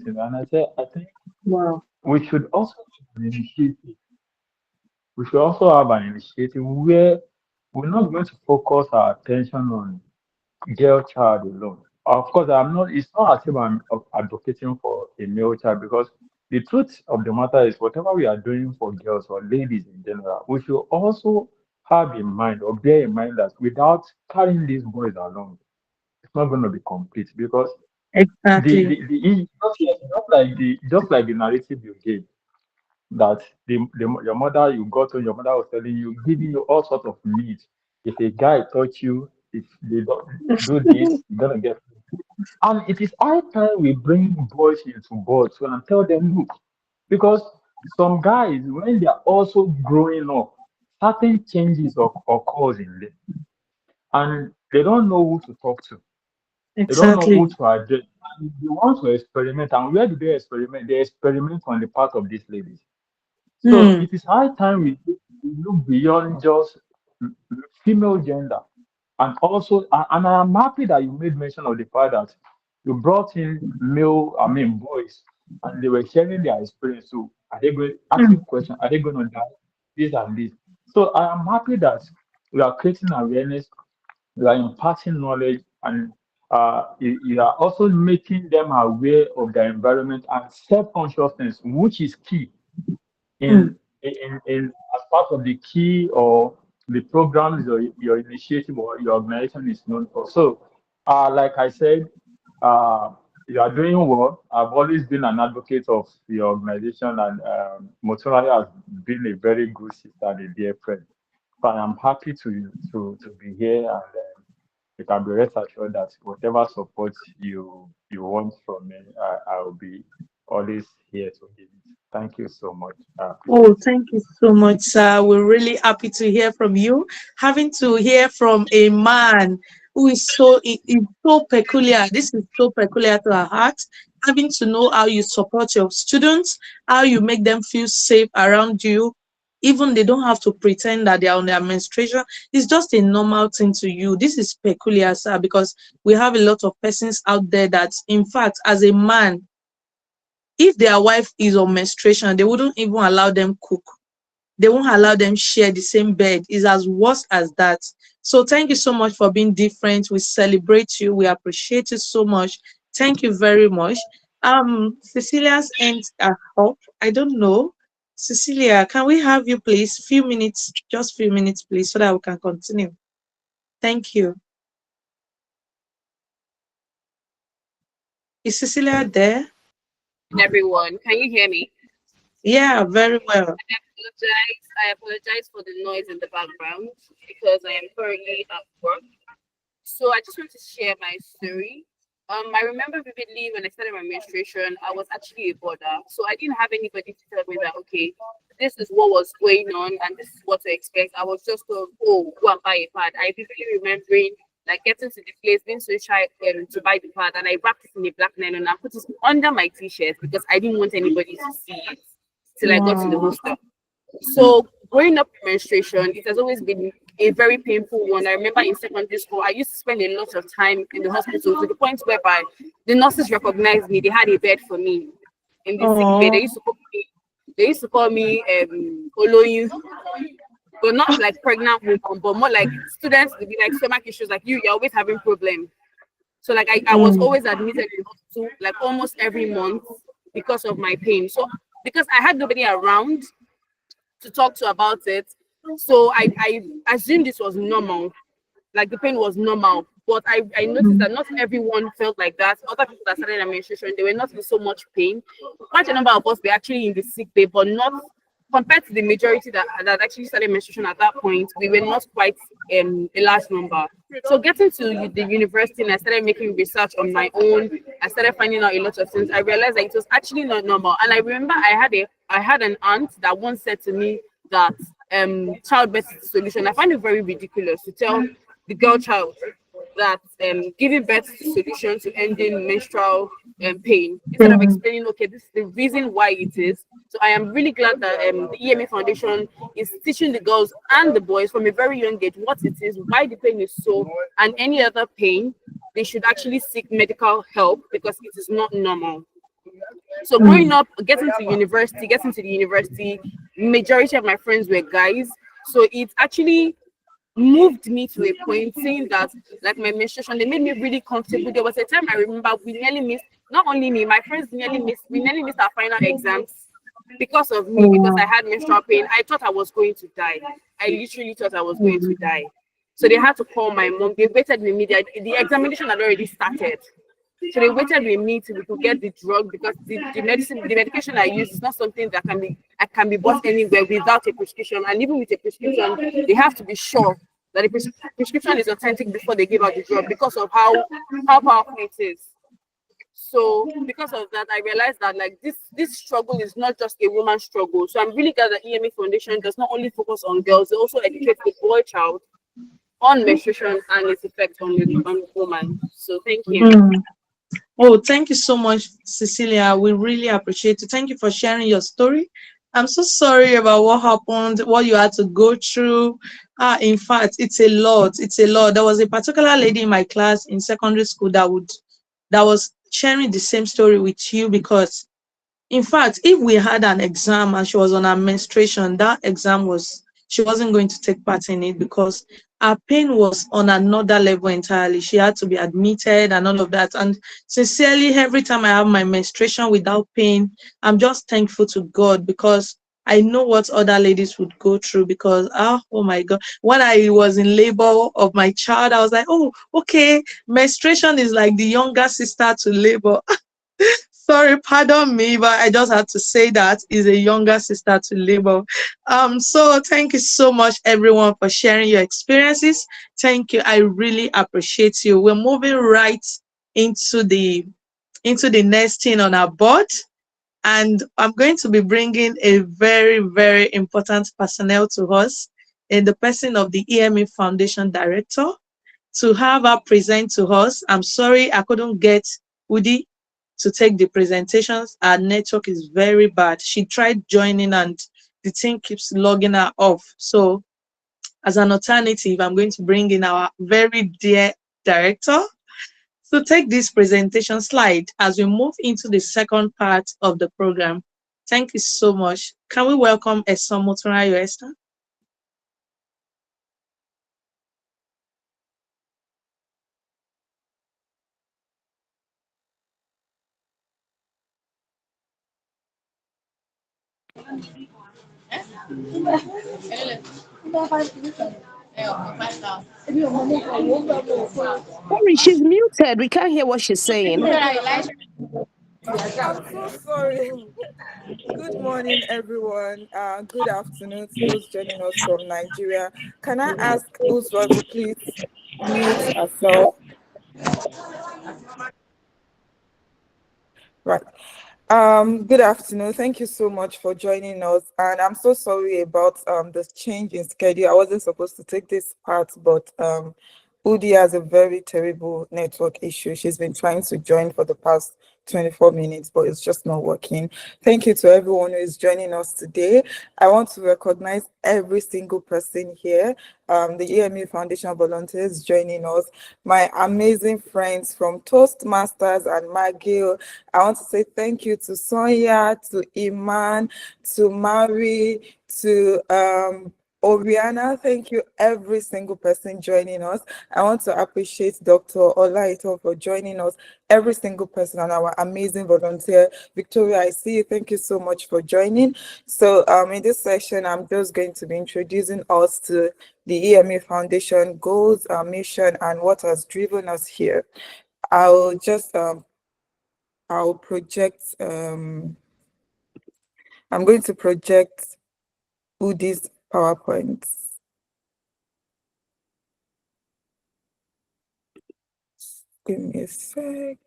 everything. And I said, I think Wow. we should also have an initiative. We should also have an initiative where we're not going to focus our attention on girl child alone. Of course, I'm not. It's not as if I'm advocating for a male child because the truth of the matter is, whatever we are doing for girls or ladies in general, we should also have in mind or bear in mind that without carrying these boys along, it's not going to be complete because Exactly. just like the narrative you gave that your mother you got when your mother was telling you, giving you all sorts of needs. If a guy touch you, if they don't do this, you're gonna get. And it is high time we bring boys into boards and tell them, look, because some guys, when they are also growing up, certain changes occurs in them, and they don't know who to talk to. They don't know who Exactly. to address. And they want to experiment. And where do they experiment? They experiment on the part of these ladies. So Hmm. it is high time we look beyond just female gender. And also, and I am happy that you made mention of the fact that you brought in boys, and they were sharing their experience. So, are they going Hmm. asking questions? Are they going to die? This and this. So, I am happy that we are creating awareness, we are imparting knowledge, and you are also making them aware of their environment and self consciousness, which is key Hmm. in as part of the key or the programs your initiative or your organization is known for. So, like I said, uh, you are doing well. I've always been an advocate of your organization, and Motonari has been a very good sister and a dear friend. So I am happy to be here, and you can be rest assured that whatever support you want from me, I will be always here to give it. Thank you so much. I Oh, appreciate it. thank you so much, sir. We're really happy to hear from you. Having to hear from a man who is so peculiar. This is so peculiar to our heart. Having to know how you support your students, how you make them feel safe around you. Even they don't have to pretend that they are on their menstruation. It's just a normal thing to you. This is peculiar, sir, because we have a lot of persons out there that, in fact, as a man, if their wife is on menstruation, they wouldn't even allow them cook. They won't allow them share the same bed. It's as worse as that. So thank you so much for being different. We celebrate you. We appreciate you so much. Thank you very much. Cecilia's end are up. I don't know. Cecilia, can we have you please? Few minutes, just few minutes, please, so that we can continue. Thank you. Is Cecilia there? Everyone. Can you hear me? Yeah, very well. I apologize for the noise in the background because I am currently at work. So I just want to share my story. I remember vividly when I started my menstruation, I was actually a border. So I didn't have anybody to tell me that, okay, this is what was going on and this is what to expect. I was just told, oh, go and buy a pad. I vividly remembering like getting to the place, being so shy to buy the pad, and I wrapped it in a black nylon and I put it under my t-shirt because I didn't want anybody to see it till I got to the Wow. hostel. So growing up in menstruation, it has always been a very painful one. I remember in secondary school, I used to spend a lot of time in the hospital to the point whereby the nurses recognized me. They had a bed for me in the sick bay. Oh. They used to call me Oloyu, but not like pregnant woman, but more like students with like stomach issues, like you're always having problems. So like I was Mm. always admitted in the hospital like almost every month because of my pain. So because I had nobody around to talk to about it. So I assumed this was normal, like the pain was normal. But I noticed Mm. that not everyone felt like that. Other people that started administration, they were not in so much pain. Quite a number of us were actually in the sick bay, but not compared to the majority that actually started menstruation at that point, we were not quite a large number. So getting to the university and I started making research on my own, I started finding out a lot of things. I realized that it was actually not normal. And I remember I had an aunt that once said to me that childbirth is the solution. I find it very ridiculous to tell the girl child that giving birth is the solution to ending menstrual pain instead of Mm. explaining, okay, this is the reason why it is. So I am really glad that the EME Foundation is teaching the girls and the boys from a very young age what it is, why the pain is so, and any other pain, they should actually seek medical help because it is not normal. So growing up, getting to the university, majority of my friends were guys. So it actually moved me to a point saying that like my menstruation, they made me really comfortable. There was a time I remember we nearly missed, not only me, my friends we nearly missed our final exams because of me, because I had menstrual pain. I thought I was going to die. I literally thought I was going to die. So they had to call my mom. They waited with me. The examination had already started. So they waited with me till we could get the drug, because the medication I use is not something that can be bought anywhere without a prescription. And even with a prescription, they have to be sure that the prescription is authentic before they give out the drug, because of how powerful it is. So because of that, I realized that like this struggle is not just a woman's struggle. So I'm really glad that EME Foundation does not only focus on girls, they also educate the boy child on menstruation and its effect on the woman. So thank you. Oh, thank you so much, Cecilia. We really appreciate it. Thank you for sharing your story. I'm so sorry about what happened, what you had to go through. In fact, it's a lot. It's a lot. There was a particular lady in my class in secondary school that was sharing the same story with you, because in fact, if we had an exam and she was on her menstruation, that exam was, she wasn't going to take part in it because her pain was on another level entirely. She had to be admitted and all of that. And sincerely, every time I have my menstruation without pain, I'm just thankful to God, because I know what other ladies would go through. Because oh my God, when I was in labor of my child, I was like, oh, okay, menstruation is like the younger sister to labor. Sorry, pardon me, but I just had to say that is a younger sister to labor. So thank you so much, everyone, for sharing your experiences. Thank you. I really appreciate you. We're moving right into the next thing on our board. And I'm going to be bringing a very, very important personnel to us in the person of the EME Foundation Director to have her present to us. I'm sorry I couldn't get Woody to take the presentations. Our network is very bad. She tried joining and the thing keeps logging her off. So as an alternative, I'm going to bring in our very dear director to take this presentation slide as we move into the second part of the program. Thank you so much. Can we welcome Eson Motorayo, Esther? Sorry, she's muted. We can't hear what she's saying. I'm so sorry. Good morning, everyone. Good afternoon to those joining us from Nigeria. Can I ask Uzwa to please mute herself? Right. Good afternoon. Thank you so much for joining us. And I'm so sorry about this change in schedule. I wasn't supposed to take this part, but Udi has a very terrible network issue. She's been trying to join for the past 24 minutes, but it's just not working. Thank you to everyone who is joining us today. I want to recognize every single person here. The EME Foundation volunteers joining us, my amazing friends from Toastmasters and McGill. I want to say thank you to Sonia, to Iman, to Mari, to Oriana. Thank you, every single person joining us. I want to appreciate Dr. Olaito for joining us, every single person, and our amazing volunteer, Victoria. I see you. Thank you so much for joining. So in this session, I'm just going to be introducing us to the EME Foundation goals, our mission, and what has driven us here. I'll just I'll project. I'm going to project Udi's PowerPoint. Give me a sec.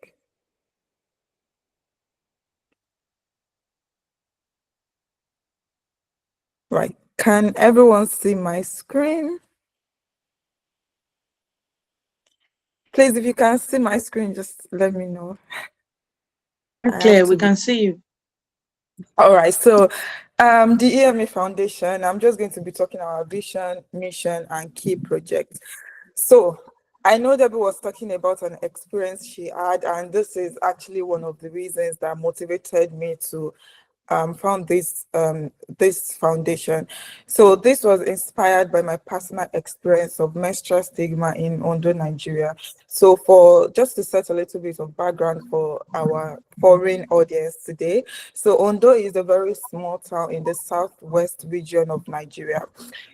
Right. Can everyone see my screen? Please, if you can see my screen, just let me know. Okay, we can see you. All right. So the EME Foundation, I'm just going to be talking about vision, mission, and key projects. So I know Debbie was talking about an experience she had, and this is actually one of the reasons that motivated me to found this foundation. So this was inspired by my personal experience of menstrual stigma in Ondo, Nigeria. So for just to set a little bit of background for our foreign audience today, so Ondo is a very small town in the southwest region of Nigeria.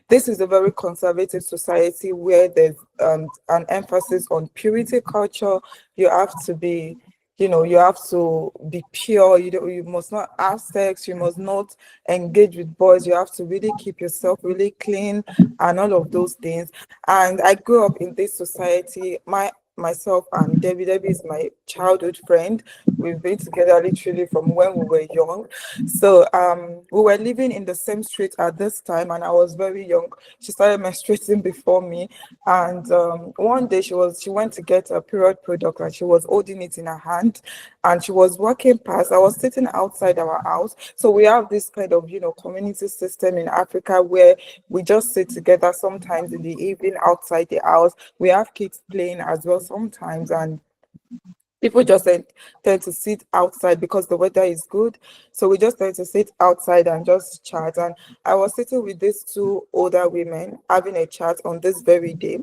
This is a very conservative society where there's an emphasis on purity culture. You have to be, you have to be pure. You must not have sex. You must not engage with boys. You have to really keep yourself really clean and all of those things. And I grew up in this society. Myself and Debbie is my childhood friend. We've been together literally from when we were young. So we were living in the same street at this time, and I was very young. She started menstruating before me, and one day she went to get a period product, and she was holding it in her hand, and she was walking past. I was sitting outside our house, so we have this kind of community system in Africa where we just sit together sometimes in the evening outside the house. We have kids playing as well sometimes, and people just tend to sit outside because the weather is good. So we just tend to sit outside and just chat. And I was sitting with these two older women having a chat on this very day.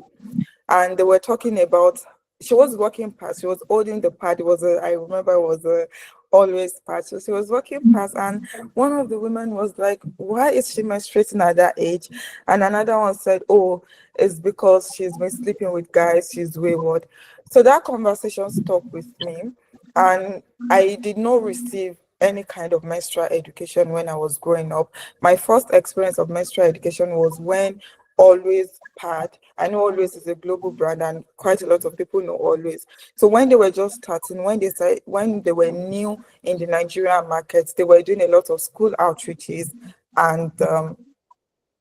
And they were talking about, she was walking past, she was holding the pad. I remember it was a always pad. So she was walking past, and one of the women was like, why is she menstruating at that age? And another one said, oh, it's because she's been sleeping with guys, she's wayward. So that conversation stuck with me, and I did not receive any kind of menstrual education when I was growing up. My first experience of menstrual education was when Always Pad. I know Always is a global brand, and quite a lot of people know Always. So when they were just starting, when they were new in the Nigerian markets, they were doing a lot of school outreaches, and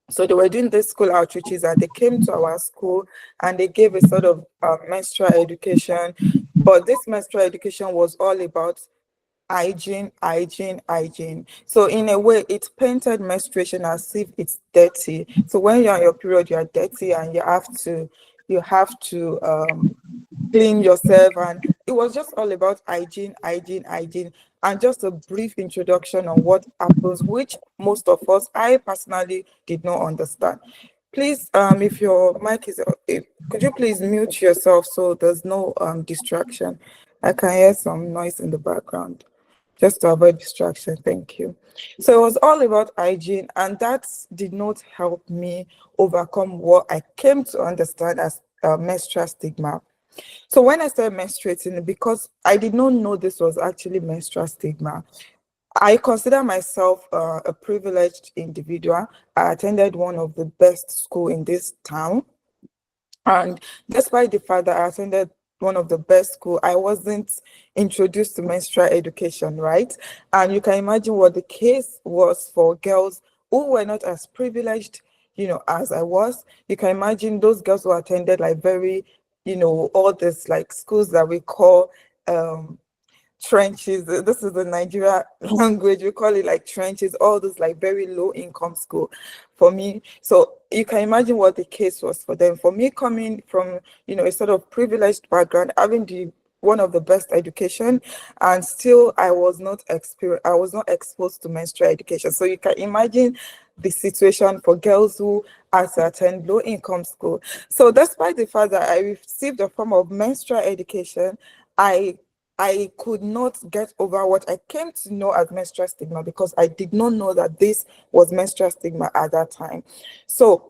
so they were doing this school outreaches, and they came to our school and they gave a sort of menstrual education. But this menstrual education was all about hygiene, hygiene, hygiene. So in a way, it painted menstruation as if it's dirty. So when you're on your period, you're dirty, and you have to clean yourself. And it was just all about hygiene, hygiene, hygiene. And just a brief introduction on what happens, which most of us, I personally did not understand. Please, if your mic is, could you please mute yourself so there's no distraction? I can hear some noise in the background, just to avoid distraction. Thank you. So it was all about hygiene, and that did not help me overcome what I came to understand as menstrual stigma. So when I started menstruating, because I did not know this was actually menstrual stigma, I consider myself a privileged individual. I attended one of the best school in this town, and despite the fact that I attended one of the best school, I wasn't introduced to menstrual education, right? And you can imagine what the case was for girls who were not as privileged, as I was. You can imagine those girls who attended like very, all this like schools that we call trenches. This is the Nigeria language. We call it like trenches, all those like very low income school for me. So you can imagine what the case was for them. For me, coming from, a sort of privileged background, having the one of the best education, and still I was not exposed to menstrual education. So you can imagine the situation for girls who had to attend low income school. So despite the fact that I received a form of menstrual education, I could not get over what I came to know as menstrual stigma, because I did not know that this was menstrual stigma at that time. So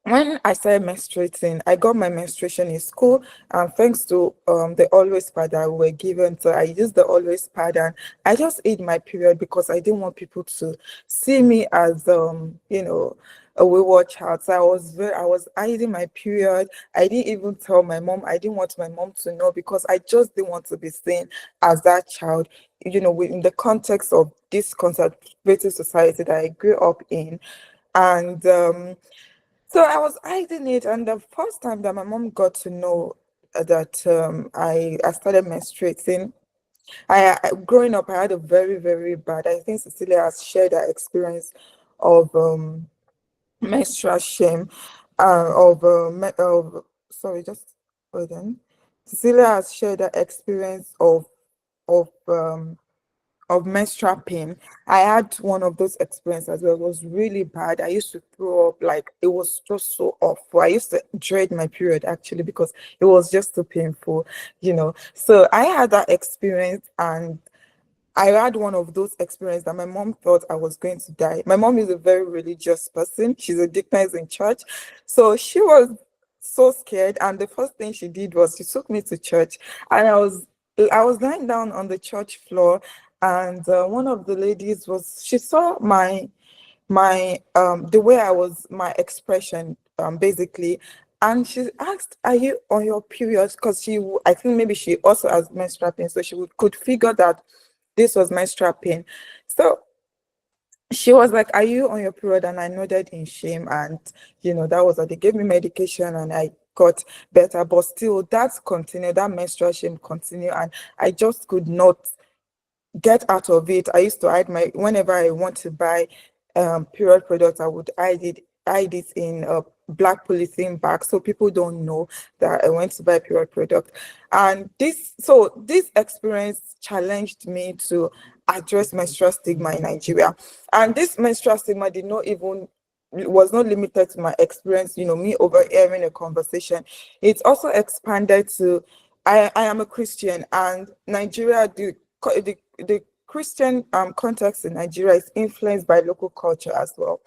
when I started menstruating, I got my menstruation in school, and thanks to the always pad that we were given. So I used the always pad, and I just ate my period because I didn't want people to see me as a wayward child. So I was hiding my period. I didn't even tell my mom. I didn't want my mom to know because I just didn't want to be seen as that child, within the context of this conservative society that I grew up in. And so I was hiding it, and the first time that my mom got to know that I started menstruating, growing up, I had a very, very bad, I think Cecilia has shared that experience of menstrual shame, of sorry, just hold on. Cecilia has shared the experience of um of menstrual pain. I had one of those experiences as well. It was really bad. I used to throw up, like it was just so awful. I used to dread my period actually because it was just so painful, you know. So I had that experience, and I had one of those experiences that my mom thought I was going to die. My mom is a very religious person. She's a deaconess in church. So she was so scared. And the first thing she did was she took me to church. And I was lying down on the church floor. And one of the ladies she saw the way I was, my expression, basically. And she asked, "Are you on your period?" Because I think maybe she also has menstrual pain. So she could figure that this was menstrual pain. So she was like, "Are you on your period?" And I nodded in shame. And, that was that. They gave me medication and I got better. But still, that menstrual shame continued. And I just could not get out of it. I used to whenever I want to buy period products, I would hide it in a black polythene bag so people don't know that I went to buy period product. And this experience challenged me to address menstrual stigma in Nigeria. And this menstrual stigma was not limited to my experience, me overhearing a conversation. It also expanded to, I am a Christian, and Nigeria, the Christian context in Nigeria is influenced by local culture as well.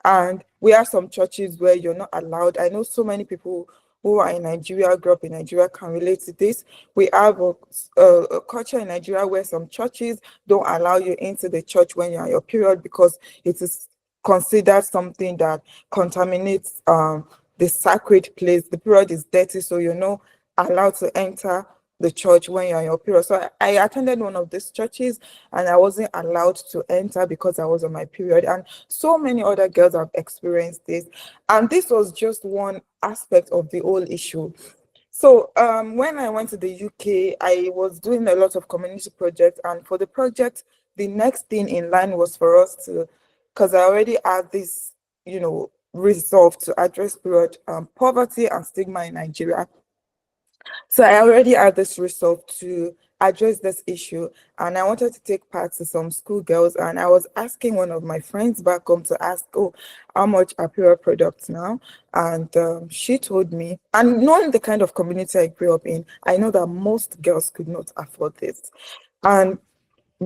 And we have some churches where you're not allowed. I know so many people who are in Nigeria, grew up in Nigeria, can relate to this. We have a culture in Nigeria where some churches don't allow you into the church when you're on your period because it is considered something that contaminates the sacred place. The period is dirty, so you're not allowed to enter the church when you're on your period. So I attended one of these churches and I wasn't allowed to enter because I was on my period. And so many other girls have experienced this. And this was just one aspect of the whole issue. So when I went to the UK, I was doing a lot of community projects. And for the project, the next thing in line was for us to, because I already had this, resolve to address period poverty and stigma in Nigeria. So I already had this resolve to address this issue, and I wanted to take part to some schoolgirls, and I was asking one of my friends back home to ask, "Oh, how much are period products now?" And she told me, and knowing the kind of community I grew up in, I know that most girls could not afford this. And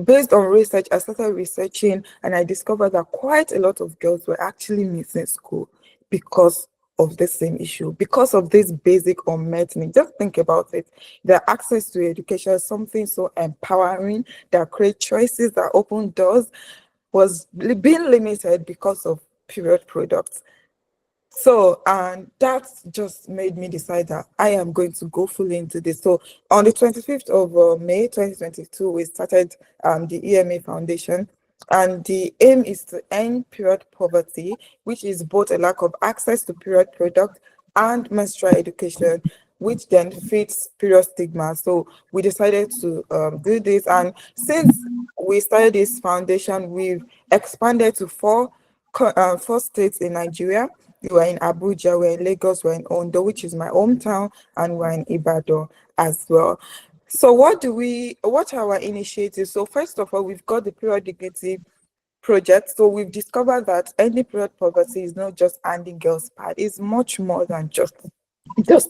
based on research, I started researching and I discovered that quite a lot of girls were actually missing school because of the same issue, because of this basic unmet need. Just think about it. The access to education is something so empowering that create choices, that open doors, was being limited because of period products. So, and that just made me decide that I am going to go fully into this. So, on the 25th of May 2022, we started the EME Foundation. And the aim is to end period poverty, which is both a lack of access to period product and menstrual education, which then fits period stigma. So, we decided to do this. And since we started this foundation, we've expanded to four states in Nigeria. We were in Abuja, we're in Lagos, we're in Ondo, which is my hometown, and we're in Ibadan as well. So what are our initiatives? So first of all, we've got the period dignity project. So we've discovered that ending period poverty is not just handing girls pad, it's much more than just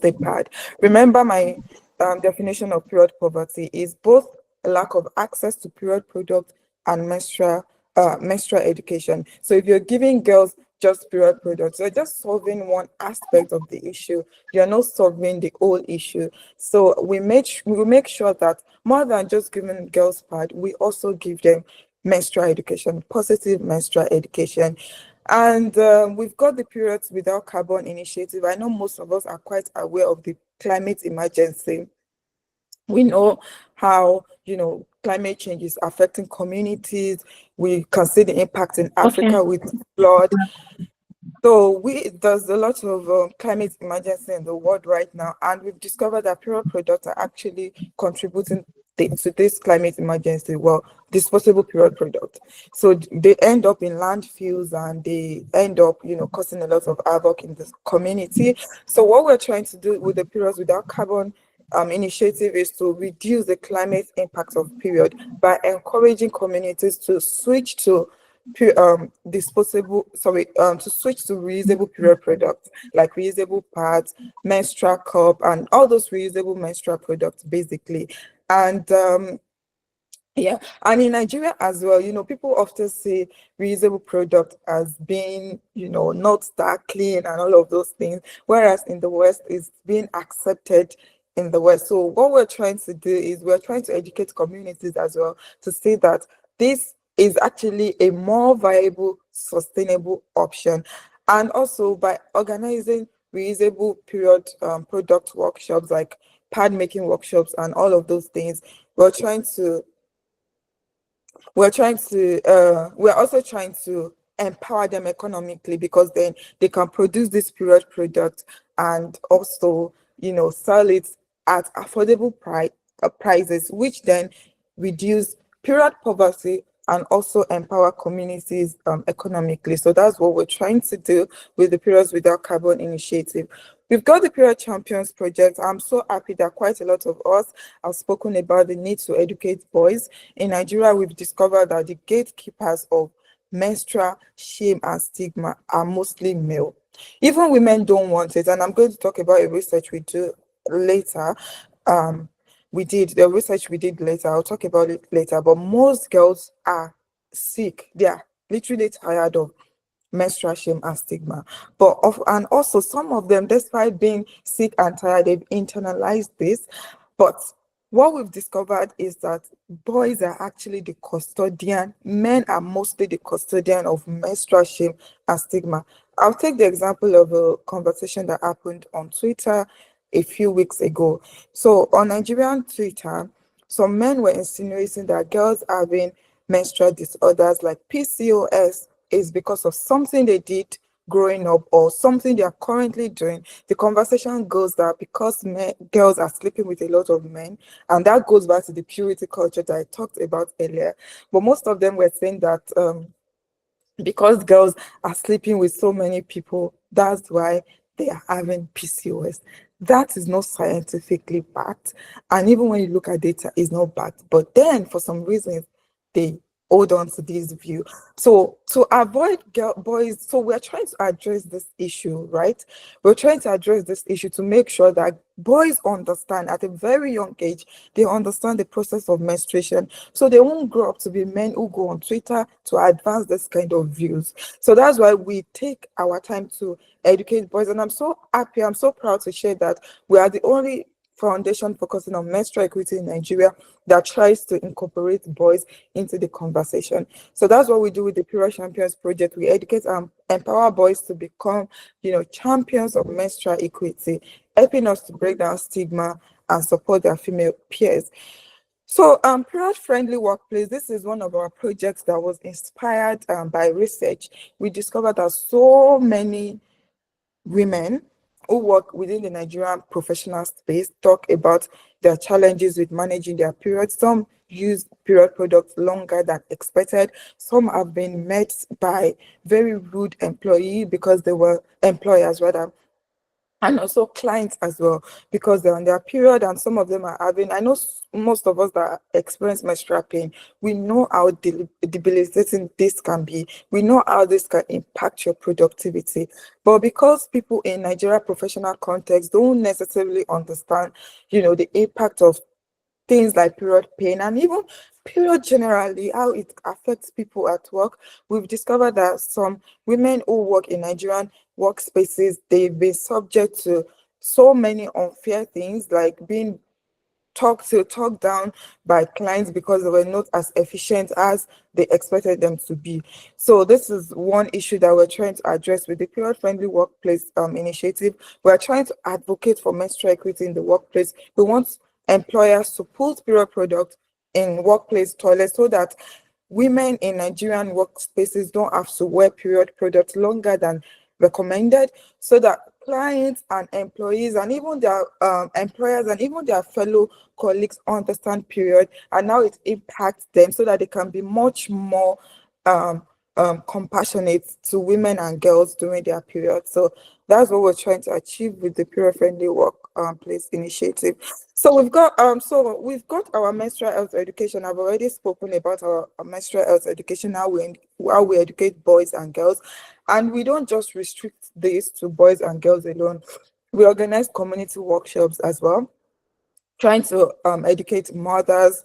a pad. Remember, my definition of period poverty is both a lack of access to period product and menstrual education. So if you're giving girls just period products, you're just solving one aspect of the issue. You're not solving the whole issue. So we will make sure that more than just giving girls pad, we also give them menstrual education, positive menstrual education. And we've got the Periods Without Carbon initiative. I know most of us are quite aware of the climate emergency. We know how, climate change is affecting communities. We can see the impact in Africa with flood. So there's a lot of climate emergency in the world right now, and we've discovered that period products are actually contributing to this climate emergency? Well, disposable period products. So they end up in landfills and they end up, causing a lot of havoc in the community. So what we're trying to do with the periods without carbon initiative is to reduce the climate impact of period by encouraging communities to switch to to switch to reusable period products like reusable pads, menstrual cup, and all those reusable menstrual products basically. And yeah, and in Nigeria as well, people often see reusable product as being, not that clean and all of those things, whereas in the West, it's being accepted in the West. So what we're trying to do is we're trying to educate communities as well to say that this is actually a more viable, sustainable option. And also by organizing reusable period product workshops like pad making workshops and all of those things, we're trying to we're also trying to empower them economically, because then they can produce this period product and also sell it at affordable prices, which then reduce period poverty and also empower communities economically. So that's what we're trying to do with the Periods Without Carbon initiative. We've got the Period Champions project. I'm so happy that quite a lot of us have spoken about the need to educate boys. In Nigeria, we've discovered that the gatekeepers of menstrual shame and stigma are mostly male. Even women don't want it. And I'm going to talk about a research we do later. The research we did later. I'll talk about it later. But most girls are sick. They are literally tired of menstrual shame and stigma. And also some of them, despite being sick and tired, they've internalized this. But what we've discovered is that boys are actually the custodian. Men are mostly the custodian of menstrual shame and stigma. I'll take the example of a conversation that happened on Twitter a few weeks ago. So on Nigerian Twitter, some men were insinuating that girls having menstrual disorders like PCOS is because of something they did growing up or something they are currently doing. The conversation goes that because girls are sleeping with a lot of men, and that goes back to the purity culture that I talked about earlier. But most of them were saying that because girls are sleeping with so many people, that's why they are having PCOS. That is not scientifically backed. And even when you look at data, it's not backed. But then for some reason, they hold on to this view. So to avoid boys, so we're trying to address this issue, right? We're trying to address this issue to make sure that boys understand at a very young age, they understand the process of menstruation. So they won't grow up to be men who go on Twitter to advance this kind of views. So that's why we take our time to educate boys. And I'm so happy, I'm so proud to share that we are the only foundation focusing on menstrual equity in Nigeria that tries to incorporate boys into the conversation. So that's what we do with the Period Champions project. We educate and empower boys to become, champions of menstrual equity, helping us to break down stigma and support their female peers. So period friendly workplace, this is one of our projects that was inspired by research. We discovered that so many women who work within the Nigerian professional space talk about their challenges with managing their periods. Some use period products longer than expected. Some have been met by very rude employees because they were employers rather, and also clients as well, because they're on their period and some of them are having, I know most of us that experience menstrual pain, we know how debilitating this can be. We know how this can impact your productivity. But because people in Nigeria professional context don't necessarily understand, the impact of things like period pain and even period generally, how it affects people at work, we've discovered that some women who work in Nigerian workspaces, they've been subject to so many unfair things like being talked down by clients because they were not as efficient as they expected them to be. So this is one issue that we're trying to address with the Period Friendly Workplace initiative. We're trying to advocate for menstrual equity in the workplace. We want employers to put period products in workplace toilets so that women in Nigerian workspaces don't have to wear period products longer than recommended, so that clients and employees and even their employers and even their fellow colleagues understand period, and now it impacts them so that they can be much more compassionate to women and girls during their period. So that's what we're trying to achieve with the period friendly workplace initiative. So we've got our menstrual health education. I've already spoken about our menstrual health education, how we educate boys and girls, and we don't just restrict this to boys and girls alone. We organize community workshops as well, trying to educate mothers,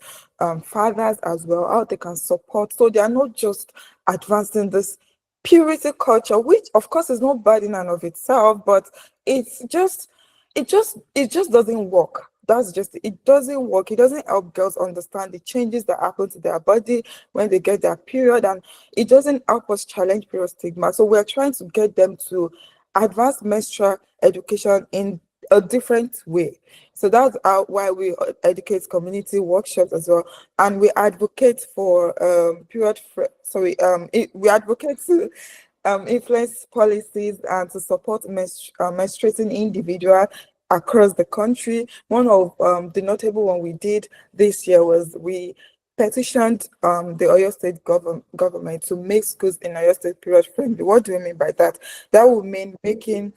fathers as well, how they can support. So they are not just advancing this purity culture, which of course is not bad in and of itself, but it just doesn't work. That's just it doesn't work. It doesn't help girls understand the changes that happen to their body when they get their period, and it doesn't help us challenge period stigma. So we're trying to get them to advance menstrual education in a different way. So that's why we educate community workshops as well, and we advocate for we advocate to influence policies and to support menstruating individuals across the country. One of the notable one we did this year was we petitioned the Oyo State government to make schools in Oyo State period friendly. What do I mean by that? That would mean making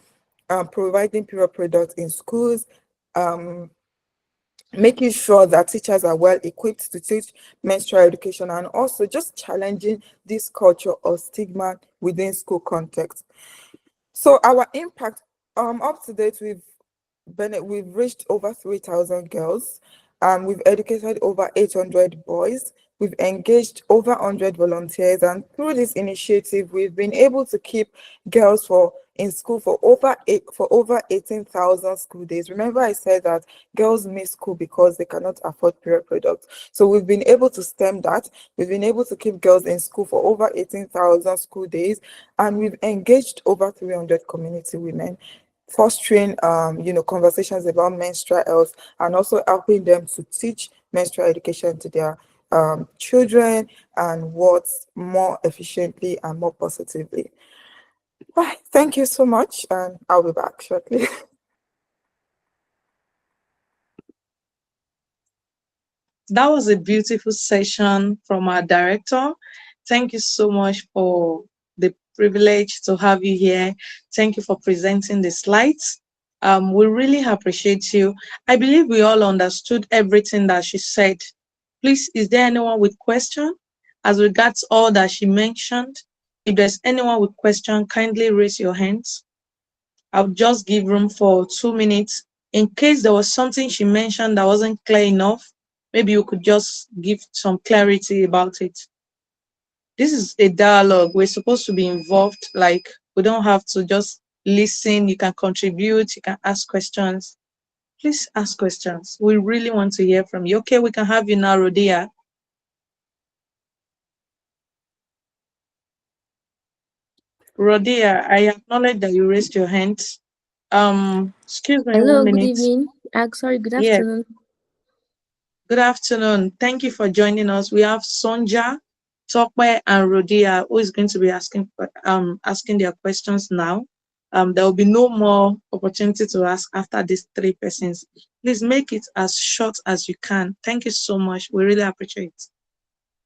providing period products in schools, making sure that teachers are well equipped to teach menstrual education, and also just challenging this culture of stigma within school context. So our impact, up to date, we've reached over 3,000 girls, and we've educated over 800 boys. We've engaged over 100 volunteers, and through this initiative, we've been able to keep girls in school for over 18,000 school days. Remember, I said that girls miss school because they cannot afford period products. So we've been able to stem that. We've been able to keep girls in school for over 18,000 school days, and we've engaged over 300 community women, fostering conversations about menstrual health and also helping them to teach menstrual education to their children and what's more efficiently and more positively. Bye. Thank you so much, and I'll be back shortly. That was a beautiful session from our director. Thank you so much for the privilege to have you here. Thank you for presenting the slides. We really appreciate you. I believe we all understood everything that she said. Please, is there anyone with question as regards all that she mentioned? If there's anyone with question, kindly raise your hands. I'll just give room for 2 minutes. In case there was something she mentioned that wasn't clear enough, maybe you could just give some clarity about it. This is a dialogue. We're supposed to be involved. Like, we don't have to just listen. You can contribute. You can ask questions. Please ask questions. We really want to hear from you. Okay, we can have you now, Rodia. Rodia, I acknowledge that you raised your hand. Excuse me, Hello, 1 good minute. evening. Sorry, good Yes. afternoon. Good afternoon. Thank you for joining us. We have Sonja, Tokwe, and Rodia, who is going to be asking their questions now. There will be no more opportunity to ask after these 3 persons. Please make it as short as you can. Thank you so much. We really appreciate it.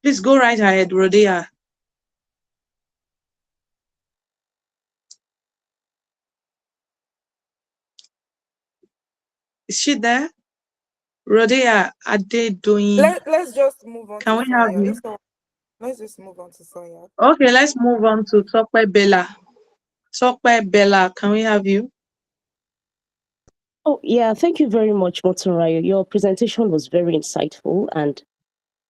Please go right ahead, Rodia. Is she there? Rodia, are they doing? Let's just move on. Can to we have Sonia. you? Let's just move on to Sonia. Okay, let's move on to Tokwe Bella. Tokwe Bella, can we have you? Oh, yeah. Thank you very much, Motunrayo. Your presentation was very insightful. And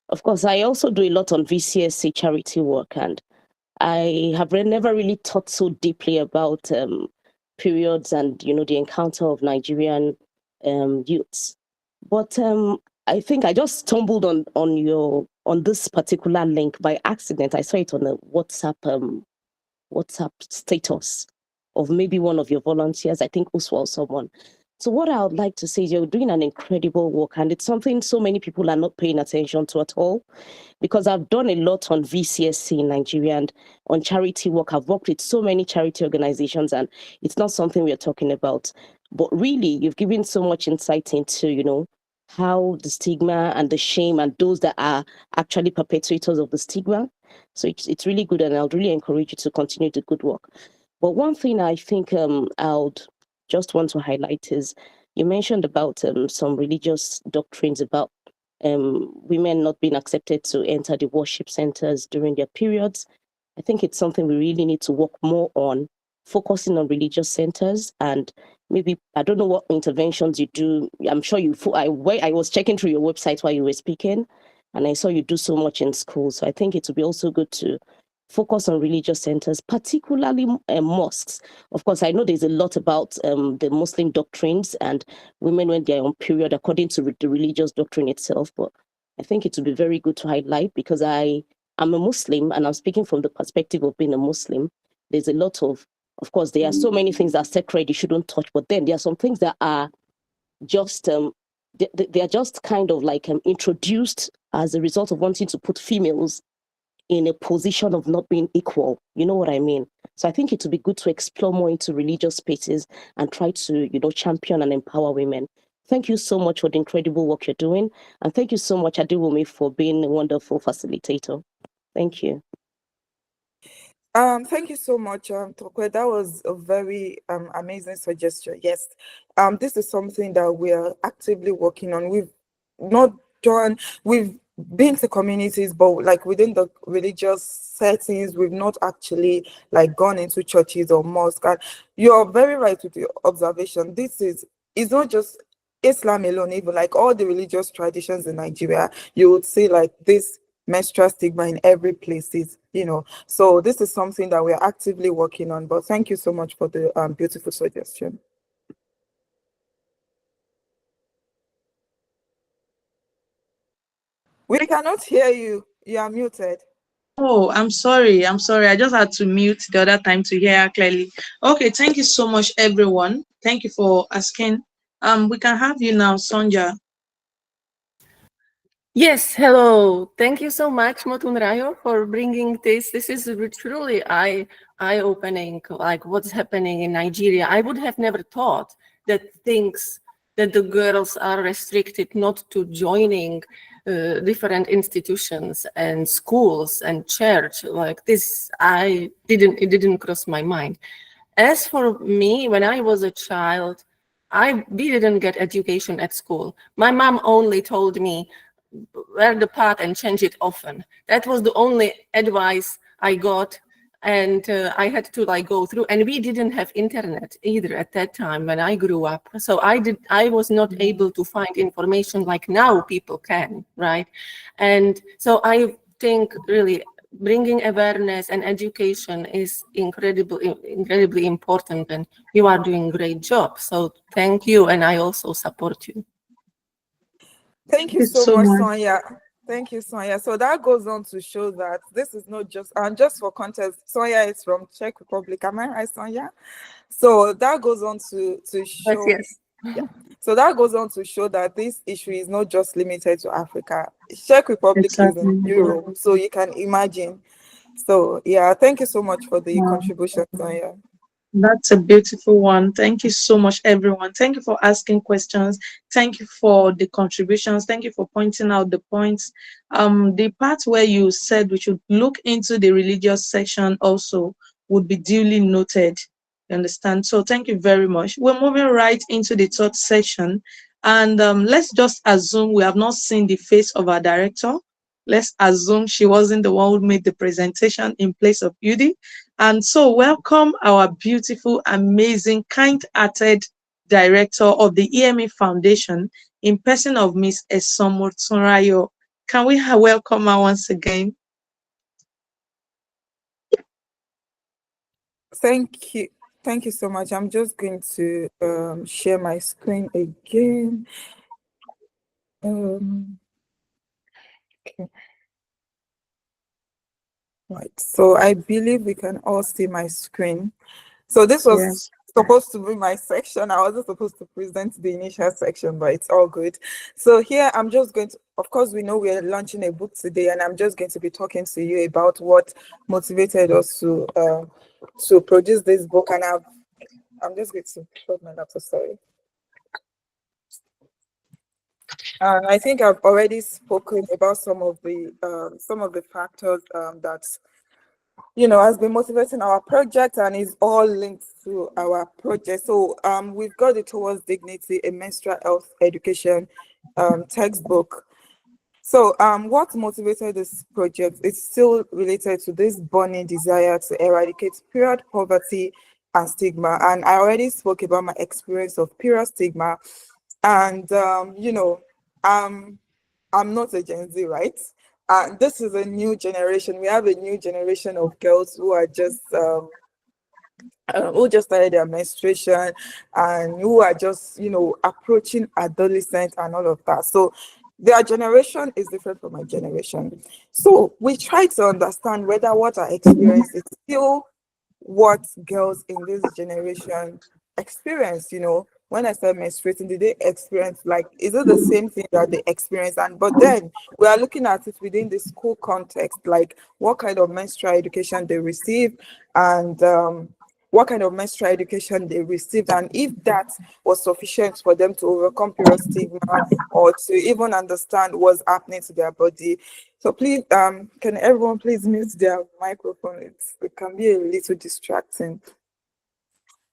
of course, I also do a lot on VCSC charity work. And I have never really thought so deeply about periods and, the encounter of Nigerian youths. But I think I just stumbled on this particular link by accident. I saw it on a WhatsApp status of maybe one of your volunteers, I think Uswa or someone. So what I would like to say is you're doing an incredible work, and it's something so many people are not paying attention to at all, because I've done a lot on VCSC in Nigeria and on charity work. I've worked with so many charity organizations, and it's not something we're talking about. But really, you've given so much insight into, how the stigma and the shame and those that are actually perpetrators of the stigma. So it's really good, and I would really encourage you to continue the good work. But one thing I think I would just want to highlight is you mentioned about some religious doctrines about women not being accepted to enter the worship centers during their periods. I think it's something we really need to work more on, focusing on religious centers. And maybe, I don't know what interventions you do. I'm sure I was checking through your website while you were speaking, and I saw you do so much in schools. So I think it would be also good to focus on religious centers, particularly mosques. Of course, I know there's a lot about the Muslim doctrines and women when they're on period according to the religious doctrine itself, but I think it would be very good to highlight, because I am a Muslim and I'm speaking from the perspective of being a Muslim. There's a lot of course, there are so many things that are sacred you shouldn't touch, but then there are some things that are just they are just kind of like introduced as a result of wanting to put females in a position of not being equal. You know what I mean? So I think it would be good to explore more into religious spaces and try to, champion and empower women. Thank you so much for the incredible work you're doing. And thank you so much, Adewumi, for being a wonderful facilitator. Thank you. Thank you so much, Tokwe. That was a very amazing suggestion. Yes, this is something that we are actively working on. Not we've been to communities, but like within the religious settings, we've not actually like gone into churches or mosques. And you're very right with your observation. It's not just Islam alone, even like all the religious traditions in Nigeria, you would see like this menstrual stigma in every place so this is something that we're actively working on. But thank you so much for the beautiful suggestion. We cannot hear you. You are muted. Oh, I'm sorry. I'm sorry. I just had to mute the other time to hear her clearly. Okay, thank you so much, everyone. Thank you for asking. We can have you now, Sonja. Yes, hello. Thank you so much, Motunrayo, for bringing this. This is truly eye-opening, like what's happening in Nigeria. I would have never thought that the girls are restricted not to joining different institutions and schools and church like this. It didn't cross my mind. As for me, when I was a child, we didn't get education at school. My mom only told me, wear the pad and change it often. That was the only advice I got, and I had to like go through. And we didn't have internet either at that time when I grew up. So I was not able to find information like now people can, right? And so I think really bringing awareness and education is incredibly important, and you are doing a great job. So thank you, and I also support you. Thank you so much, Sonia. Thank you, Sonia. So that goes on to show that this is not just, and just for context, Sonia is from Czech Republic. Am I right, Sonia? So that goes on to show. Yes. Yeah. So that goes on to show that this issue is not just limited to Africa. Czech Republic is in Europe, so you can imagine. So yeah, thank you so much for the contribution, Sonia. That's a beautiful one. Thank you so much, everyone. Thank you for asking questions. Thank you for the contributions. Thank you for pointing out the points. The part where you said we should look into the religious section also would be duly noted. You understand? So thank you very much. We're moving right into the third section. And let's just assume we have not seen the face of our director. Let's assume she wasn't the one who made the presentation in place of Udi. And so welcome our beautiful, amazing, kind-hearted director of the EME Foundation in person of Miss Esomo Tunrayo. Can we welcome her once again? Thank you. Thank you so much. I'm just going to share my screen again. Okay. Right. So I believe we can all see my screen. So this was supposed to be my section. I wasn't supposed to present the initial section, but it's all good. So here I'm just going to, of course, we know we're launching a book today, and I'm just going to be talking to you about what motivated us to produce this book. And I'm just going to plug my laptop, sorry. And I think I've already spoken about some of the factors that has been motivating our project, and is all linked to our project. So we've got the Towards Dignity, a Menstrual Health Education textbook. So what motivated this project is still related to this burning desire to eradicate period poverty and stigma. And I already spoke about my experience of period stigma. And I'm not a Gen Z, right? This is a new generation. We have a new generation of girls who are who just started their menstruation, and who are just approaching adolescent and all of that. So their generation is different from my generation. So we try to understand whether what I experience is still what girls in this generation experience. When I started menstruating, did they experience, like, is it the same thing that they experience? But then we are looking at it within the school context, like what kind of menstrual education they receive, and what kind of menstrual education they received, and if that was sufficient for them to overcome period stigma, or to even understand what's happening to their body. So please, can everyone please mute their microphone? It can be a little distracting.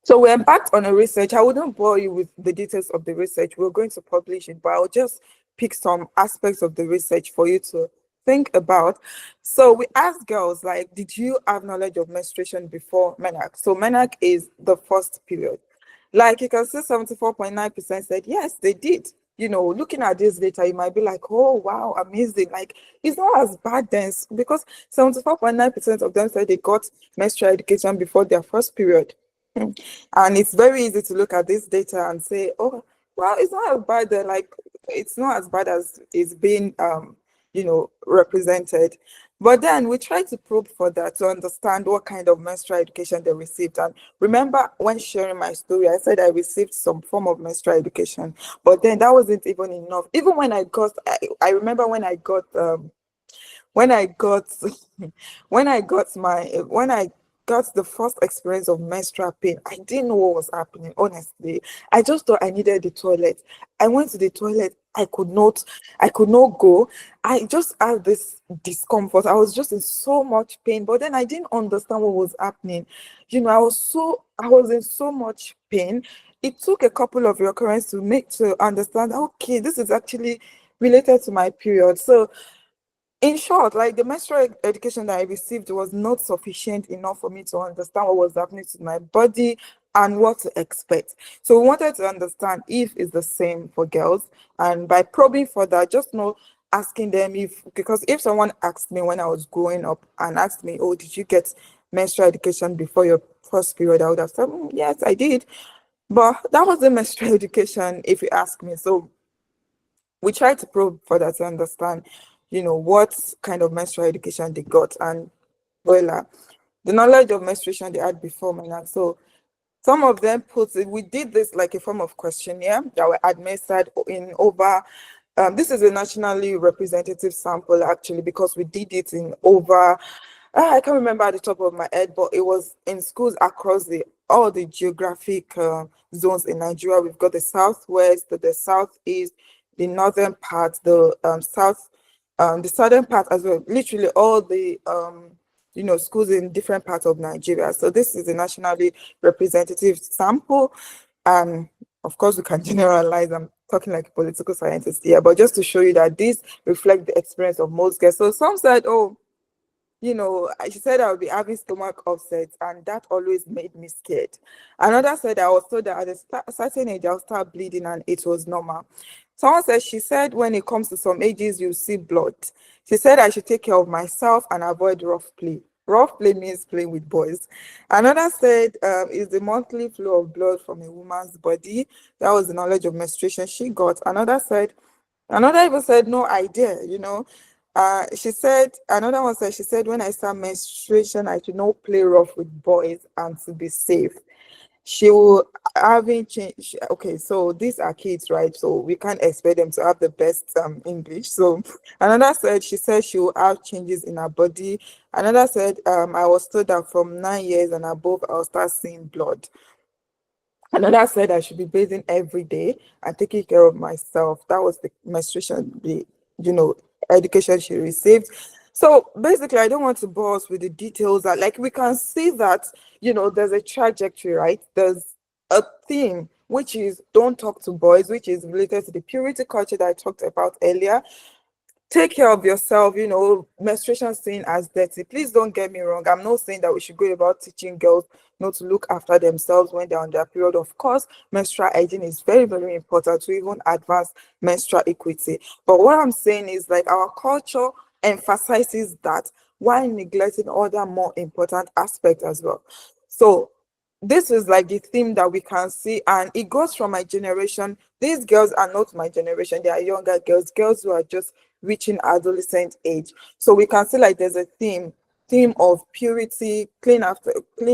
So we embarked on a research. I wouldn't bore you with the details of the research. We're going to publish it, but I'll just pick some aspects of the research for you to think about. So we asked girls, like, did you have knowledge of menstruation before menarche? So menarche is the first period. Like, you can see 74.9% said yes, they did. Looking at this data, you might be like, oh, wow, amazing. Like, it's not as bad then, because 74.9% of them said they got menstrual education before their first period. And it's very easy to look at this data and say, oh, well, it's not as bad then. Like, it's not as bad as it's being represented. But then we try to probe for that, to understand what kind of menstrual education they received. And remember, when sharing my story, I said I received some form of menstrual education, but then that wasn't even enough. Even when I remember when I got when I got when I got the first experience of menstrual pain, I didn't know what was happening, honestly. I just thought I needed the toilet. I went to the toilet. I could not go. I just had this discomfort. I was just in so much pain, but then I didn't understand what was happening. I was in so much pain. It took a couple of recurrences to understand, okay, this is actually related to my period. So in short, like, the menstrual education that I received was not sufficient enough for me to understand what was happening to my body and what to expect. So we wanted to understand if it's the same for girls. And by probing for that, just asking them because if someone asked me when I was growing up and asked me, oh, did you get menstrual education before your first period? I would have said, yes, I did. But that wasn't menstrual education, if you ask me. So we tried to probe for that to understand what kind of menstrual education they got, and the knowledge of menstruation they had before menarche. So some of them we did this like a form of questionnaire that were administered in over this is a nationally representative sample, actually, because we did it in over I can't remember at the top of my head, but it was in schools across all the geographic zones in Nigeria. We've got the southwest, the southeast, the northern part, the the southern part as well. Literally all the schools in different parts of Nigeria. So this is a nationally representative sample, and of course we can generalize. I'm talking like a political scientist here, but just to show you that this reflects the experience of most girls. So some said, oh, she said I would be having stomach upsets, and that always made me scared. Another said I was told that at a certain age I'll start bleeding, and it was normal. Someone said, she said when it comes to some ages you see blood. She said I should take care of myself and avoid rough play. Rough play means playing with boys. Another said, is the monthly flow of blood from a woman's body. That was the knowledge of menstruation she got. Another even said, no idea, she said, another one said, she said, when I start menstruation, I should not play rough with boys and to be safe. she will having change. Okay, so these are kids, right? So we can't expect them to have the best English. So another said she said she will have changes in her body. Another said I was told that from 9 years and above I'll start seeing blood. Another said I should be bathing every day and taking care of myself. That was the menstruation, the education she received. So basically, I don't want to bore us with the details. That like we can see that there's a trajectory, right? There's a theme which is don't talk to boys, which is related to the purity culture that I talked about earlier. Take care of yourself, menstruation seen as dirty. Please don't get me wrong. I'm not saying that we should go about teaching girls not to look after themselves when they're on their period. Of course, menstrual hygiene is very, very important to even advance menstrual equity. But what I'm saying is like our culture emphasizes that while neglecting other more important aspects as well. So this is like the theme that we can see, and it goes from my generation. These girls are not my generation, they are younger girls who are just reaching adolescent age. So we can see like there's a theme of purity, clean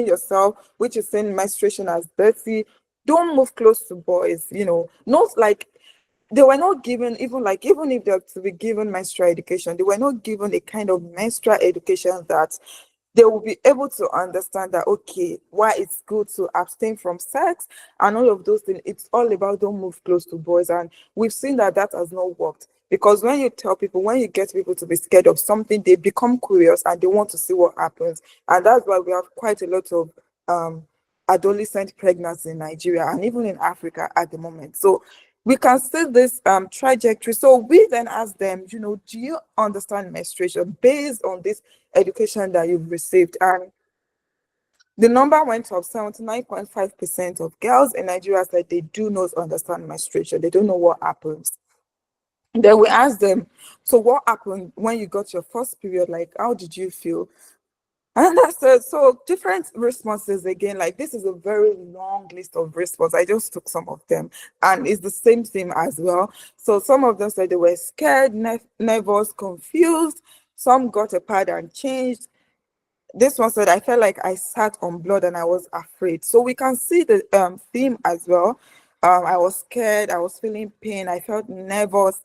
yourself, which is saying menstruation as dirty. Don't move close to boys, not like they were not given, even if they're to be given menstrual education, they were not given a kind of menstrual education that they will be able to understand that, okay, why it's good to abstain from sex and all of those things. It's all about don't move close to boys. And we've seen that has not worked, because when you tell people, when you get people to be scared of something, they become curious and they want to see what happens. And that's why we have quite a lot of adolescent pregnancy in Nigeria and even in Africa at the moment. So we can see this trajectory. So we then ask them, do you understand menstruation based on this education that you've received? And the number went up. 79.5% of girls in Nigeria said they do not understand menstruation. They don't know what happens. Then we asked them, so what happened when you got your first period? Like, how did you feel? And I said, so different responses again, like this is a very long list of responses. I just took some of them and it's the same theme as well. So some of them said they were scared, nervous, confused. Some got a pad and changed. This one said, I felt like I sat on blood and I was afraid. So we can see the theme as well. I was scared, I was feeling pain, I felt nervous.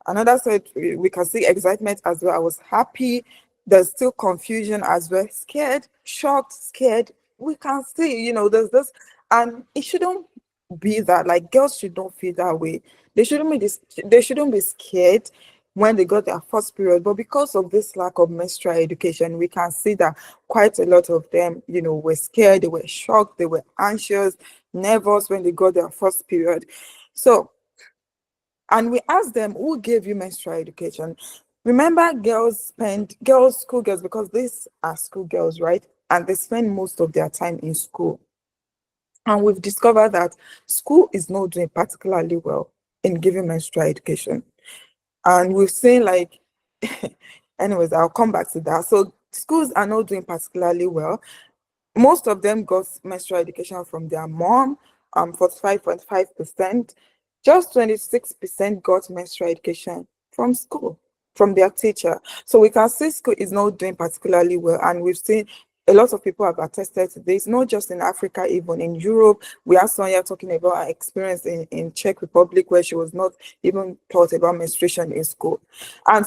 Another said we can see excitement as well. I was happy. There's still confusion as well. Scared, shocked, scared. We can see, there's this, and it shouldn't be that. Like girls should not feel that way. They shouldn't be they shouldn't be scared when they got their first period. But because of this lack of menstrual education, we can see that quite a lot of them, were scared, they were shocked, they were anxious, nervous when they got their first period. So, and we asked them, who gave you menstrual education? Remember, schoolgirls, because these are schoolgirls, right? And they spend most of their time in school. And we've discovered that school is not doing particularly well in giving menstrual education. And we've seen like, anyways, I'll come back to that. So schools are not doing particularly well. Most of them got menstrual education from their mom, 45.5%. Just 26% got menstrual education from school, from their teacher. So we can see school is not doing particularly well. And we've seen a lot of people have attested to this, not just in Africa, even in Europe. We have Sonia talking about her experience in Czech Republic, where she was not even taught about menstruation in school. And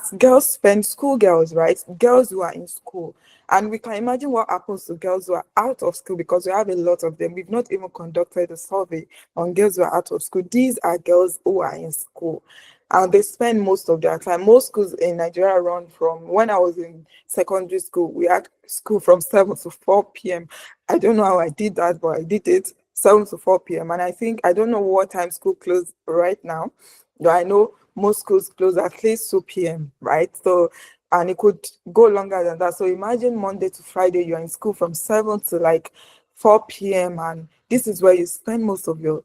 schoolgirls, right? Girls who are in school. And we can imagine what happens to girls who are out of school, because we have a lot of them. We've not even conducted a survey on girls who are out of school. These are girls who are in school. And they spend most of their time. Most schools in Nigeria run from, when I was in secondary school, we had school from 7 to 4 p.m. I don't know how I did that, but I did it 7 to 4 p.m. And I don't know what time school closed right now, but I know most schools close at least 2 p.m., right? So, and it could go longer than that. So imagine Monday to Friday, you're in school from 7 to like 4 p.m. And this is where you spend most of your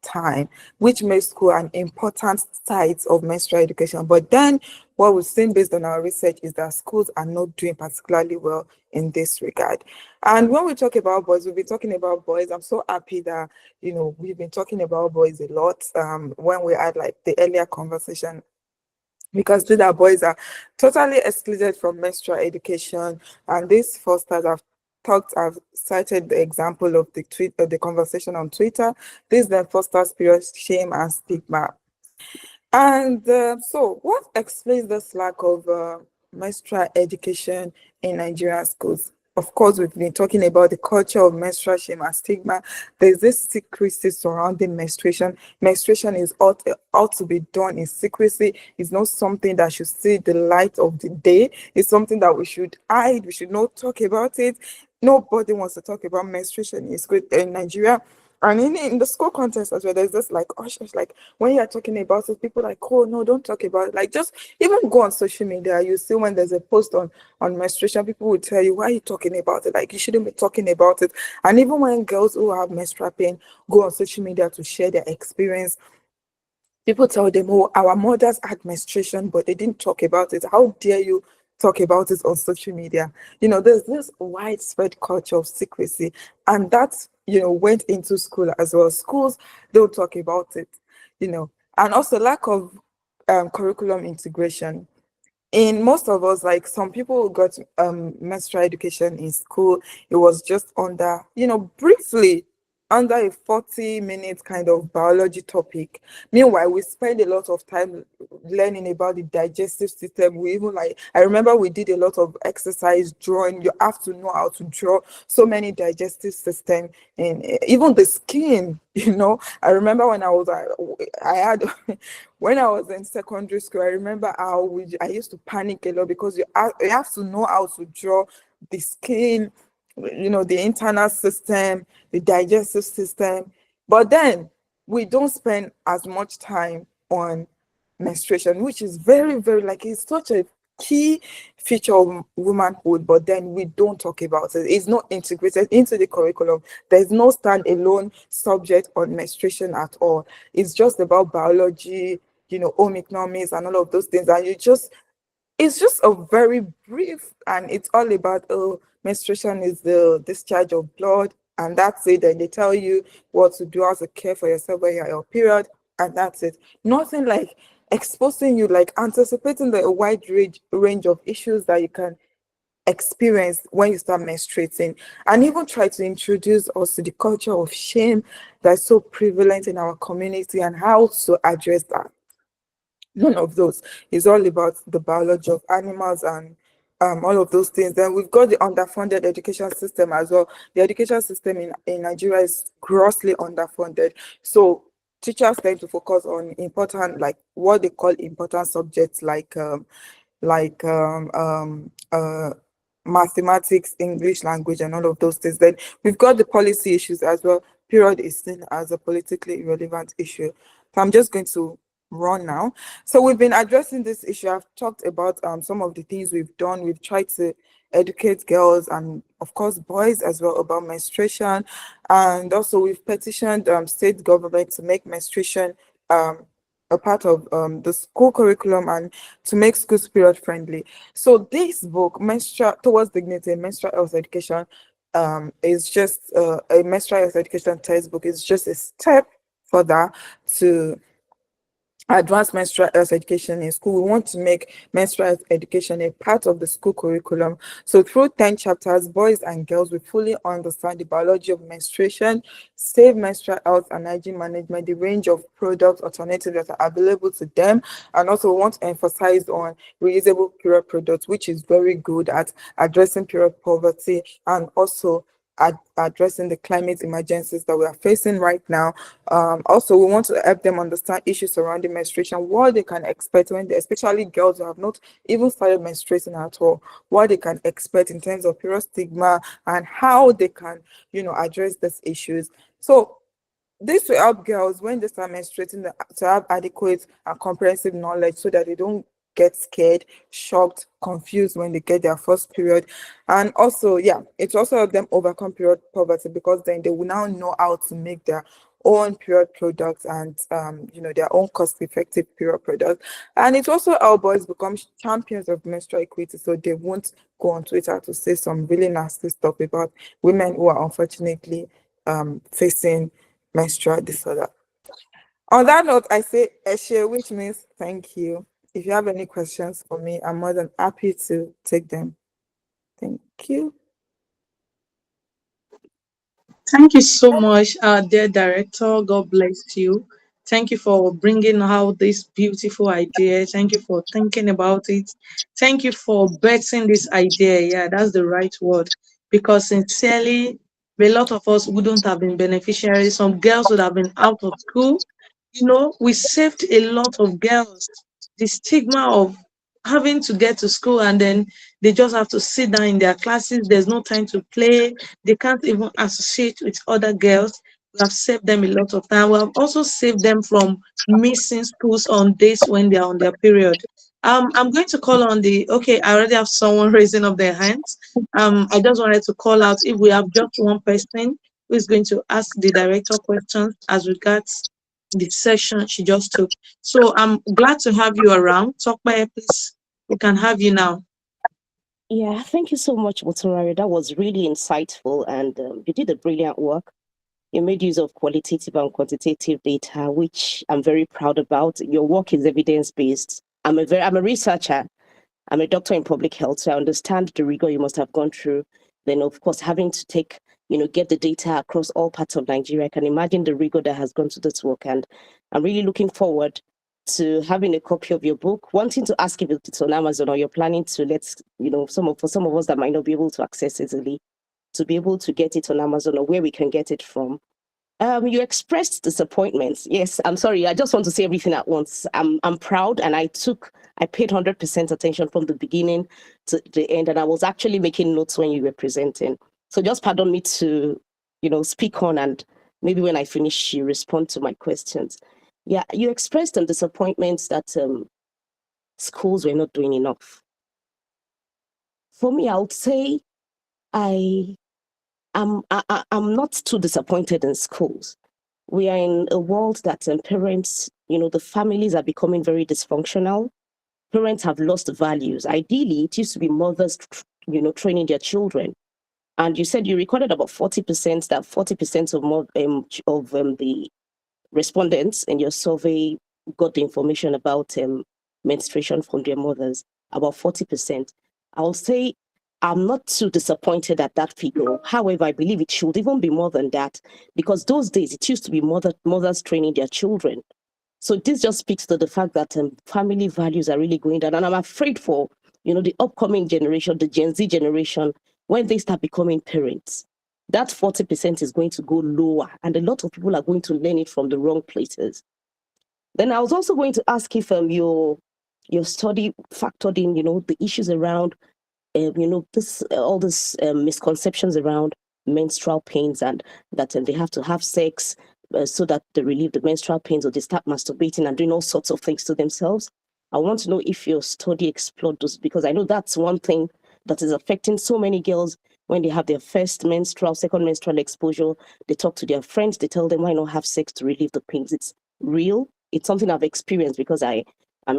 time, which makes school an important site of menstrual education. But then what we've seen based on our research is that schools are not doing particularly well in this regard. And when we talk about boys, we've been talking about boys. I'm so happy that, we've been talking about boys a lot when we had like the earlier conversation, because these boys are totally excluded from menstrual education, and these fosters have I've cited the example of the conversation on Twitter. This then fosters period shame and stigma. And so, what explains this lack of menstrual education in Nigerian schools? Of course, we've been talking about the culture of menstrual shame and stigma. There's this secrecy surrounding menstruation. Menstruation is ought to be done in secrecy. It's not something that should see the light of the day. It's something that we should hide. We should not talk about it. Nobody wants to talk about menstruation in school in Nigeria. And in the school context as well, there's this like, oh, like when you're talking about it, people are like, oh no, don't talk about it. Like, just even go on social media, you see when there's a post on menstruation, people will tell you, why are you talking about it? Like, you shouldn't be talking about it. And even when girls who have menstrual pain go on social media to share their experience, people tell them, oh, our mothers had menstruation, but they didn't talk about it. How dare you talk about it on social media? There's this widespread culture of secrecy, and that, went into school as well. Schools don't talk about it, and also lack of curriculum integration. In most of us, like some people who got menstrual education in school, it was just under, briefly under a 40-minute kind of biology topic. Meanwhile, we spend a lot of time learning about the digestive system. We even I remember we did a lot of exercise drawing. You have to know how to draw so many digestive system, and even the skin, I remember when I had when I was in secondary school, I remember how I used to panic a lot because you have to know how to draw the skin, the internal system, the digestive system. But then we don't spend as much time on menstruation, which is very, very, like, it's such a key feature of womanhood, but then we don't talk about it. It's not integrated into the curriculum. There's no standalone subject on menstruation at all. It's just about biology, home economics and all of those things. And it's just a very brief, and it's all about, oh, menstruation is the discharge of blood, and that's it. And they tell you what to do, how to care for yourself when you're your period, and that's it. Nothing like exposing you, like anticipating the wide range of issues that you can experience when you start menstruating, and even try to introduce us to the culture of shame that's so prevalent in our community and how to address that. None of those. Is all about the biology of animals and all of those things. Then we've got the underfunded education system as well. The education system in Nigeria is grossly underfunded. So teachers tend to focus on important, like what they call important subjects, like like um, um, uh, mathematics, English language, and all of those things. Then we've got the policy issues as well. Period is seen as a politically irrelevant issue. So I'm just going to run now. So we've been addressing this issue. I've talked about some of the things we've done. We've tried to educate girls and of course boys as well about menstruation, and also we've petitioned state government to make menstruation a part of the school curriculum and to make schools period friendly. So this book, Menstrual Towards Dignity, Menstrual Health Education, is just a menstrual health education textbook. It's just a step further to advanced menstrual health education in school. We want to make menstrual health education a part of the school curriculum. So through 10 chapters, boys and girls will fully understand the biology of menstruation, safe menstrual health and hygiene management, the range of product alternatives that are available to them. And also we want to emphasize on reusable period products, which is very good at addressing period poverty and also addressing the climate emergencies that we are facing right now. Also, we want to help them understand issues surrounding menstruation, what they can expect when they, especially girls who have not even started menstruating at all, what they can expect in terms of period stigma and how they can, address these issues. So this will help girls when they start menstruating to have adequate and comprehensive knowledge so that they don't get scared, shocked, confused when they get their first period. And also, yeah, it also help them overcome period poverty because then they will now know how to make their own period products and their own cost-effective period products. And it also help boys become champions of menstrual equity, so they won't go on Twitter to say some really nasty stuff about women who are unfortunately facing menstrual disorder. On that note, I say Eshe, which means thank you. If you have any questions for me, I'm more than happy to take them. Thank you. Thank you so much, dear director. God bless you. Thank you for bringing out this beautiful idea. Thank you for thinking about it. Thank you for betting this idea. Yeah, that's the right word. Because sincerely, a lot of us wouldn't have been beneficiaries. Some girls would have been out of school. We saved a lot of girls the stigma of having to get to school and then they just have to sit down in their classes. There's no time to play. They can't even associate with other girls. We have saved them a lot of time. We have also saved them from missing schools on days when they are on their period. I'm going to call on okay, I already have someone raising up their hands. I just wanted to call out if we have just one person who is going to ask the director questions as regards the session she just took. So I'm glad to have you around. Talk by please. We can have you now. Yeah, thank you so much, Motorari. That was really insightful, and you did a brilliant work. You made use of qualitative and quantitative data, which I'm very proud about. Your work is evidence-based. I'm a researcher. I'm a doctor in public health, so I understand the rigor you must have gone through. Then, of course, having to get the data across all parts of Nigeria. I can imagine the rigor that has gone to this work, and I'm really looking forward to having a copy of your book. Wanting to ask if it's on Amazon or you're planning to for some of us that might not be able to access easily, to be able to get it on Amazon or where we can get it from. You expressed disappointment. Yes, I'm sorry. I just want to say everything at once. I'm proud, and I paid 100% attention from the beginning to the end, and I was actually making notes when you were presenting. So just pardon me to, speak on, and maybe when I finish, you respond to my questions. Yeah, you expressed some disappointments that schools were not doing enough. For me, I would say I'm not too disappointed in schools. We are in a world that parents, the families are becoming very dysfunctional. Parents have lost values. Ideally, it used to be mothers, training their children. And you said you recorded about 40%, that 40% of the respondents in your survey got the information about menstruation from their mothers, about 40%. I'll say I'm not too disappointed at that figure. However, I believe it should even be more than that, because those days it used to be mothers training their children. So this just speaks to the fact that family values are really going down. And I'm afraid for, the upcoming generation, the Gen Z generation, when they start becoming parents, that 40% is going to go lower. And a lot of people are going to learn it from the wrong places. Then I was also going to ask if your study factored in, the issues around, all these misconceptions around menstrual pains, and that they have to have sex so that they relieve the menstrual pains, or they start masturbating and doing all sorts of things to themselves. I want to know if your study explored those, because I know that's one thing that is affecting so many girls when they have their second menstrual exposure. They talk to their friends, they tell them, why not have sex to relieve the pains? It's real. It's something I've experienced because I'm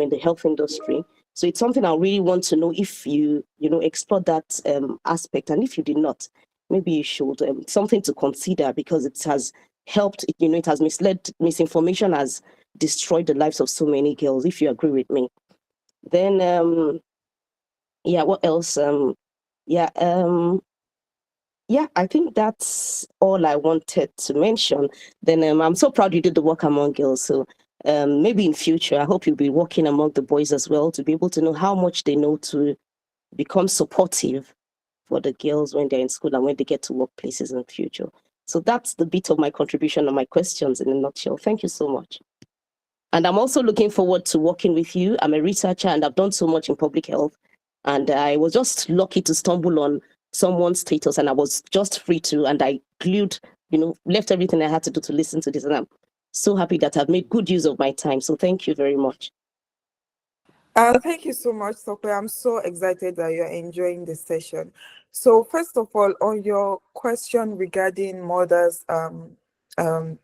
in the health industry. So it's something I really want to know if you explore that aspect. And if you did not, maybe you should, something to consider, because it has helped, it has misinformation has destroyed the lives of so many girls, if you agree with me. Then, what else? I think that's all I wanted to mention. Then I'm so proud you did the work among girls. So maybe in future, I hope you'll be working among the boys as well, to be able to know how much they know to become supportive for the girls when they're in school and when they get to workplaces in the future. So that's the bit of my contribution and my questions in a nutshell. Thank you so much. And I'm also looking forward to working with you. I'm a researcher and I've done so much in public health. And I was just lucky to stumble on someone's status, and I was just free to, and I left everything I had to do to listen to this. And I'm so happy that I've made good use of my time. So thank you very much. Thank you so much, Sope. I'm so excited that you're enjoying this session. So first of all, on your question regarding mothers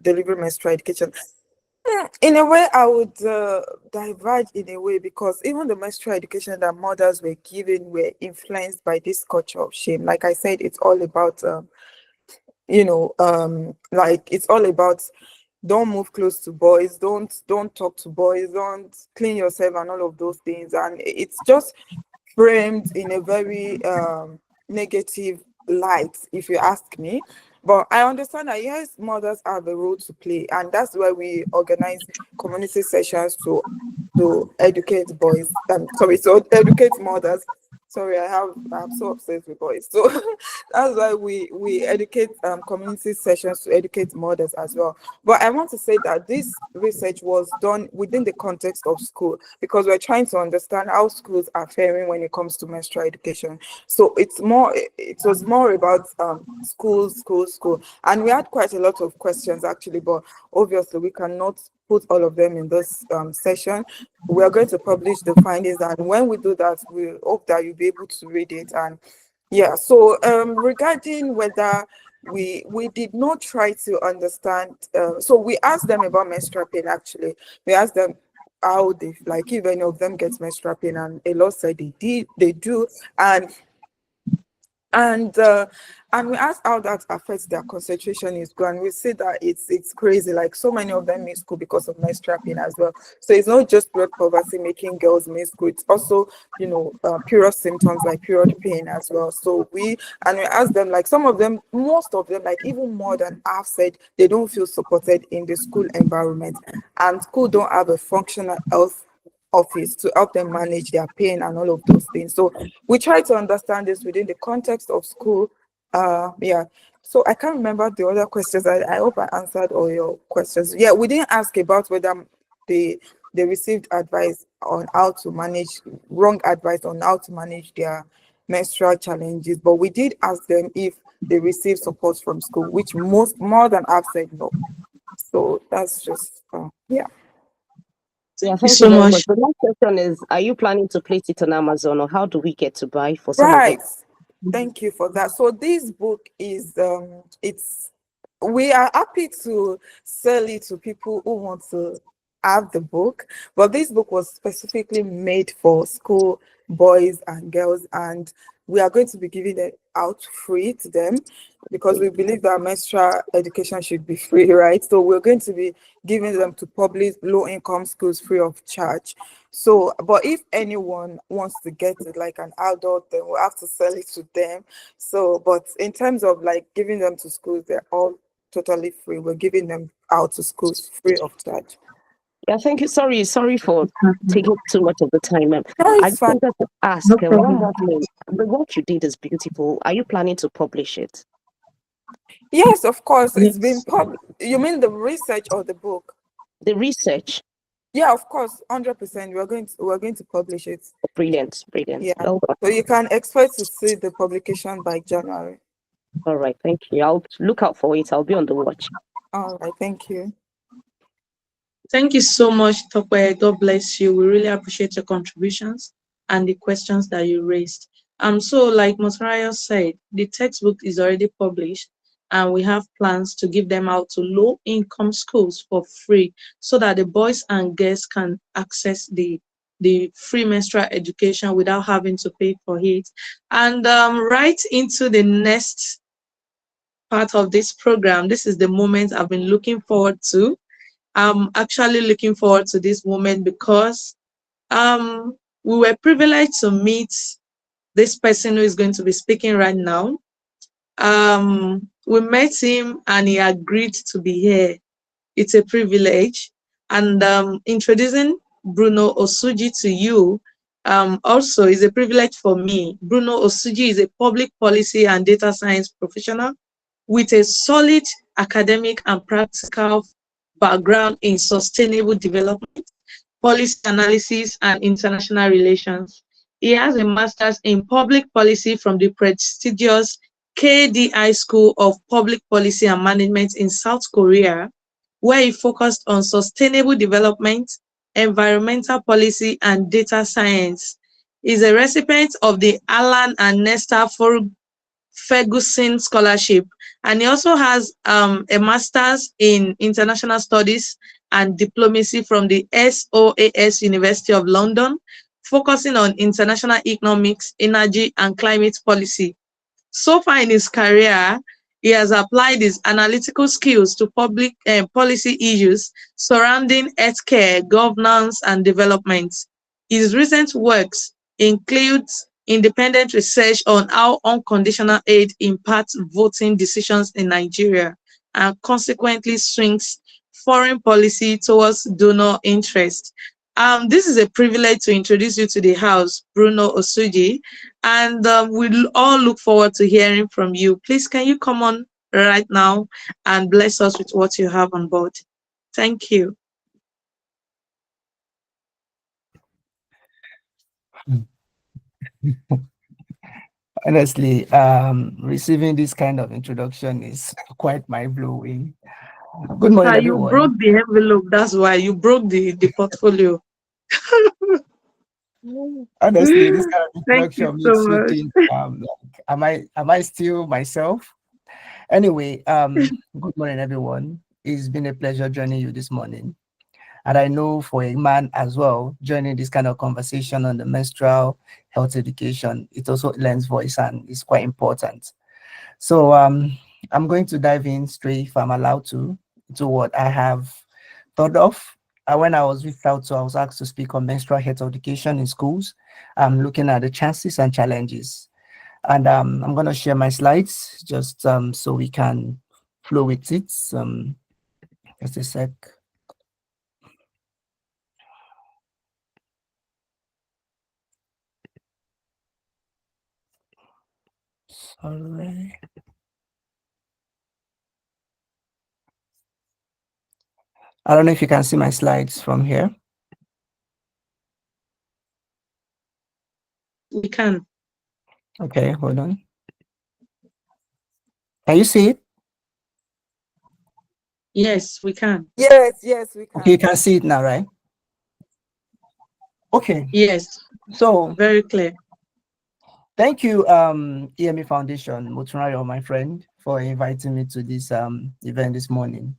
delivering menstrual education, in a way, I would diverge in a way, because even the menstrual education that mothers were given were influenced by this culture of shame. Like I said, it's all about, it's all about, don't move close to boys, don't talk to boys, don't clean yourself, and all of those things. And it's just framed in a very negative light, if you ask me. But I understand that yes, mothers have a role to play, and that's why we organize community sessions to educate boys. Sorry, so educate mothers. Sorry, I'm so obsessed with boys. So that's why we educate community sessions to educate mothers as well. But I want to say that this research was done within the context of school, because we're trying to understand how schools are faring when it comes to menstrual education. So it was more about school, and we had quite a lot of questions actually, but obviously we cannot put all of them in this session. We are going to publish the findings, and when we do that, we hope that you'll be able to read it. And yeah, so regarding whether we did not try to understand, so we asked them about menstrual pain. Actually, we asked them how they, like, if any of them gets menstrual pain, and a lot said they do. And we asked how that affects their concentration in school, and we see that it's crazy. Like, so many of them miss school because of menstrual pain as well. So it's not just period poverty making girls miss school; it's also, period symptoms like period pain as well. So we asked them, like, some of them, most of them, like even more than half, said they don't feel supported in the school environment, and school don't have a functional health office to help them manage their pain and all of those things. So we try to understand this within the context of school. Yeah. So I can't remember the other questions. I hope I answered all your questions. Yeah, we didn't ask about whether they received advice on how to manage, wrong advice on how to manage their menstrual challenges, but we did ask them if they received support from school, which more than half said no. So that's just yeah. So yeah, Thank you thank you so very much. much. The next question is, are you planning to place it on Amazon, or how do we get to buy for some of us? Right. Thank you for that. So this book is we are happy to sell it to people who want to have the book, but this book was specifically made for school boys and girls, and we are going to be giving it out free to them, because we believe that menstrual education should be free, right? So we're going to be giving them to public low-income schools free of charge. So, but if anyone wants to get it like an adult, then we'll have to sell it to them. So, but in terms of like giving them to schools, they're all totally free. We're giving them out to schools free of charge. Yeah, thank you. Sorry for taking too much of the time. No, I it's just fine. wanted to ask, No one problem. more thing. The work you did is beautiful. Are you planning to publish it? Yes, of course. It's been Yes. published. You mean the research or the book? The research? Yeah, of course, 100%. We're going to publish it. Brilliant, brilliant. Yeah. Well done. So you can expect to see the publication by January. All right, thank you. I'll look out for it. I'll be on the watch. All right, thank you. Thank you so much, Tope. God bless you. We really appreciate your contributions and the questions that you raised. So like Mosraya said, the textbook is already published, and we have plans to give them out to low-income schools for free, so that the boys and girls can access the free menstrual education without having to pay for it. And right into the next part of this program, this is the moment I've been looking forward to. I'm actually looking forward to this moment because we were privileged to meet this person who is going to be speaking right now. We met him and he agreed to be here. It's a privilege. And introducing Bruno Osuji to you also is a privilege for me. Bruno Osuji is a public policy and data science professional with a solid academic and practical background in sustainable development, policy analysis, and international relations. He has a master's in public policy from the prestigious KDI School of Public Policy and Management in South Korea, where he focused on sustainable development, environmental policy, and data science. He's a recipient of the Alan and Nesta Ferguson Scholarship, and he also has a master's in international studies and diplomacy from the SOAS University of London, focusing on international economics, energy, and climate policy. So far in his career, he has applied his analytical skills to public policy issues surrounding healthcare, governance, and development. His recent works include independent research on how unconditional aid impacts voting decisions in Nigeria and consequently swings foreign policy towards donor interest. This is a privilege to introduce you to the house, Bruno Osuji, and we all look forward to hearing from you. Please, can you come on right now and bless us with what you have on board? Thank you. Honestly, receiving this kind of introduction is quite mind-blowing. Good morning, You everyone. broke the envelope. That's why you broke the portfolio. Honestly, this kind of Thank you introduction so makes you much. think, like, am I still myself? Anyway, good morning, everyone. It's been a pleasure joining you this morning. And I know for a man as well, joining this kind of conversation on the menstrual health education, it also lends voice and is quite important. So I'm going to dive in straight, if I'm allowed to what I have thought of. When I was reached out to, I was asked to speak on menstrual health education in schools. I'm looking at the chances and challenges. And I'm going to share my slides just so we can flow with it. Just a sec. Sorry. I don't know if you can see my slides from here. We can. Okay, hold on. Can you see it? Yes, we can. Yes, we can. Okay, you can see it now, right? Okay. Yes. So very clear. Thank you, EME Foundation, Motunrayo, my friend, for inviting me to this event this morning.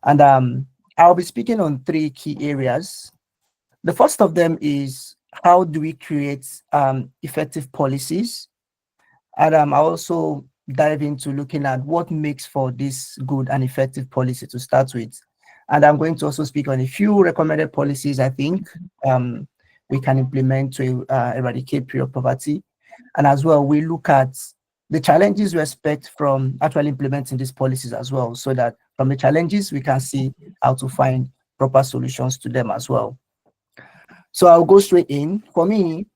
And I'll be speaking on 3 key areas. The first of them is how do we create effective policies? And I'll also dive into looking at what makes for this good and effective policy to start with. And I'm going to also speak on a few recommended policies I think we can implement to eradicate period poverty. And as well, we look at the challenges we expect from actually implementing these policies as well, so that from the challenges, we can see how to find proper solutions to them as well. So I'll go straight in. For me,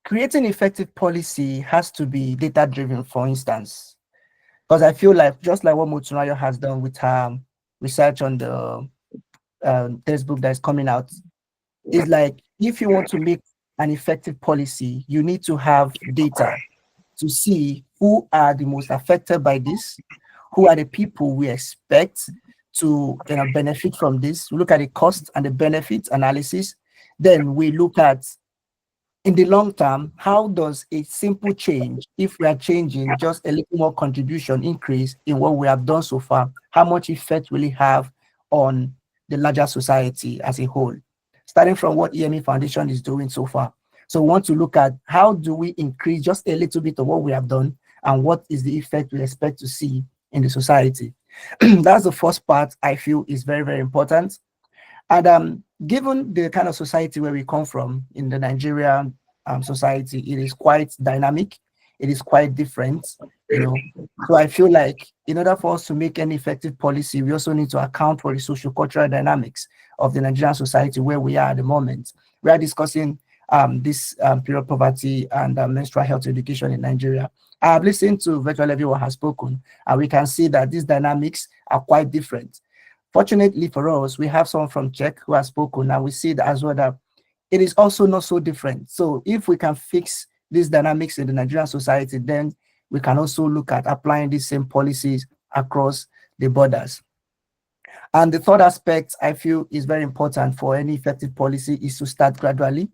creating effective policy has to be data-driven, for instance, because I feel like just like what Motunayo has done with her research on the textbook that's coming out, is like if you want to make an effective policy, you need to have data to see who are the most affected by this, who are the people we expect to benefit from this. We look at the cost and the benefit analysis. Then we look at, in the long term, how does a simple change, if we are changing just a little more contribution increase in what we have done so far, how much effect will it have on the larger society as a whole? Starting from what EME Foundation is doing so far. So we want to look at how do we increase just a little bit of what we have done and what is the effect we expect to see in the society. That's the first part I feel is very, very important. And given the kind of society where we come from in the Nigerian society, it is quite dynamic. It is quite different, So I feel like in order for us to make any effective policy, we also need to account for the socio-cultural dynamics of the Nigerian society where we are at the moment. We are discussing this period poverty and menstrual health education in Nigeria. I have listened to virtually everyone has spoken, and we can see that these dynamics are quite different. Fortunately for us, we have someone from Czech who has spoken, and we see that as well that it is also not so different. So if we can fix these dynamics in the Nigerian society, then we can also look at applying these same policies across the borders. And the third aspect I feel is very important for any effective policy is to start gradually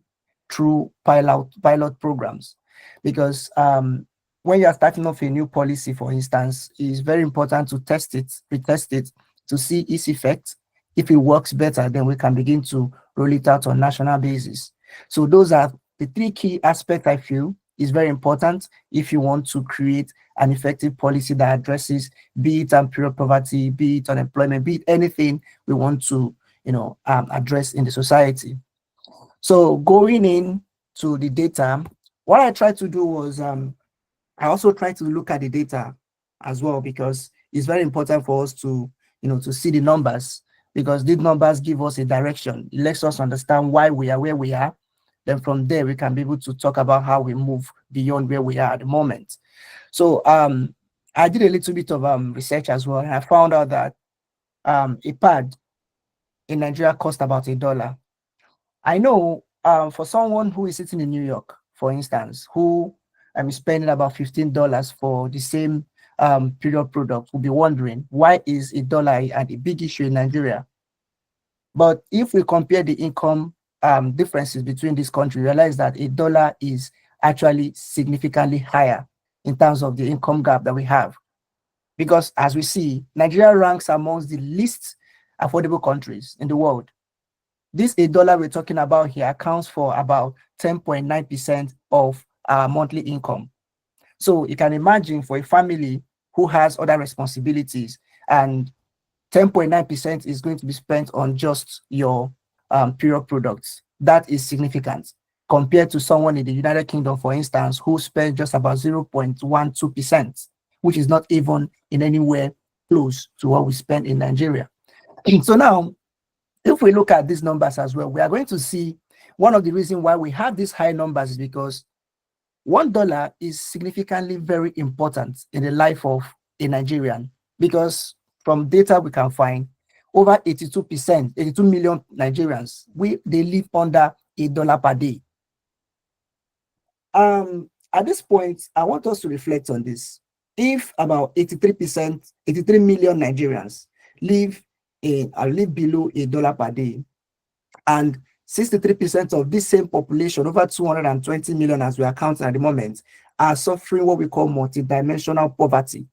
through pilot programs. Because when you are starting off a new policy, for instance, it's very important to test it, retest it, to see its effect. If it works better, then we can begin to roll it out on national basis. So those are the 3 key aspects I feel is very important if you want to create an effective policy that addresses, be it period poverty, be it unemployment, be it anything we want to, address in the society. So going in to the data, what I tried to do was I also tried to look at the data as well, because it's very important for us to, to see the numbers, because these numbers give us a direction. It lets us understand why we are where we are. Then from there, we can be able to talk about how we move beyond where we are at the moment. So I did a little bit of research as well, and I found out that a pad in Nigeria cost about $1. I know for someone who is sitting in New York, for instance, who is spending about $15 for the same period product, will be wondering, why is $1 a big issue in Nigeria? But if we compare the income differences between these countries, realize that $1 is actually significantly higher in terms of the income gap that we have. Because as we see, Nigeria ranks amongst the least affordable countries in the world. This $1 we're talking about here accounts for about 10.9% of our monthly income. So you can imagine, for a family who has other responsibilities, and 10.9% is going to be spent on just your period products. That is significant compared to someone in the United Kingdom, for instance, who spends just about 0.12%, which is not even in anywhere close to what we spend in Nigeria. So now, if we look at these numbers as well, we are going to see one of the reasons why we have these high numbers is because $1 is significantly very important in the life of a Nigerian, because from data we can find, over 82%, 82 million Nigerians, they live under $1 per day. At this point, I want us to reflect on this. If about 83%, 83 million Nigerians live below $1 per day, and 63% of this same population, over 220 million as we are counting at the moment, are suffering what we call multidimensional poverty,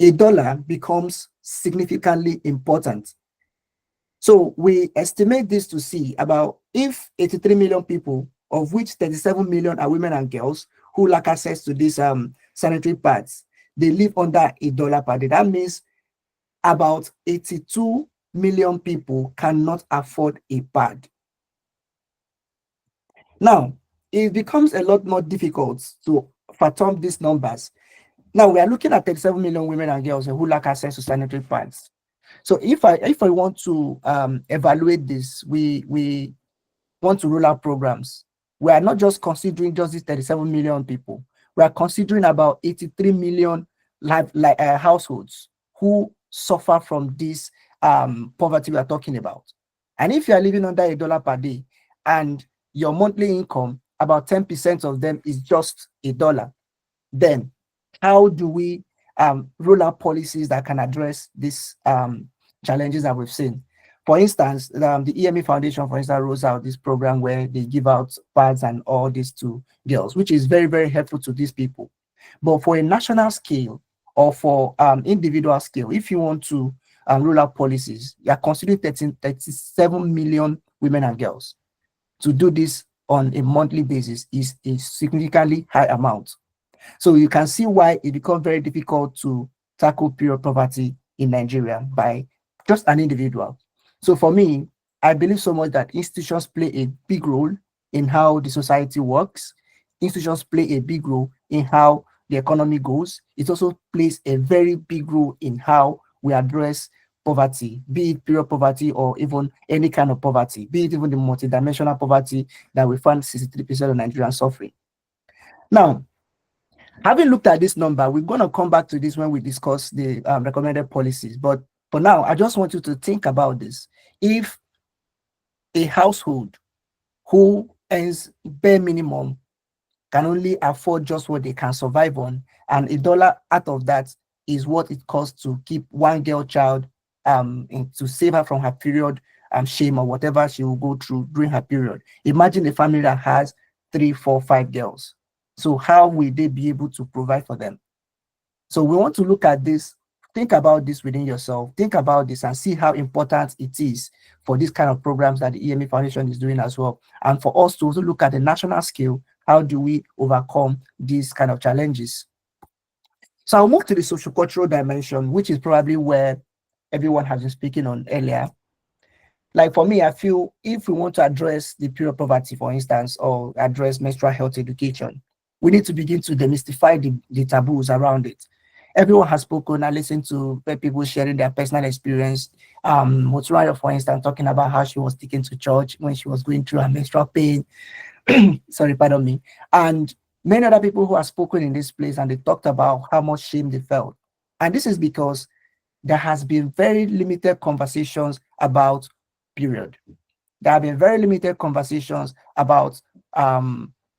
$1 becomes significantly important. So we estimate this to see about, if 83 million people, of which 37 million are women and girls who lack access to these sanitary pads, they live under $1 per day. That means about 82 million people cannot afford a pad. Now, it becomes a lot more difficult to fathom these numbers. Now, we are looking at 37 million women and girls who lack access to sanitary pads. So if I want to evaluate this, we want to roll out programs. We are not just considering just these 37 million people. We are considering about 83 million households who suffer from this poverty we are talking about. And if you are living under $1 per day and your monthly income, about 10% of them is just $1, then how do we roll out policies that can address these challenges that we've seen? For instance, the EME Foundation, for instance, rolls out this program where they give out pads and all this to girls, which is very, very helpful to these people. But for a national scale or for individual scale, if you want to roll out policies, you are considering 37 million women and girls. To do this on a monthly basis is a significantly high amount. So you can see why it becomes very difficult to tackle period poverty in Nigeria by just an individual. So for me, I believe so much that institutions play a big role in how the society works. Institutions play a big role in how the economy goes. It also plays a very big role in how we address poverty, be it period poverty or even any kind of poverty, be it even the multidimensional poverty that we find 63% of Nigerians suffering. Now, having looked at this number, we're going to come back to this when we discuss the recommended policies. But for now, I just want you to think about this. If a household who earns bare minimum can only afford just what they can survive on, and $1 out of that is what it costs to keep one girl child to save her from her period shame or whatever she will go through during her period. Imagine a family that has 3, 4, 5 girls. So how will they be able to provide for them? So we want to look at this. Think about this within yourself. Think about this and see how important it is for this kind of programs that the EME Foundation is doing as well. And for us to also look at the national scale, how do we overcome these kind of challenges? So I'll move to the sociocultural dimension, which is probably where everyone has been speaking on earlier. Like for me, I feel if we want to address the period poverty, for instance, or address menstrual health education, we need to begin to demystify the taboos around it. Everyone has spoken. I listened to people sharing their personal experience. Moturaya, for instance, talking about how she was taken to church when she was going through her menstrual pain. Sorry, pardon me. And many other people who have spoken in this place, and they talked about how much shame they felt. And this is because there has been very limited conversations about period. There have been very limited conversations about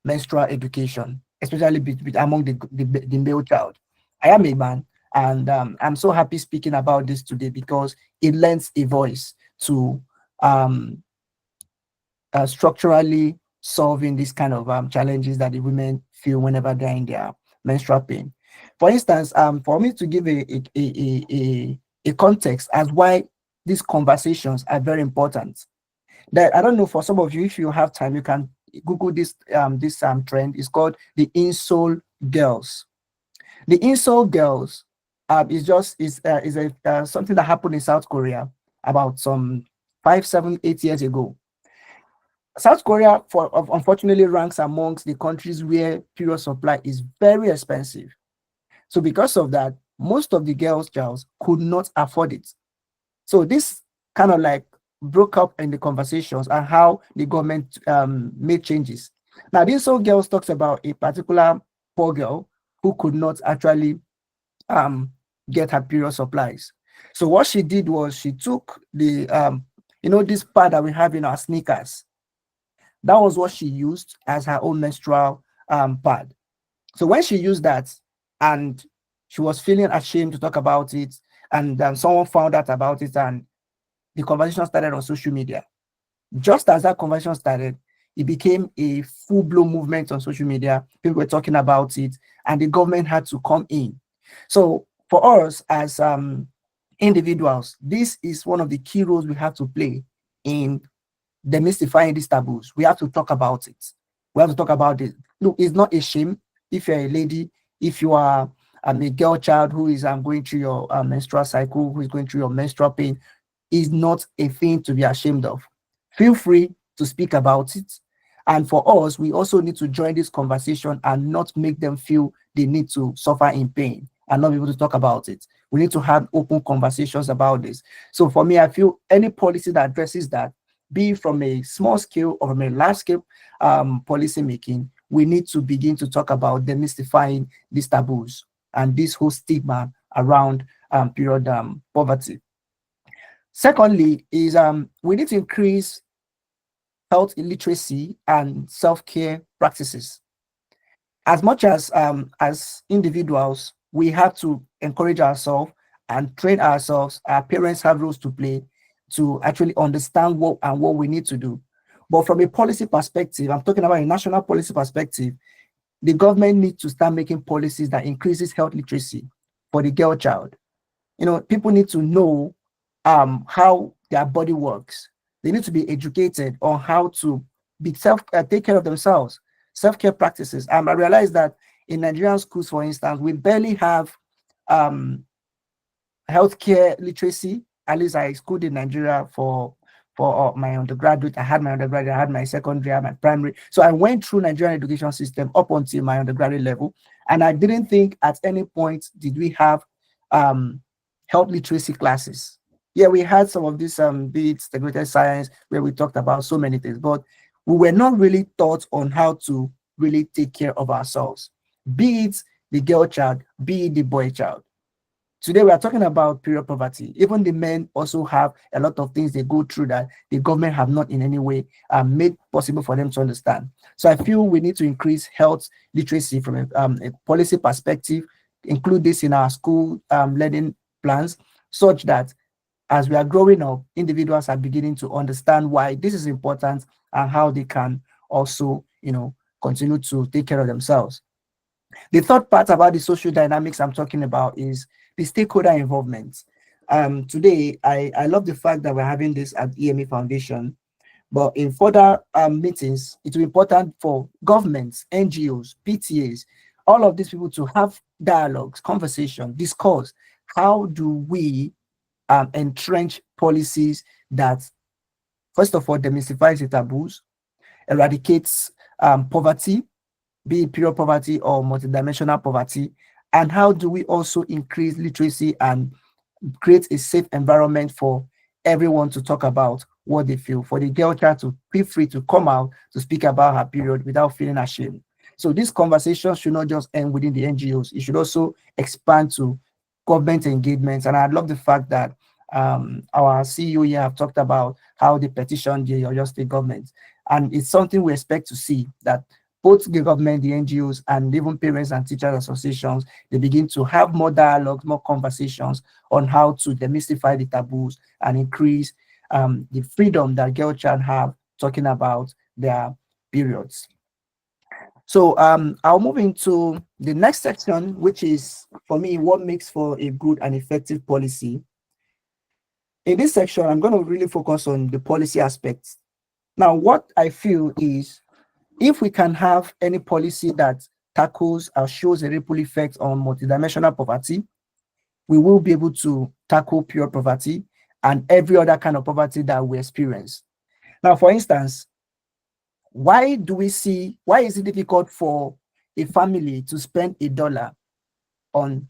menstrual education, especially among the male child. I am a man, and I'm so happy speaking about this today because it lends a voice to um, structurally solving these kind of challenges that the women feel whenever they're in their menstrual pain. For instance, for me to give a context as why these conversations are very important. That I don't know, for some of you, if you have time, you can Google this trend. It's called the insole girls. The insole girls is a something that happened in South Korea about some 5, 7, 8 years ago. South Korea, unfortunately, ranks amongst the countries where period supply is very expensive. So because of that, most of the girls' childs could not afford it. So this kind of like broke up in the conversations and how the government made changes. Now, this old girl talks about a particular poor girl who could not actually get her period supplies. So what she did was she took the this pad that we have in our sneakers. That was what she used as her own menstrual pad. So when she used that and she was feeling ashamed to talk about it, and someone found out about it, and the conversation started on social media. Just as that conversation started, it became a full-blown movement on social media. People were talking about it, and the government had to come in. So for us as individuals, this is one of the key roles we have to play in demystifying these taboos. We have to talk about it. We have to talk about it. Look, it's not a shame if you're a lady, if you are a girl child who is going through your menstrual cycle, who is going through your menstrual pain, is not a thing to be ashamed of. Feel free to speak about it. And for us, we also need to join this conversation and not make them feel they need to suffer in pain and not be able to talk about it. We need to have open conversations about this. So for me, I feel any policy that addresses that, be from a small scale or from a large scale policy making, we need to begin to talk about demystifying these taboos and this whole stigma around period poverty. Secondly, is we need to increase health literacy and self-care practices. As much as individuals, we have to encourage ourselves and train ourselves. Our parents have roles to play to actually understand what we need to do. But from a policy perspective, I'm talking about a national policy perspective, the government needs to start making policies that increases health literacy for the girl child. People need to know how their body works. They need to be educated on how to take care of themselves, self-care practices. I realized that in Nigerian schools, for instance, we barely have healthcare literacy. At least I schooled in Nigeria for my undergraduate. I had my undergraduate, I had my secondary, I had my primary. So I went through Nigerian education system up until my undergraduate level, and I didn't think at any point did we have health literacy classes. Yeah, we had some of these be it integrated science where we talked about so many things, but we were not really taught on how to really take care of ourselves, be it the girl child, be it the boy child. Today we are talking about period poverty. Even the men also have a lot of things they go through that the government have not in any way made possible for them to understand. So I feel we need to increase health literacy from a policy perspective, include this in our school learning plans, such that as we are growing up, individuals are beginning to understand why this is important and how they can also, continue to take care of themselves. The third part about the social dynamics I'm talking about is the stakeholder involvement. Today, I love the fact that we're having this at EME Foundation, but in further meetings, it will be important for governments, NGOs, PTAs, all of these people to have dialogues, conversation, discuss how do we entrench policies that first of all, demystifies the taboos, eradicates poverty, be it pure poverty or multidimensional poverty, and how do we also increase literacy and create a safe environment for everyone to talk about what they feel, for the girl child to feel free to come out to speak about her period without feeling ashamed. So this conversation should not just end within the NGOs, it should also expand to government engagements. And I love the fact that our CEO here have talked about how they petitioned the Oyo State government. And it's something we expect to see, that both the government, the NGOs, and even parents and teachers associations, they begin to have more dialogue, more conversations on how to demystify the taboos and increase the freedom that girl child have talking about their periods. So I'll move into the next section, which is, for me, what makes for a good and effective policy. In this section, I'm going to really focus on the policy aspects. Now, what I feel is, if we can have any policy that tackles or shows a ripple effect on multidimensional poverty, we will be able to tackle pure poverty and every other kind of poverty that we experience. Now, for instance, why is it difficult for a family to spend $1 on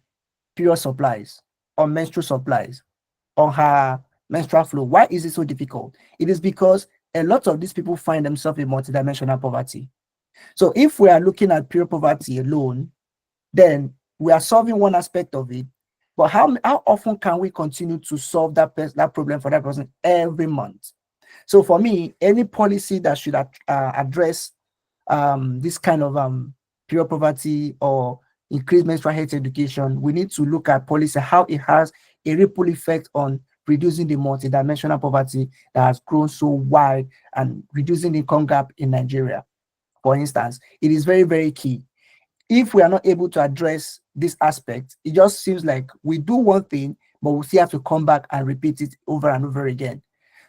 pure supplies, on menstrual supplies, on her menstrual flow? Why is it so difficult? It is because a lot of these people find themselves in multidimensional poverty. So if we are looking at pure poverty alone, then we are solving one aspect of it. But how often can we continue to solve that problem for that person every month? So for me, any policy that should address this kind of pure poverty or increased menstrual health education, we need to look at policy, how it has a ripple effect on reducing the multidimensional poverty that has grown so wide and reducing the income gap in Nigeria. For instance, it is very, very key. If we are not able to address this aspect, it just seems like we do one thing, but we still have to come back and repeat it over and over again.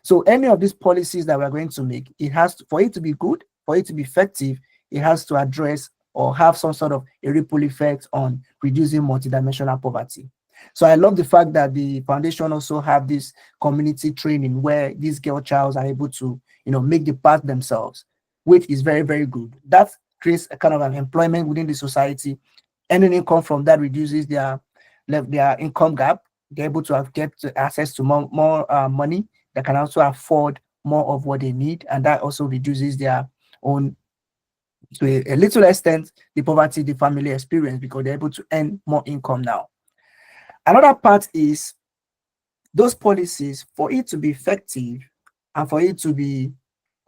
So any of these policies that we're going to make, it has to, for it to be good, for it to be effective, it has to address or have some sort of a ripple effect on reducing multidimensional poverty. So I love the fact that the foundation also have this community training where these girl childs are able to, make the path themselves, which is very, very good. That creates a kind of an employment within the society. Any income from that reduces their income gap. They're able to get access to more money. They can also afford more of what they need, and that also reduces their own, to a little extent, the poverty the family experience, because they're able to earn more income now. Another part is those policies, for it to be effective and for it to be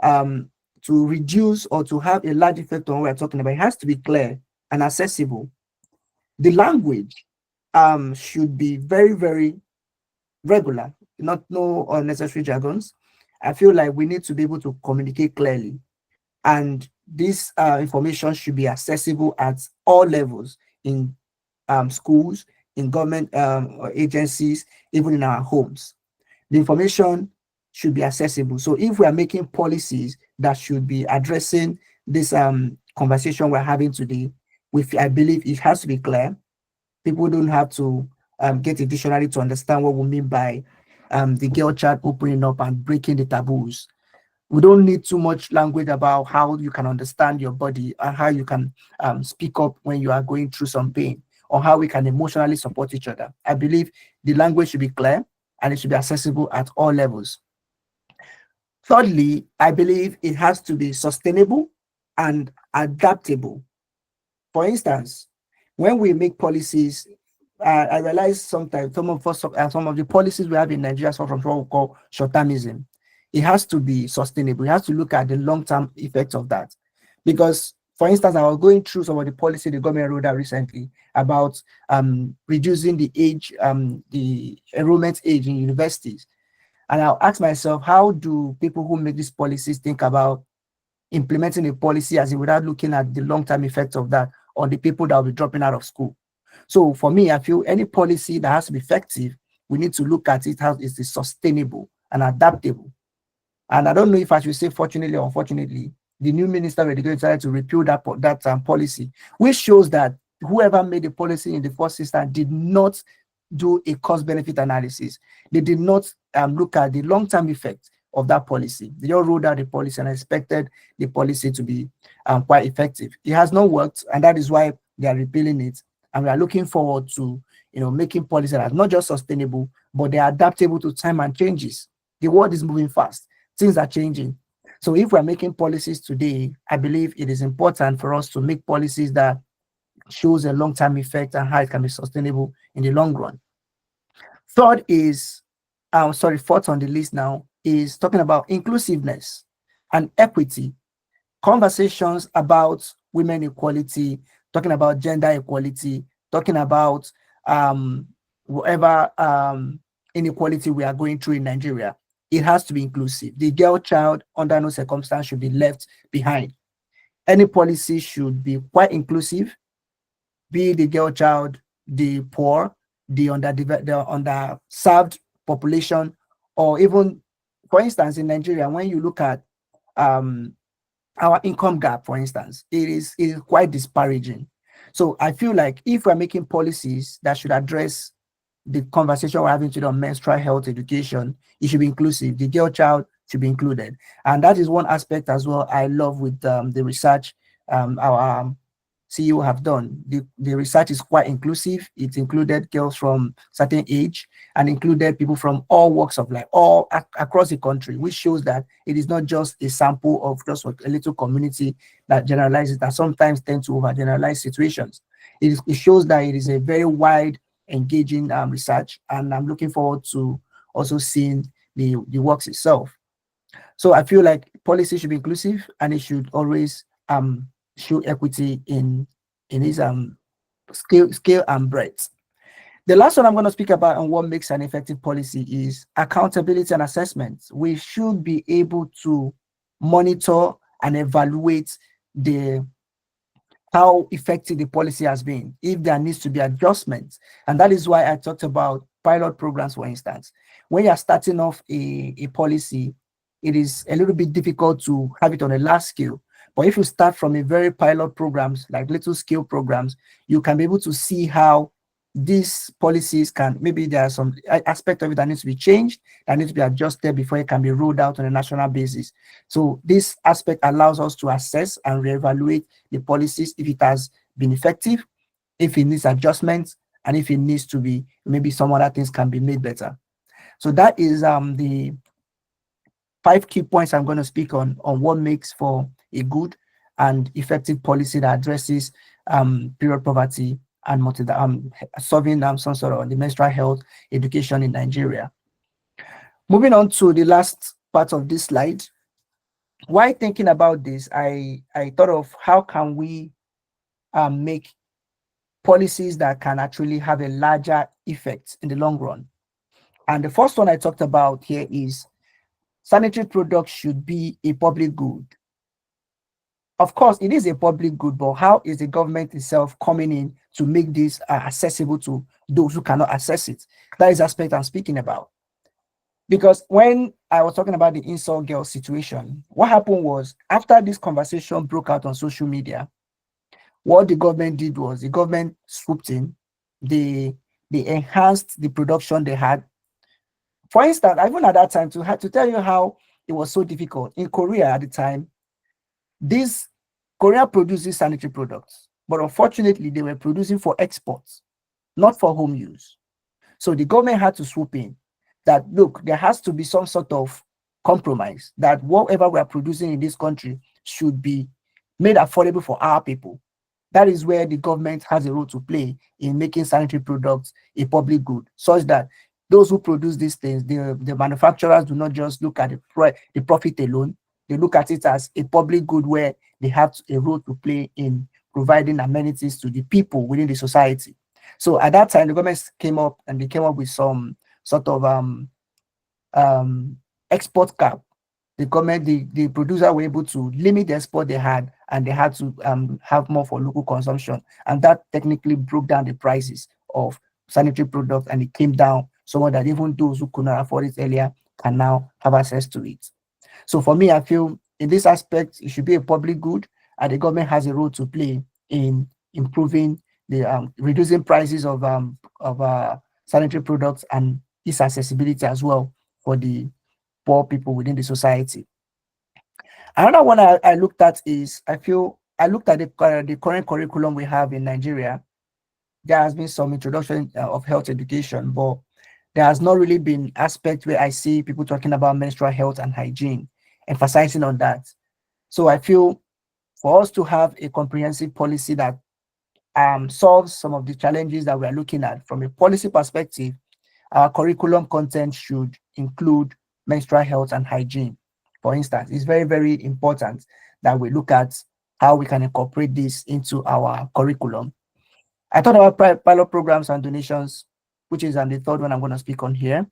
to reduce or to have a large effect on what we're talking about, it has to be clear and accessible. The language should be very, very regular, no unnecessary jargons. I feel like we need to be able to communicate clearly, and this information should be accessible at all levels, in schools, in government agencies, even in our homes. The information should be accessible. So if we are making policies that should be addressing this conversation we're having today, I believe it has to be clear. People don't have to get a dictionary to understand what we mean by the girl child opening up and breaking the taboos. We don't need too much language about how you can understand your body and how you can speak up when you are going through some pain, or how we can emotionally support each other. I believe the language should be clear and it should be accessible at all levels. Thirdly, I believe it has to be sustainable and adaptable. For instance, when we make policies, I realize sometimes some of the policies we have in Nigeria suffer from what we call short-termism. It has to be sustainable. You have to look at the long-term effects of that. Because, for instance, I was going through some of the policy the government rolled out recently about reducing the age, the enrollment age in universities. And I'll ask myself, how do people who make these policies think about implementing a policy as without looking at the long-term effects of that on the people that will be dropping out of school? So for me, I feel any policy that has to be effective, we need to look at it, how is it sustainable and adaptable. And I don't know if I should say fortunately or unfortunately, the new Minister of Education decided to repeal that policy, which shows that whoever made the policy in the first instance did not do a cost-benefit analysis. They did not look at the long-term effect of that policy. They just rolled out the policy and expected the policy to be quite effective. It has not worked, and that is why they are repealing it. And we are looking forward to making policies that are not just sustainable, but they are adaptable to time and changes. The world is moving fast. Things are changing. So if we're making policies today, I believe it is important for us to make policies that shows a long-term effect and how it can be sustainable in the long run. Third is, fourth on the list now is talking about inclusiveness and equity. Conversations about women equality, talking about gender equality, talking about whatever inequality we are going through in Nigeria. It has to be inclusive. The girl child under no circumstance should be left behind. Any policy should be quite inclusive, be the girl child, the poor, the underserved population, or even, for instance, in Nigeria, when you look at our income gap, for instance, it is quite disparaging. So I feel like if we're making policies that should address the conversation we're having today on menstrual health education, it should be inclusive. The girl child should be included. And that is one aspect as well I love with the research our CEO have done. The research is quite inclusive. It included girls from certain age and included people from all walks of life, all across the country, which shows that it is not just a sample of just a little community that generalizes, that sometimes tend to overgeneralize situations. It shows that it is a very wide, engaging research, and I'm looking forward to also seeing the works itself. So I feel like policy should be inclusive, and it should always show equity in its scale and breadth. The last one I'm going to speak about on what makes an effective policy is accountability and assessment. We should be able to monitor and evaluate how effective the policy has been, if there needs to be adjustments. And that is why I talked about pilot programs, for instance. When you're starting off a policy, it is a little bit difficult to have it on a large scale. But if you start from a very pilot programs, like little scale programs, you can be able to see how these policies maybe there are some aspect of it that needs to be changed, that needs to be adjusted before it can be rolled out on a national basis. So this aspect allows us to assess and reevaluate the policies, if it has been effective, if it needs adjustments, and if it needs to be, maybe some other things can be made better. So that is the 5 key points I'm going to speak on what makes for a good and effective policy that addresses period poverty and solving some sort of the menstrual health education in Nigeria. Moving on to the last part of this slide. While thinking about this, I thought of how can we make policies that can actually have a larger effect in the long run. And the first one I talked about here is sanitary products should be a public good. Of course, it is a public good, but how is the government itself coming in to make this accessible to those who cannot access it? That is the aspect I'm speaking about. Because when I was talking about the insult girl situation, what happened was, after this conversation broke out on social media, what the government did was the government swooped in, they enhanced the production they had. For instance, even at that time, to tell you how it was so difficult, in Korea at the time, Korea produces sanitary products, but unfortunately, they were producing for exports, not for home use. So the government had to swoop in that, look, there has to be some sort of compromise, that whatever we are producing in this country should be made affordable for our people. That is where the government has a role to play in making sanitary products a public good, such that those who produce these things, the manufacturers do not just look at the profit alone. They look at it as a public good where they have a role to play in providing amenities to the people within the society. So at that time, the government came up with some sort of export cap. The government, the producer were able to limit the export they had, and they had to have more for local consumption. And that technically broke down the prices of sanitary products, and it came down so that even those who could not afford it earlier can now have access to it. So for me, I feel in this aspect, it should be a public good, and the government has a role to play in improving the reducing prices of sanitary products and its accessibility as well for the poor people within the society. Another one I looked at is I looked at the current curriculum we have in Nigeria. There has been some introduction of health education, but there has not really been aspect where I see people talking about menstrual health and hygiene, emphasizing on that. So I feel for us to have a comprehensive policy that solves some of the challenges that we are looking at from a policy perspective, our curriculum content should include menstrual health and hygiene. For instance, it's very, very important that we look at how we can incorporate this into our curriculum. I thought about pilot programs and donations, which is the third one I'm going to speak on here.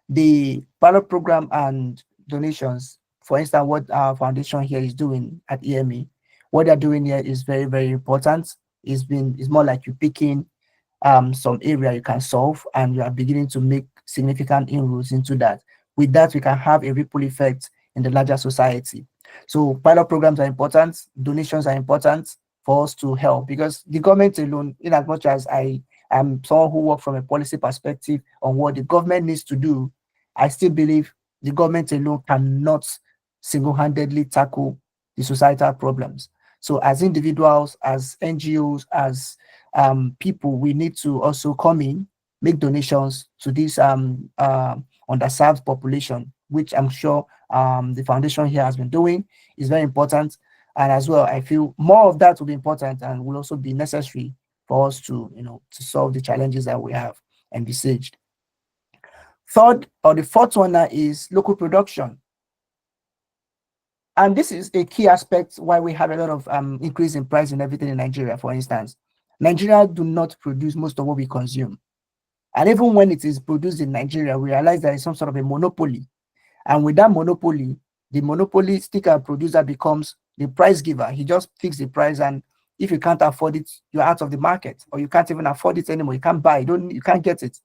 The pilot program and donations, for instance, what our foundation here is doing at EME, what they're doing here is very, very important. It's more like you picking some area you can solve and you are beginning to make significant inroads into that. With that, we can have a ripple effect in the larger society. So pilot programs are important, donations are important for us to help, because the government alone, in as much as I am someone who works from a policy perspective on what the government needs to do, I still believe the government alone cannot single-handedly tackle the societal problems. So as individuals, as NGOs, as people, we need to also come in, make donations to this underserved population, which I'm sure the foundation here has been doing, is very important. And as well, I feel more of that will be important and will also be necessary for us to, to solve the challenges that we have envisaged. Third, or the fourth one now, is local production. And this is a key aspect why we have a lot of increase in price and everything in Nigeria. For instance, Nigeria do not produce most of what we consume. And even when it is produced in Nigeria, we realize there is some sort of a monopoly. And with that monopoly, the monopolistic producer becomes the price giver. He just fixes the price, and if you can't afford it, you're out of the market, or you can't even afford it anymore. You can't buy, you can't get it.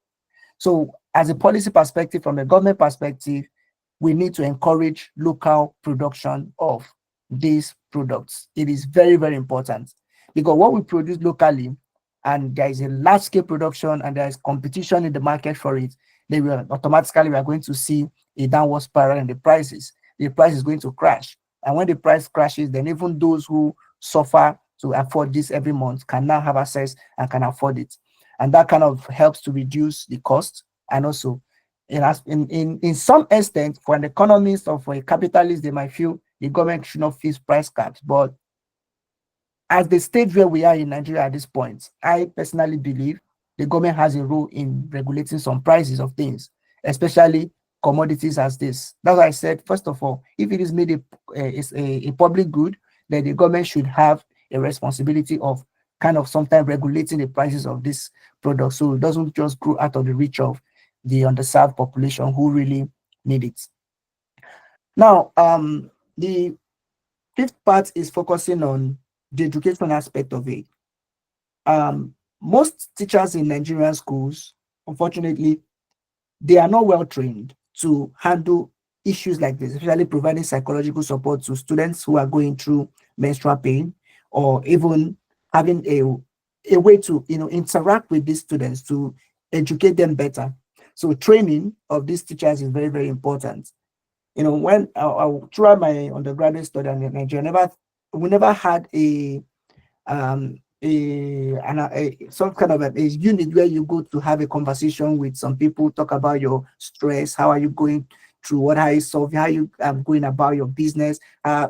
So as a policy perspective, from a government perspective, we need to encourage local production of these products. It is very, very important, because what we produce locally, and there is a large scale production and there is competition in the market for it, then we are going to see a downward spiral in the prices. The price is going to crash. And when the price crashes, then even those who suffer to afford this every month can now have access and can afford it. And that kind of helps to reduce the cost. And also, in some extent, for an economist or for a capitalist, they might feel the government should not fix price caps. But at the stage where we are in Nigeria at this point, I personally believe the government has a role in regulating some prices of things, especially commodities as this. That's why I said, first of all, if it is made a public good, then the government should have a responsibility of kind of sometimes regulating the prices of this product, so it doesn't just grow out of the reach of the underserved population who really need it. Now, the fifth part is focusing on the education aspect of it. Most teachers in Nigerian schools, unfortunately, they are not well trained to handle issues like this, especially providing psychological support to students who are going through menstrual pain, or even having a way to interact with these students to educate them better. So training of these teachers is very, very important. When throughout my undergraduate study in Nigeria, we never had some kind of a unit where you go to have a conversation with some people, talk about your stress, how are you going through, what are you solving, how you going about your business, how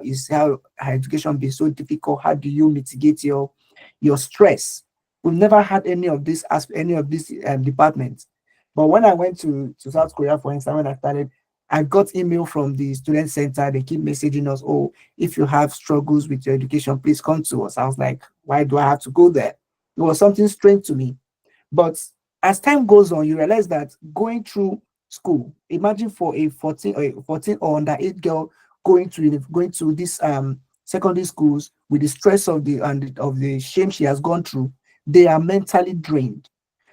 education be so difficult, how do you mitigate your stress. We've never had any of these departments. But when I went to South Korea, for instance, when I started, I got email from the student center. They keep messaging us, oh, if you have struggles with your education, please come to us. I was like, why do I have to go there? It was something strange to me. But as time goes on, you realize that going through school, imagine for a 14 or under 8 girl going to this secondary schools with the stress of the shame she has gone through, they are mentally drained.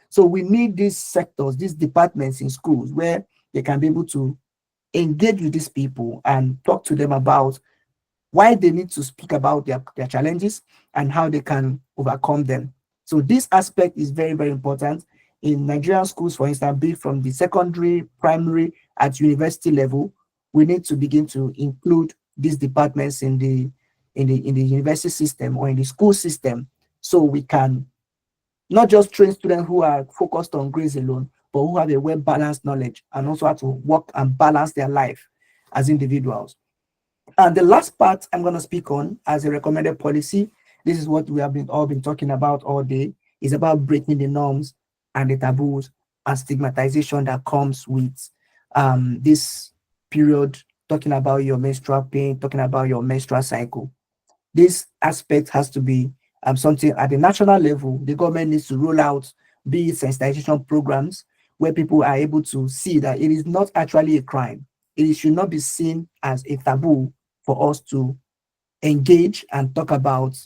So we need these sectors, these departments in schools where they can be able to engage with these people and talk to them about why they need to speak about their challenges and how they can overcome them. So this aspect is very, very important in Nigerian schools, for instance, be from the secondary, primary, at university level. we need to begin to include these departments in the university system or in the school system, so we can not just train students who are focused on grades alone, but who have a well-balanced knowledge and also how to work and balance their life as individuals. And the last part I'm going to speak on as a recommended policy, this is what we have all been talking about all day, is about breaking the norms and the taboos and stigmatization that comes with this period, talking about your menstrual pain, talking about your menstrual cycle. This aspect has to be something at the national level. The government needs to roll out, be it sensitization programs, where people are able to see that it is not actually a crime. It should not be seen as a taboo for us to engage and talk about,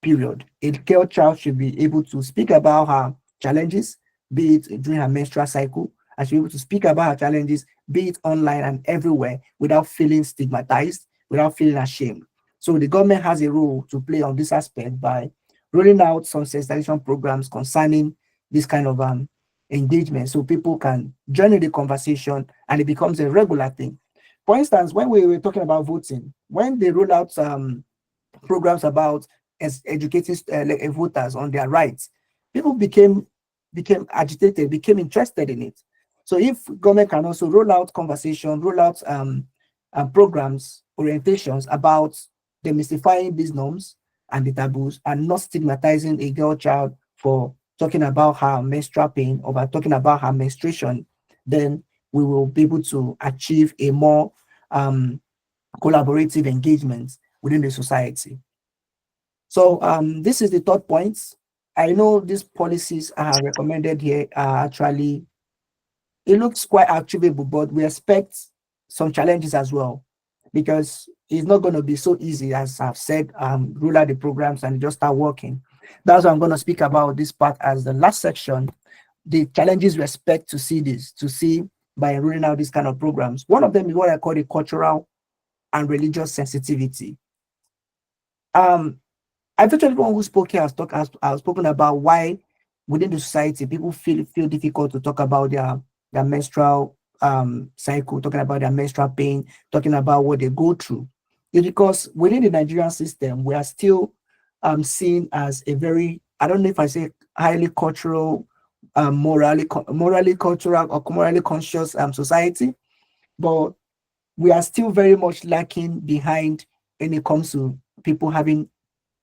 period. A girl child should be able to speak about her challenges, be it during her menstrual cycle, and should be able to speak about her challenges, be it online and everywhere, without feeling stigmatized, without feeling ashamed. So the government has a role to play on this aspect by rolling out some sensitization programs concerning this kind of engagement, so people can join in the conversation and it becomes a regular thing. For instance, when we were talking about voting, when they roll out programs about educating voters on their rights, people became agitated, became interested in it. So if government can also roll out conversation, roll out programs, orientations about demystifying these norms and the taboos, and not stigmatizing a girl child for talking about her menstrual pain or by talking about her menstruation, then we will be able to achieve a more collaborative engagement within the society. So this is the third point. I know these policies are recommended here are actually, it looks quite achievable, but we expect some challenges as well, because it's not going to be so easy, as I've said, roll out the programs and just start working. That's why I'm going to speak about this part as the last section, the challenges we expect to see by rolling out these kind of programs. One of them is what I call the cultural and religious sensitivity. I thought everyone who spoke here has spoken about why within the society people feel difficult to talk about their menstrual cycle, talking about their menstrual pain, talking about what they go through. It's because within the Nigerian system, we are still seen as a very, I don't know if I say highly cultural, morally cultural or morally conscious society, but we are still very much lacking behind when it comes to people having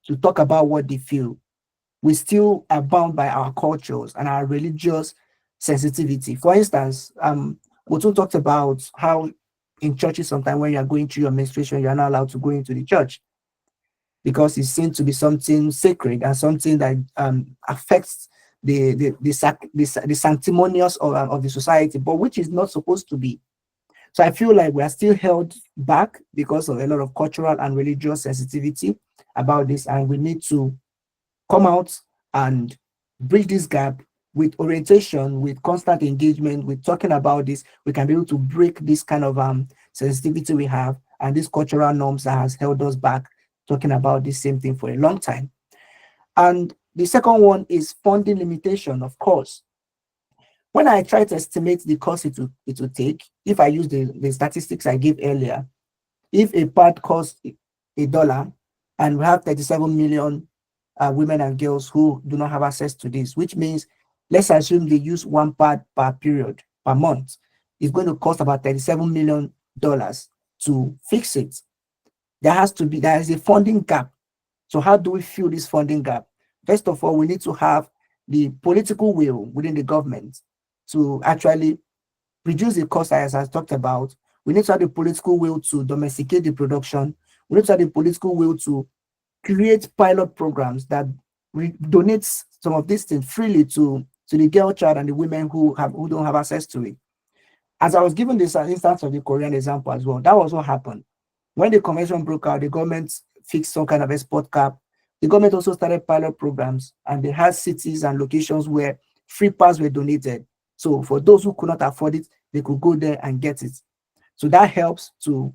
to talk about what they feel. We still are bound by our cultures and our religious sensitivity. For instance, Motu talked about how in churches sometimes when you're going through your menstruation, you're not allowed to go into the church because it's seen to be something sacred and something that affects the sanctimonious of the society, but which is not supposed to be. So I feel like we are still held back because of a lot of cultural and religious sensitivity about this, and we need to come out and bridge this gap with orientation, with constant engagement, with talking about this. We can be able to break this kind of sensitivity we have and these cultural norms that has held us back talking about this same thing for a long time. And the second one is funding limitation, of course. When I try to estimate the cost it will take, if I use the statistics I gave earlier, if a pad costs $1 and we have 37 million women and girls who do not have access to this, which means let's assume they use one pad per period per month, it's going to cost about $37 million to fix it. There is a funding gap. So how do we fill this funding gap? First of all, we need to have the political will within the government to actually reduce the cost, as I talked about. We need to have the political will to domesticate the production. We need to have the political will to create pilot programs that donate some of these things freely to the girl child and the women who don't have access to it. As I was given this instance of the Korean example as well, that was what happened. When the convention broke out, the government fixed some kind of export cap. The government also started pilot programs, and they had cities and locations where free pass were donated. So for those who could not afford it, they could go there and get it. So that helps to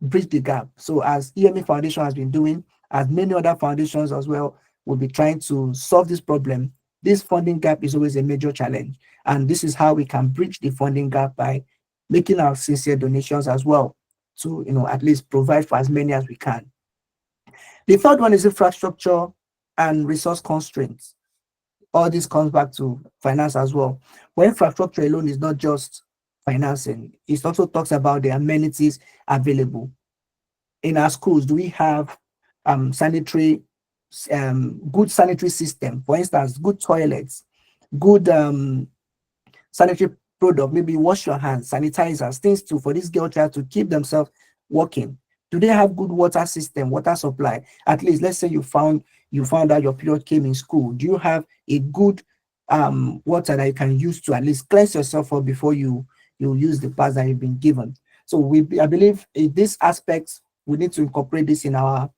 bridge the gap. So as EME Foundation has been doing, as many other foundations as well will be trying to solve this problem, this funding gap is always a major challenge. And this is how we can bridge the funding gap by making our sincere donations as well. to, at least provide for as many as we can. The third one is infrastructure and resource constraints. All this comes back to finance as well. When infrastructure alone is not just financing, it also talks about the amenities available. In our schools, do we have sanitary, good sanitary system? For instance, good toilets, good sanitary product, maybe wash your hands, sanitizers, things to for this girl child to keep themselves working. Do they have good water system, water supply? At least, let's say you found out your period came in school. Do you have a good water that you can use to at least cleanse yourself up before you use the pads that you've been given? So I believe in this aspect, we need to incorporate this in our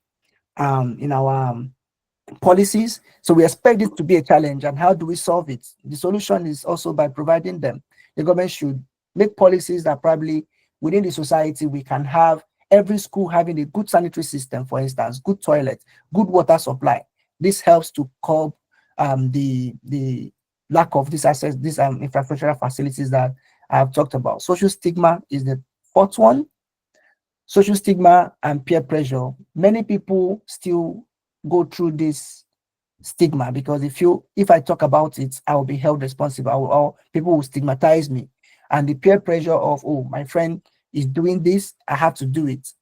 policies. So we expect this to be a challenge, and how do we solve it? The solution is also by providing them. The government should make policies that probably within the society we can have every school having a good sanitary system, for instance, good toilet, good water supply. This helps to curb the lack of this access, these infrastructural facilities that I have talked about. Social stigma is the fourth one. Social stigma and peer pressure. Many people still go through this stigma because if I talk about it, I will be held responsible, or people will stigmatize me. And the peer pressure of, oh, my friend is doing this, I have to do it.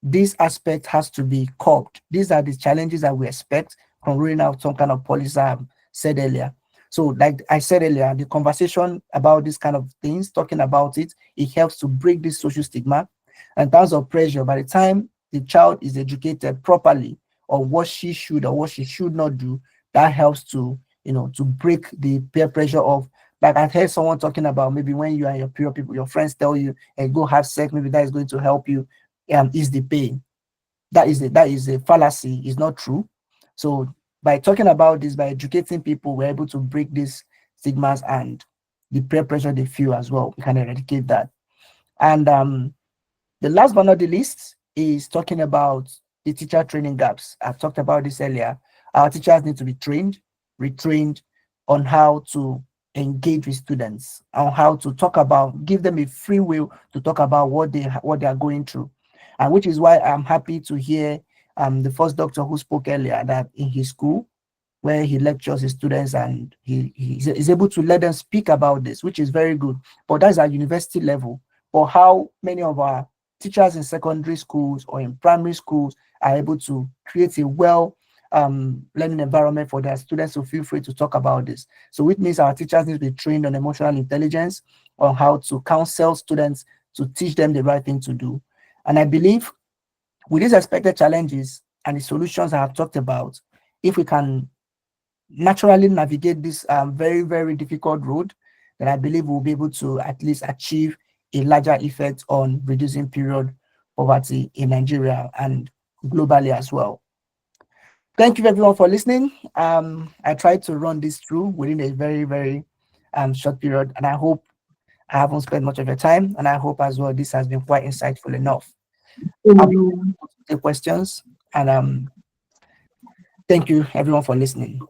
This aspect has to be curbed. These are the challenges that we expect from rolling out some kind of policy I said earlier. So like I said earlier, the conversation about these kind of things, talking about it, it helps to break this social stigma. In terms of pressure, by the time the child is educated properly on what she should or what she should not do, that helps to, to break the peer pressure of, like I heard someone talking about maybe when you and your peer people, your friends tell you, hey, go have sex, maybe that is going to help you ease the pain. That is a fallacy, it's not true. So by talking about this, by educating people, we're able to break these stigmas and the peer pressure they feel as well. We can eradicate that. And the last but not the least is talking about the teacher training gaps. I've talked about this earlier. Our teachers need to be trained, retrained on how to engage with students, on how to talk about, give them a free will to talk about what they are going through. And which is why I'm happy to hear the first doctor who spoke earlier that in his school, where he lectures his students and he's able to let them speak about this, which is very good. But that's at university level. But how many of our teachers in secondary schools or in primary schools are able to create a learning environment for their students to feel free to talk about this? So which means our teachers need to be trained on emotional intelligence, on how to counsel students, to teach them the right thing to do. And I believe with these expected challenges and the solutions I have talked about, if we can naturally navigate this very, very difficult road, then I believe we'll be able to at least achieve a larger effect on reducing period poverty in Nigeria and globally as well. Thank you everyone for listening. I tried to run this through within a very, very short period, and I hope I haven't spent much of your time, and I hope as well this has been quite insightful enough. I'll be able to take questions, and thank you everyone for listening.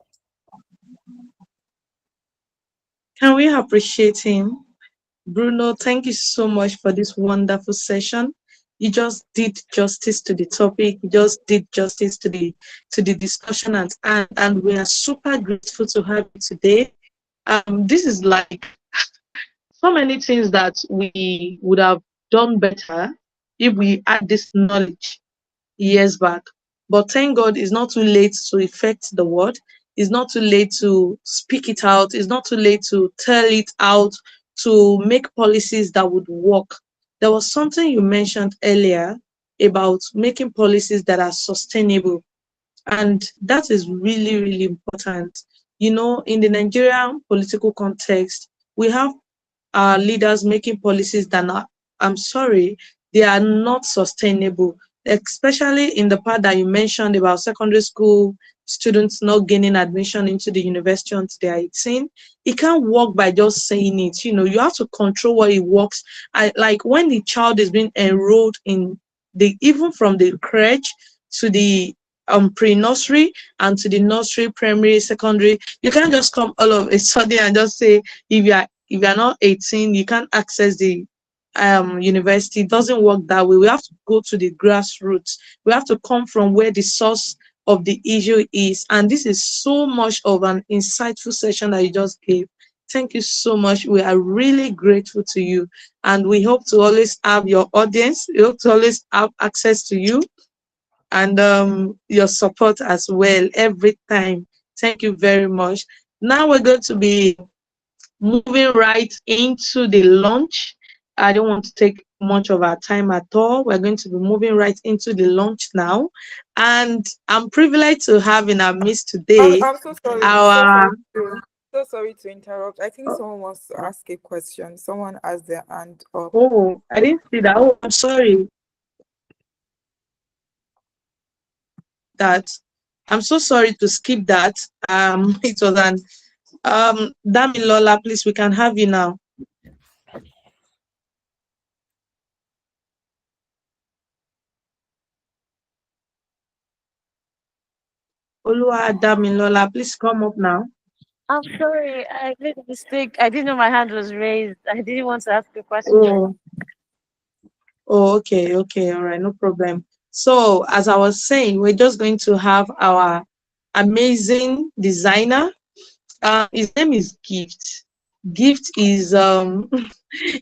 Can we appreciate him? Bruno, thank you so much for this wonderful session. You just did justice to the topic. You just did justice to the discussion, and we are super grateful to have you today. This is like so many things that we would have done better if we had this knowledge years back. But thank God it's not too late to effect the word. It's not too late to speak it out. It's not too late to tell it out, to make policies that would work. There was something you mentioned earlier about making policies that are sustainable. And that is really, really important. In the Nigerian political context, we have our leaders making policies that are, I'm sorry, they are not sustainable, especially in the part that you mentioned about secondary school students not gaining admission into the university until they are 18. It can't work by just saying it. You have to control what it works. Like when the child is being enrolled in even from the crèche to the pre-nursery and to the nursery, primary, secondary, you can't just come all of a sudden and just say if you are not 18, you can't access the university. It doesn't work that way. We have to go to the grassroots. We have to come from where the source of the issue is. And this is so much of an insightful session that you just gave. Thank you so much. We are really grateful to you. And we hope to always have your audience. We hope to always have access to you and your support as well every time. Thank you very much. Now we're going to be moving right into the lunch. I don't want to take much of our time at all. We're going to be moving right into the lunch now. And I'm privileged to have in our midst today I'm so sorry. our So sorry to interrupt. I think someone wants to ask a question. Someone has their hand up. oh, I didn't see that. Oh, I'm sorry. That I'm so sorry to skip that. It was an Damilola, please, we can have you now. Olua Damilola, please come up now. I'm sorry, I made a mistake. I didn't know my hand was raised. I didn't want to ask a question. Oh, oh, okay, okay, all right, no problem. So, as I was saying, we're just going to have our amazing designer. His name is Gift. Gift is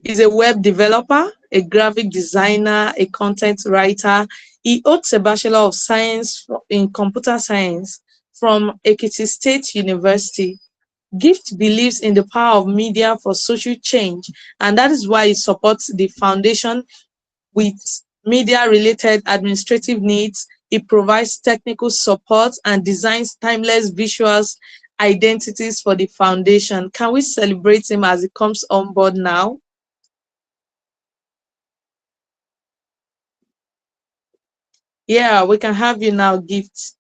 is a web developer, a graphic designer, a content writer. He holds a Bachelor of Science in Computer Science from Ekiti State University. Gift believes in the power of media for social change, and that is why he supports the foundation with media-related administrative needs. It provides technical support and designs timeless visuals identities for the foundation. Can we celebrate him as he comes on board now? Yeah, we can have you now, Gift.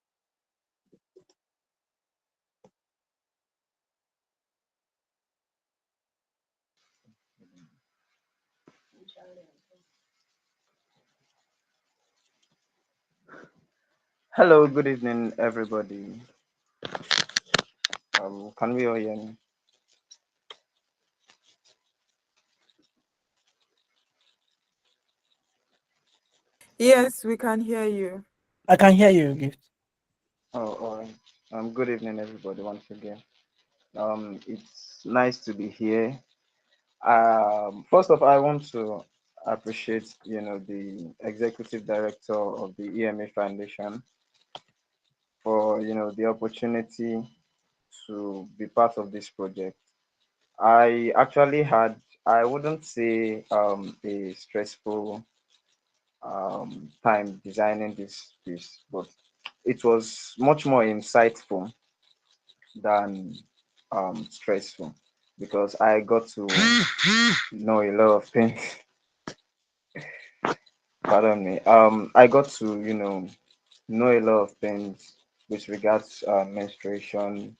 Hello, good evening, everybody. Can we all hear me? Yes, we can hear you. I can hear you, Gift. Oh, all right. Good evening, everybody, once again. It's nice to be here. First of all, I want to appreciate, the executive director of the EME Foundation for, the opportunity to be part of this project. I actually had, I wouldn't say a stressful time designing this piece, but it was much more insightful than stressful because I got to know a lot of things. Pardon me. I got to know a lot of things with regards menstruation,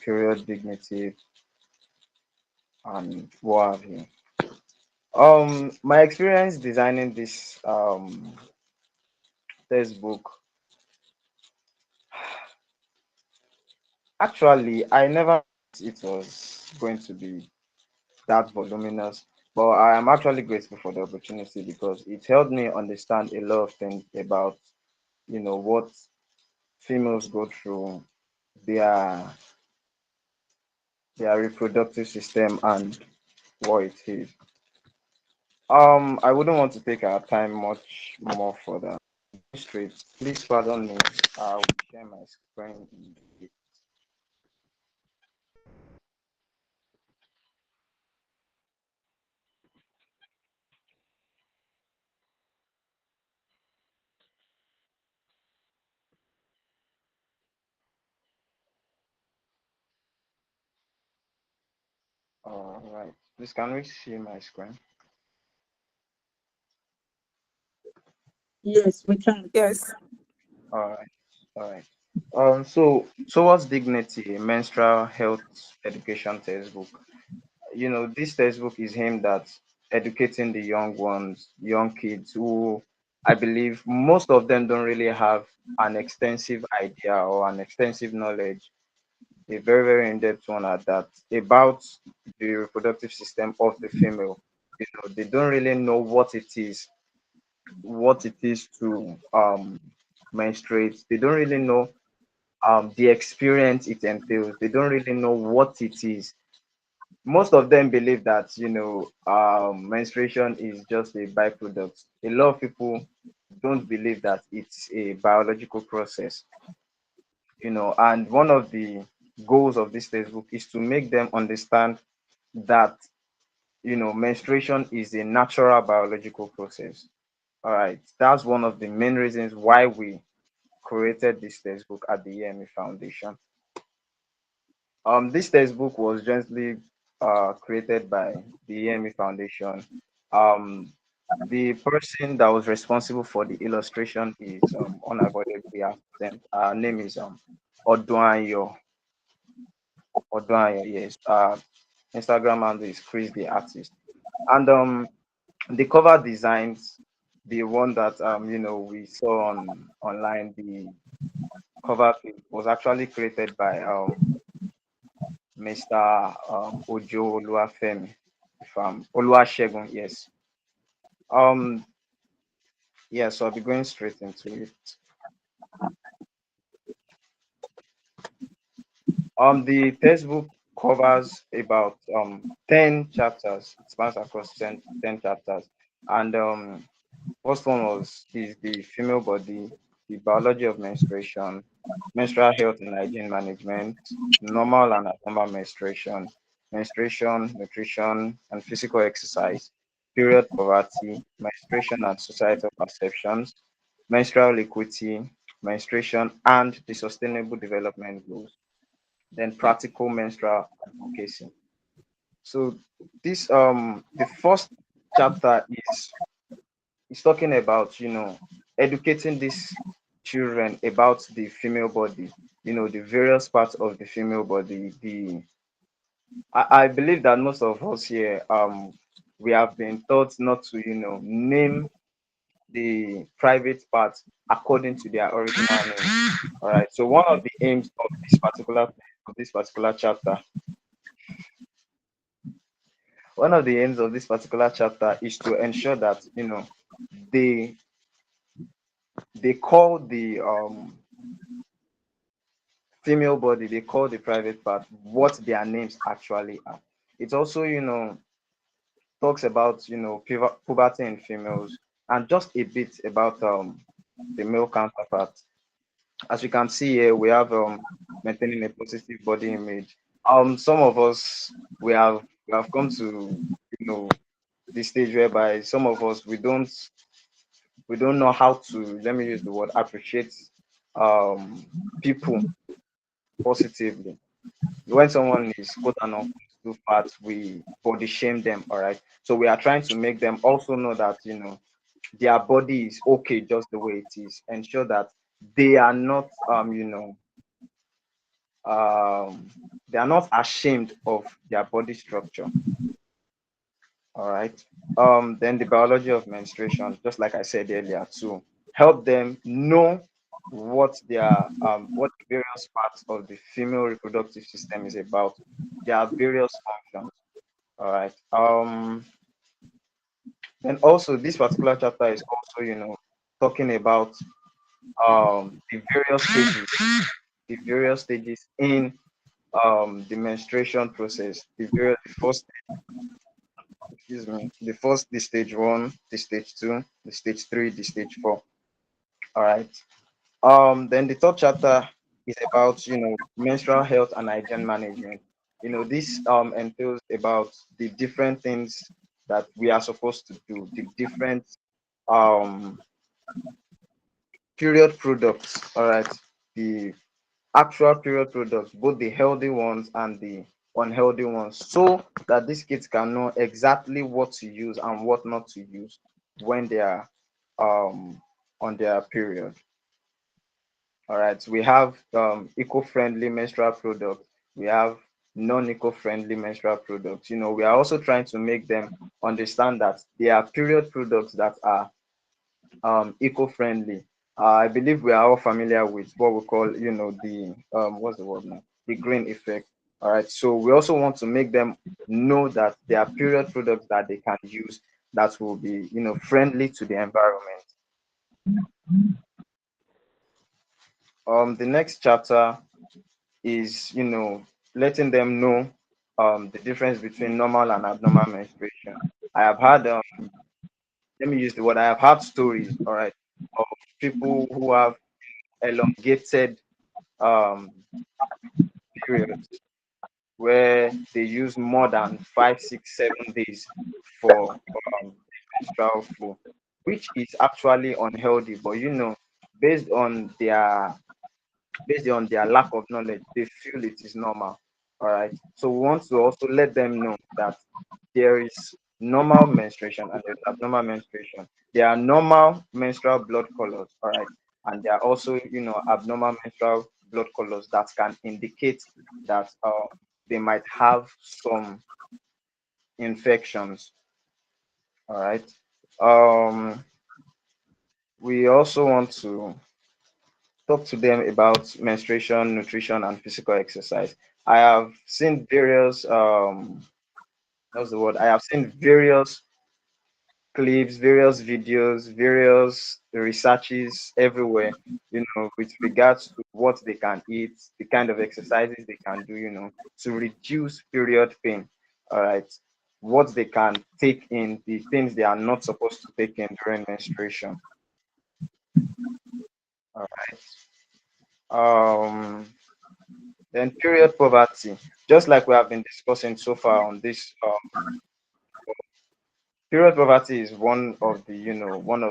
period dignity, and what have you. My experience designing this textbook. Actually, I never thought it was going to be that voluminous, but I am actually grateful for the opportunity because it helped me understand a lot of things about, what females go through, their their reproductive system and what it is. I wouldn't want to take our time much more further. Straight, please pardon me. I'll share my screen. All right. Please, can we see my screen? Yes, we can. Yes. All right. All right. So towards dignity, menstrual health education textbook. This textbook is aimed at educating the young ones, young kids who I believe most of them don't really have an extensive idea or an extensive knowledge, a very, very in-depth one at that, about the reproductive system of the female. they don't really know what it is to menstruate. They don't really know the experience it entails. They don't really know what it is. Most of them believe that menstruation is just a byproduct. A lot of people don't believe that it's a biological process. And one of the goals of this textbook is to make them understand that menstruation is a natural biological process. All right, that's one of the main reasons why we created this textbook at the EME Foundation. This textbook was jointly created by the EME Foundation. Um, the person that was responsible for the illustration is unavoidably absent. Her name is Oduanyo. Oduanyo, yes. Instagram handle is Chris the Artist. And the cover designs, the one that we saw online, the cover was actually created by Mr. Ojo Oluwafemi, if Oluwasegun, yes. Um, yeah, so I'll be going straight into it. The textbook covers about 10 chapters. It spans across 10 chapters. And first one is the female body, the biology of menstruation, menstrual health and hygiene management, normal and abnormal menstruation, menstruation, nutrition, and physical exercise, period poverty, menstruation and societal perceptions, menstrual equity, menstruation, and the sustainable development goals. Then practical menstrual advocacy. So this the first chapter is talking about educating these children about the female body, the various parts of the female body. I believe that most of us here we have been taught not to name the private parts according to their original name. All right, so one of the aims of this particular chapter, one of the aims of this particular chapter is to ensure that they they call the female body, they call the private part what their names actually are. It also talks about puberty in females, and just a bit about the male counterpart. As you can see here, we have maintaining a positive body image. Some of us, we have come to the stage whereby some of us, we don't know how to, let me use the word, appreciate people positively. When someone is quote unquote too fat, we body shame them. All right, so we are trying to make them also know that their body is okay just the way it is. Ensure that they are not they are not ashamed of their body structure. All right. Then the biology of menstruation, just like I said earlier, to help them know what the various parts of the female reproductive system is about. There are various functions. All right. And also this particular chapter is also, talking about the various stages in the menstruation process. The first, excuse me, the stage one, the stage two, the stage three, the stage four. All right. Then the third chapter is about menstrual health and hygiene management. This entails about the different things that we are supposed to do, the different um period products. All right, the actual period products, both the healthy ones and the unhealthy ones, so that these kids can know exactly what to use and what not to use when they are on their period. All right, we have eco-friendly menstrual products. We have non-eco-friendly menstrual products. We are also trying to make them understand that there are period products that are eco-friendly. I believe we are all familiar with what we call, the what's the word now? The green effect. All right. So we also want to make them know that there are period products that they can use that will be, friendly to the environment. The next chapter is, letting them know the difference between normal and abnormal menstruation. I have had, let me use the word, I have had stories, all right, of people who have elongated um, periods where they use more than 5, 6, 7 days for menstrual flow, which is actually unhealthy. But based on their lack of knowledge, they feel it is normal. All right. So we want to also let them know that there is normal menstruation and there's abnormal menstruation. There are normal menstrual blood colors, all right, and there are also, abnormal menstrual blood colors that can indicate that they might have some infections, all right. Um, we also want to talk to them about menstruation, nutrition, and physical exercise. I have seen various what's the word? I have seen various clips, various videos, various researches everywhere, with regards to what they can eat, the kind of exercises they can do, to reduce period pain. All right. What they can take in, the things they are not supposed to take in during menstruation. All right. Then period poverty, just like we have been discussing so far on this, period poverty is one of the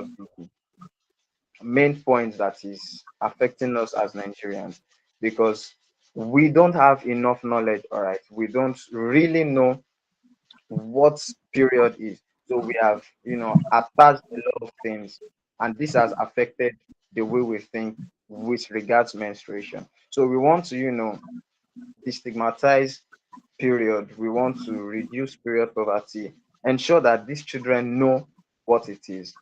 main points that is affecting us as Nigerians, because we don't have enough knowledge. All right, we don't really know what period is, so we have attached a lot of things, and this has affected the way we think with regards to menstruation. So we want to destigmatize period. We want to reduce period poverty, ensure that these children know what it is.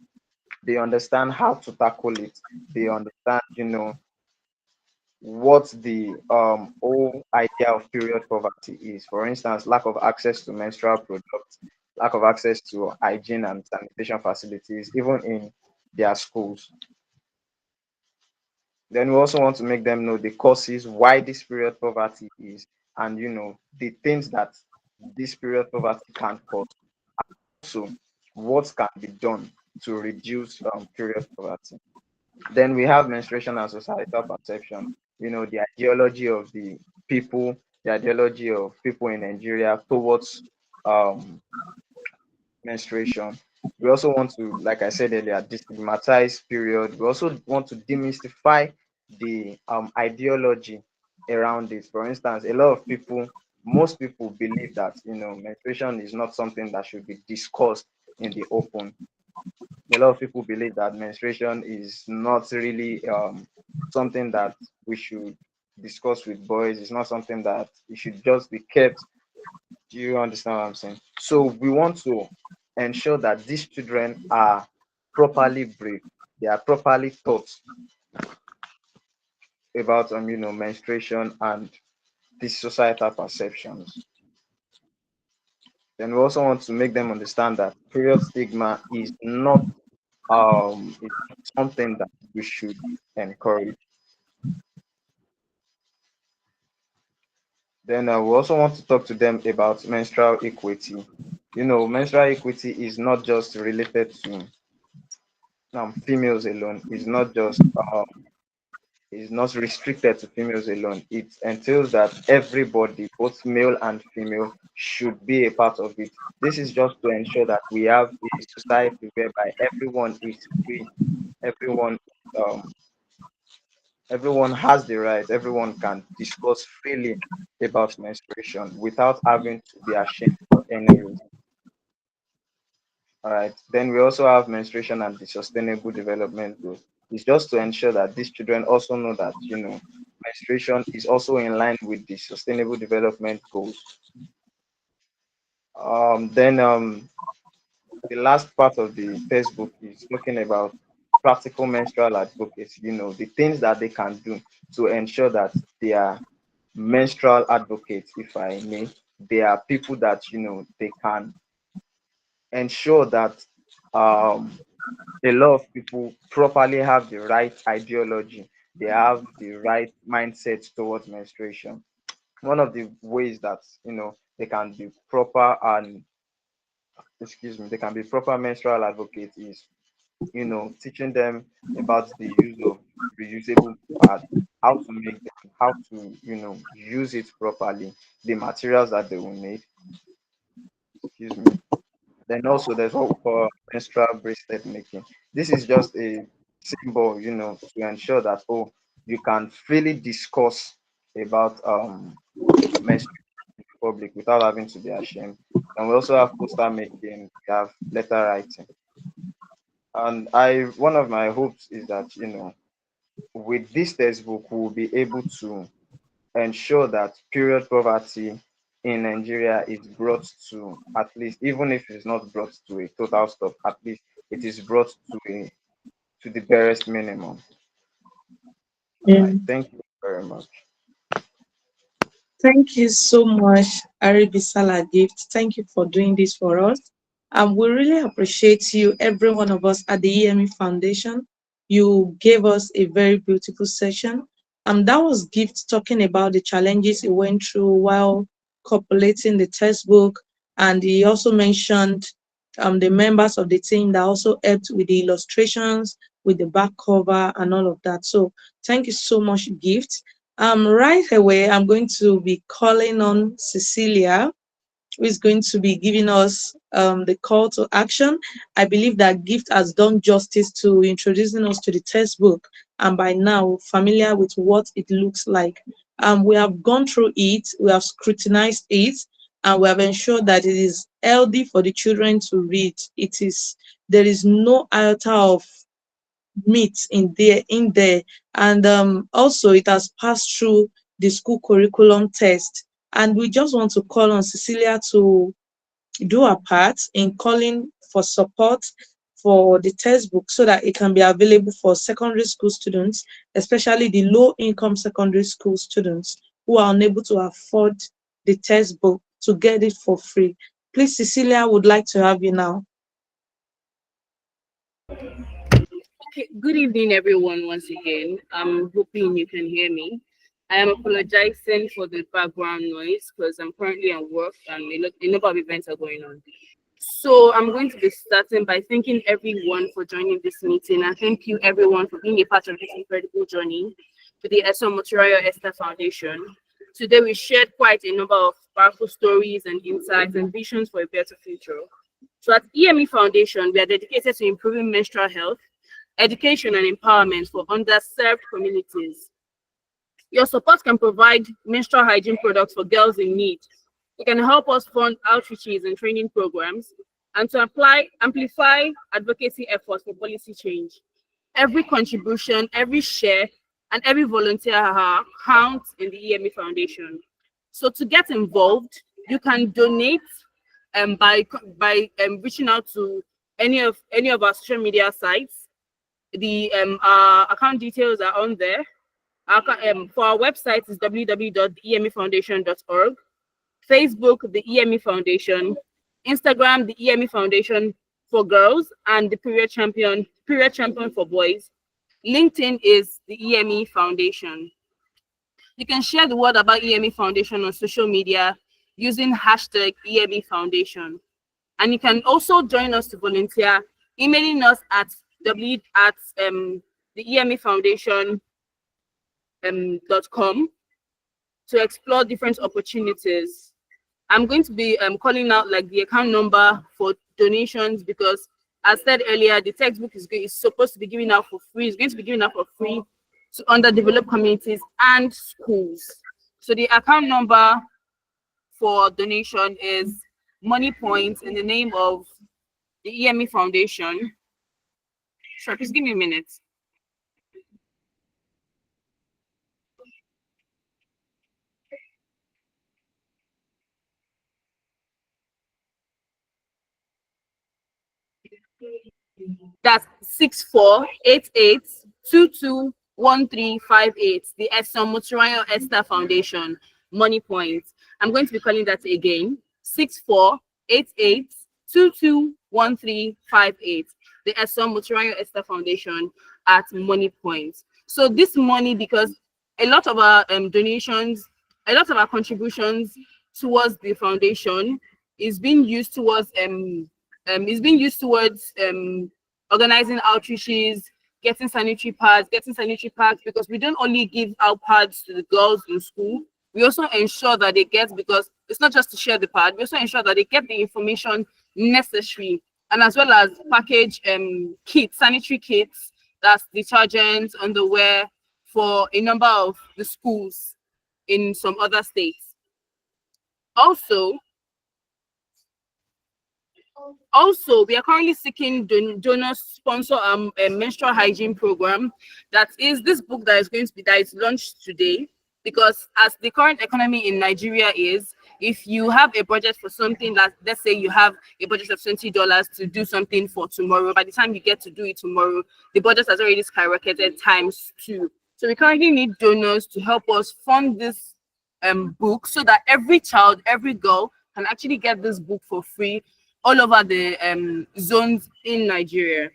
They understand how to tackle it. They understand, what the whole idea of period poverty is. For instance, lack of access to menstrual products, lack of access to hygiene and sanitation facilities, even in their schools. Then we also want to make them know the causes why this period poverty is, and the things that this period poverty can cause. Also, what can be done to reduce period poverty. Then we have menstruation and societal perception. The ideology of the ideology of people in Nigeria towards um, menstruation. We also want to, like I said earlier, destigmatize period. We also want to demystify the ideology around it. For instance, most people believe that menstruation is not something that should be discussed in the open. A lot of people believe that menstruation is not really something that we should discuss with boys. It's not something that it should just be kept. Do you understand what I'm saying? So we want to ensure that these children are properly briefed. They are properly taught about menstruation and these societal perceptions. Then we also want to make them understand that period stigma is not something that we should encourage. Then we also want to talk to them about menstrual equity. Menstrual equity is not just related to females alone. It's not restricted to females alone. It entails that everybody, both male and female, should be a part of it. This is just to ensure that we have a society whereby everyone is free, everyone um, everyone has the right, everyone can discuss freely about menstruation without having to be ashamed for any reason. All right. Then we also have menstruation and the sustainable development goals. It's just to ensure that these children also know that, menstruation is also in line with the sustainable development goals. Then the last part of the textbook is talking about practical menstrual advocacy, the things that they can do to ensure that they are menstrual advocates, if I may. They are people that they can ensure that a lot of people properly have the right ideology, they have the right mindset towards menstruation. One of the ways that they can be proper and they can be proper menstrual advocates is teaching them about the use of reusable pads, how to make them, how to use it properly, the materials that they will need. Excuse me. Then also there's what we call menstrual bracelet making. This is just a symbol, to ensure that you can freely discuss about menstruation in public without having to be ashamed. And we also have poster making, we have letter writing. And one of my hopes is that, with this textbook, we'll be able to ensure that period poverty in Nigeria is brought to, at least, even if it's not brought to a total stop, at least it is brought to the barest minimum. All Yeah. right. Thank you very much. Thank you so much, Aribisala Gift. Thank you for doing this for us. We really appreciate you, every one of us at the EME Foundation. You gave us a very beautiful session. That was Gift talking about the challenges he went through while completing the textbook. And he also mentioned the members of the team that also helped with the illustrations, with the back cover, and all of that. So thank you so much, Gift. Right away, I'm going to be calling on Cecilia, who is going to be giving us the call to action. I believe that Gift has done justice to introducing us to the textbook, and by now, familiar with what it looks like. We have gone through it, we have scrutinized it, and we have ensured that it is healthy for the children to read. There is no iota of meet in there, and also it has passed through the school curriculum test, and we just want to call on Cecilia to do her part in calling for support for the textbook so that it can be available for secondary school students, especially the low income secondary school students who are unable to afford the textbook, to get it for free. Please, Cecilia, would like to have you now. Okay, good evening, everyone, once again. I'm hoping you can hear me. I am apologizing for the background noise because I'm currently at work and a number of events are going on. So I'm going to be starting by thanking everyone for joining this meeting, and thank you everyone for being a part of this incredible journey with the Eso Motorayo Esther Foundation. Today we shared quite a number of powerful stories and insights and visions for a better future. So at EME Foundation, we are dedicated to improving menstrual health, education and empowerment for underserved communities. Your support can provide menstrual hygiene products for girls in need. It can help us fund outreaches and training programs and to amplify advocacy efforts for policy change. Every contribution, every share, and every volunteer counts in the EME Foundation. So to get involved, you can donate by reaching out to any of our social media sites. The our account details are on there. For our website is www.emefoundation.org. Facebook, the EME Foundation. Instagram, the EME Foundation for girls, and the Period Champion for boys. LinkedIn is the EME Foundation. You can share the word about EME Foundation on social media using hashtag EME Foundation. And you can also join us to volunteer, emailing us at the EME Foundation .com to explore different opportunities. I'm going to be calling out like the account number for donations because, as said earlier, the textbook is supposed to be given out for free. It's going to be given out for free to underdeveloped communities and schools. So the account number for donation is Money Points in the name of the EME Foundation. Sure, please give me a minute. That's 648822 1358, the Esson Moturayo Esther Foundation, Money Points. I'm going to be calling that again, 6488221358, the Esson Moturayo Esther Foundation at Money Points. So this money, because a lot of our donations, a lot of our contributions towards the foundation is being used towards organizing outreaches, getting sanitary pads, because we don't only give out pads to the girls in school, we also ensure that they get, because it's not just to share the pad, we also ensure that they get the information necessary, and as well as package kits, sanitary kits, that's detergents, underwear, for a number of the schools in some other states. Also, we are currently seeking donors to sponsor a menstrual hygiene program. That is this book that is launched today, because as the current economy in Nigeria is, if you have a budget for something, that let's say you have a budget of $20 to do something for tomorrow, by the time you get to do it tomorrow, the budget has already skyrocketed ×2. So we currently need donors to help us fund this book, so that every child, every girl can actually get this book for free all over the zones in Nigeria.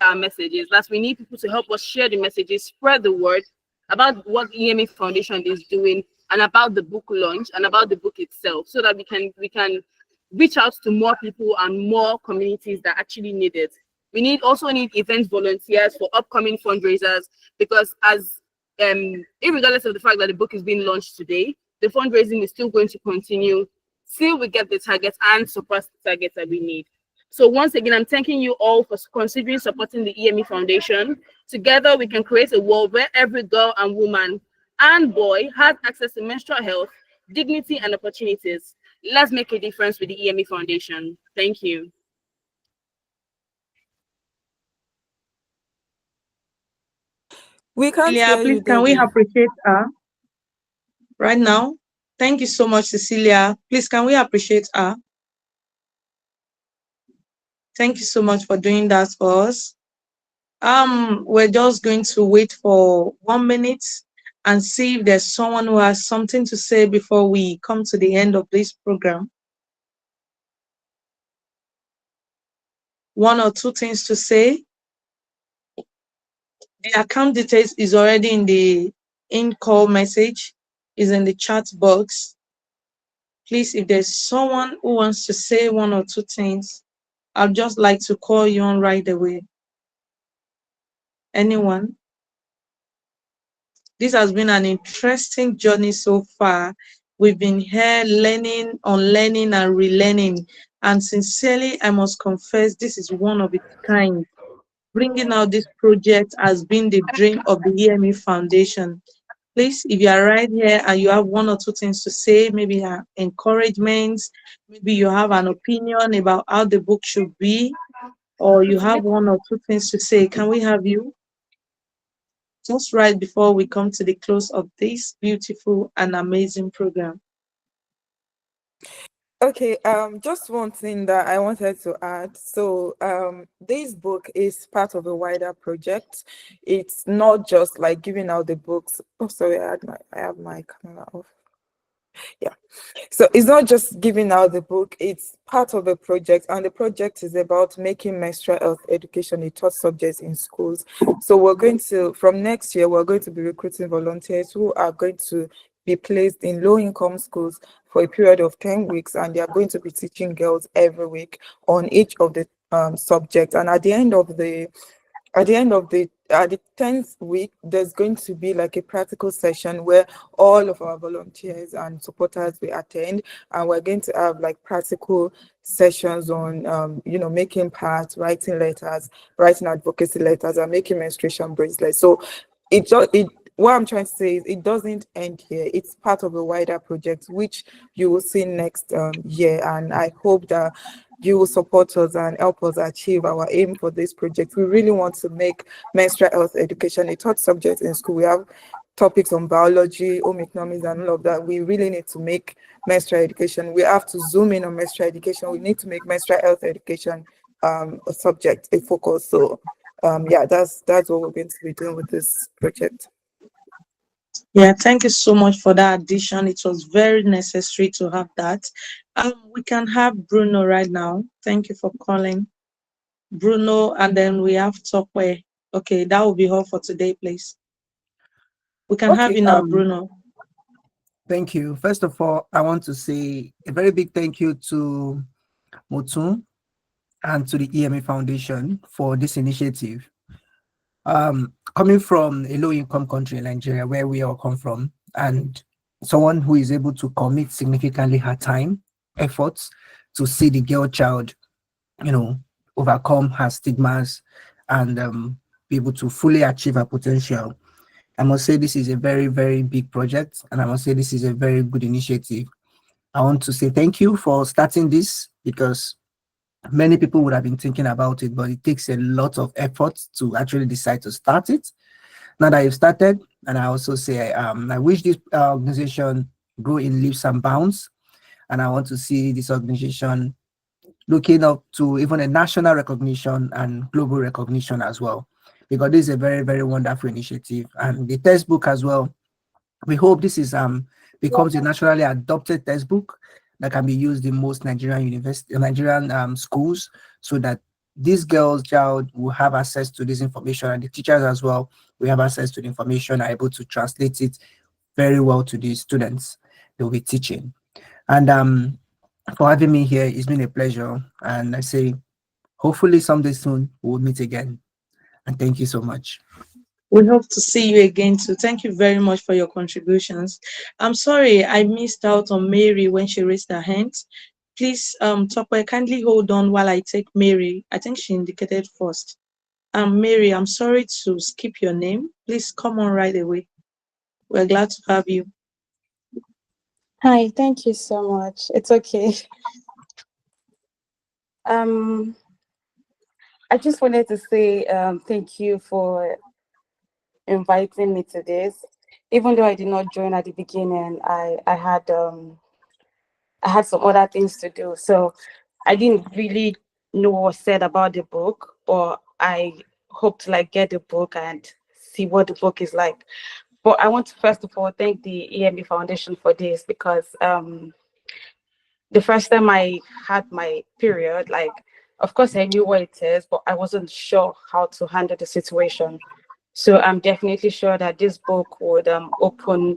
Our messages, that we need people to help us share the messages, spread the word about what EME Foundation is doing, and about the book launch, and about the book itself, so that we can reach out to more people and more communities that actually need it. We also need event volunteers for upcoming fundraisers, because as irregardless of the fact that the book is being launched today, the fundraising is still going to continue till we get the targets and surpass the targets that we need. So once again, I'm thanking you all for considering supporting the EME Foundation. Together, we can create a world where every girl and woman and boy has access to menstrual health, dignity, and opportunities. Let's make a difference with the EME Foundation. Thank you. We can't Cecilia, hear please, you, can we Debbie. appreciate her right now? Thank you so much, Cecilia. Please, can we appreciate her? Thank you so much for doing that for us. We're just going to wait for 1 minute and see if there's someone who has something to say before we come to the end of this program. 1 or 2 things to say. The account details is already in the in-call message, is in the chat box. Please, if there's someone who wants to say 1 or 2 things, I'd just like to call you on right away. Anyone? This has been an interesting journey so far. We've been here learning, unlearning, and relearning. And sincerely, I must confess, this is one of its kind. Bringing out this project has been the dream of the EME Foundation. Please, if you are right here and you have 1 or 2 things to say, maybe encouragements, maybe you have an opinion about how the book should be, or you have 1 or 2 things to say, can we have you? Just right before we come to the close of this beautiful and amazing program. Okay, just one thing that I wanted to add. So, this book is part of a wider project. It's not just like giving out the books. Oh, sorry, I have my camera off. Yeah. So it's not just giving out the book, it's part of a project, and the project is about making menstrual health education a taught subject in schools. So we're going to, from next year, we're going to be recruiting volunteers who are going to be placed in low-income schools for a period of 10 weeks, and they are going to be teaching girls every week on each of the subjects. And at the end of the 10th week, there's going to be like a practical session where all of our volunteers and supporters will attend, and we're going to have like practical sessions on making pads, writing letters, writing advocacy letters, and making menstruation bracelets. So what I'm trying to say is it doesn't end here. It's part of a wider project which you will see next year, and I hope that you will support us and help us achieve our aim for this project. We really want to make menstrual health education a taught subject in school. We have topics on biology, home economics, and all of that. We really need to make menstrual education. We have to zoom in on menstrual education. We need to make menstrual health education a subject, a focus. So yeah, that's what we're going to be doing with this project. Yeah, thank you so much for that addition. It was very necessary to have that. We can have Bruno right now. Thank you for calling. Bruno, and then we have Tokwe. Okay, that will be all for today, please. We can have Okay. you now, Bruno. Thank you. First of all, I want to say a very big thank you to Motun and to the EME Foundation for this initiative. Coming from a low-income country in Nigeria, where we all come from, and someone who is able to commit significantly her time, efforts to see the girl child, overcome her stigmas and be able to fully achieve her potential. I must say this is a very, very big project, and I must say this is a very good initiative. I want to say thank you for starting this, because many people would have been thinking about it, but it takes a lot of effort to actually decide to start it. Now that you've started, and I also say I wish this organization grow in leaps and bounds, and I want to see this organization looking up to even a national recognition and global recognition as well, because this is a very, very wonderful initiative. And the textbook as well, we hope this is becomes a nationally adopted textbook that can be used in most Nigerian schools, so that this girl's child will have access to this information, and the teachers as well will have access to the information, are able to translate it very well to the students they will be teaching. And for having me here, it's been a pleasure, and I say hopefully someday soon we'll meet again. And thank you so much. We hope to see you again too. Thank you very much for your contributions. I'm sorry I missed out on Mary when she raised her hand. Please, Tokwe, kindly hold on while I take Mary. I think she indicated first. Mary, I'm sorry to skip your name. Please come on right away. We're glad to have you. Hi, thank you so much. It's okay. I just wanted to say thank you for inviting me to this. Even though I did not join at the beginning, I had some other things to do, so I didn't really know what was said about the book, but I hope to get the book and see what the book is like. But I want to first of all thank the EME Foundation for this, because the first time I had my period, of course I knew what it is, but I wasn't sure how to handle the situation. So I'm definitely sure that this book would open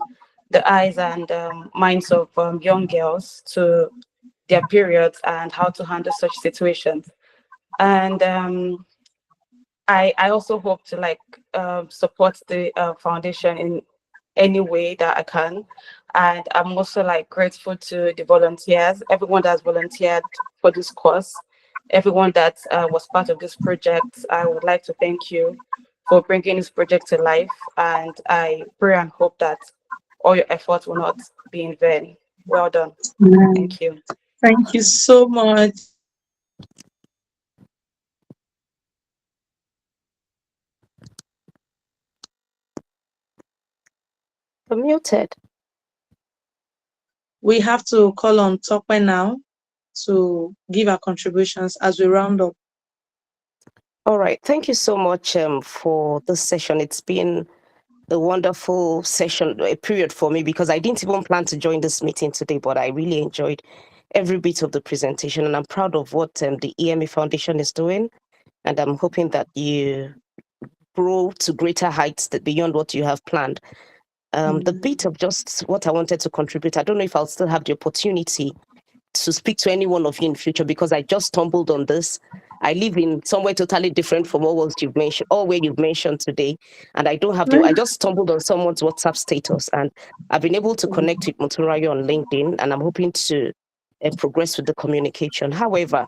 the eyes and minds of young girls to their periods and how to handle such situations. And I also hope to support the foundation in any way that I can. And I'm also grateful to the volunteers, everyone that's volunteered for this course, everyone that was part of this project. I would like to thank you for bringing this project to life, and I pray and hope that all your efforts will not be in vain. Well done. Thank you. Thank you so much. I'm muted. We have to call on Tokwe now to give our contributions as we round up. All right. Thank you so much for this session. It's been a wonderful session, a period for me, because I didn't even plan to join this meeting today, but I really enjoyed every bit of the presentation, and I'm proud of what the EME Foundation is doing, and I'm hoping that you grow to greater heights beyond what you have planned. The bit of just what I wanted to contribute, I don't know if I'll still have the opportunity to speak to any one of you in future, because I just stumbled on this. I live in somewhere totally different from all what you've mentioned, all where you've mentioned today. And I don't have I just stumbled on someone's WhatsApp status, and I've been able to connect with Motunrayo on LinkedIn, and I'm hoping to progress with the communication. However,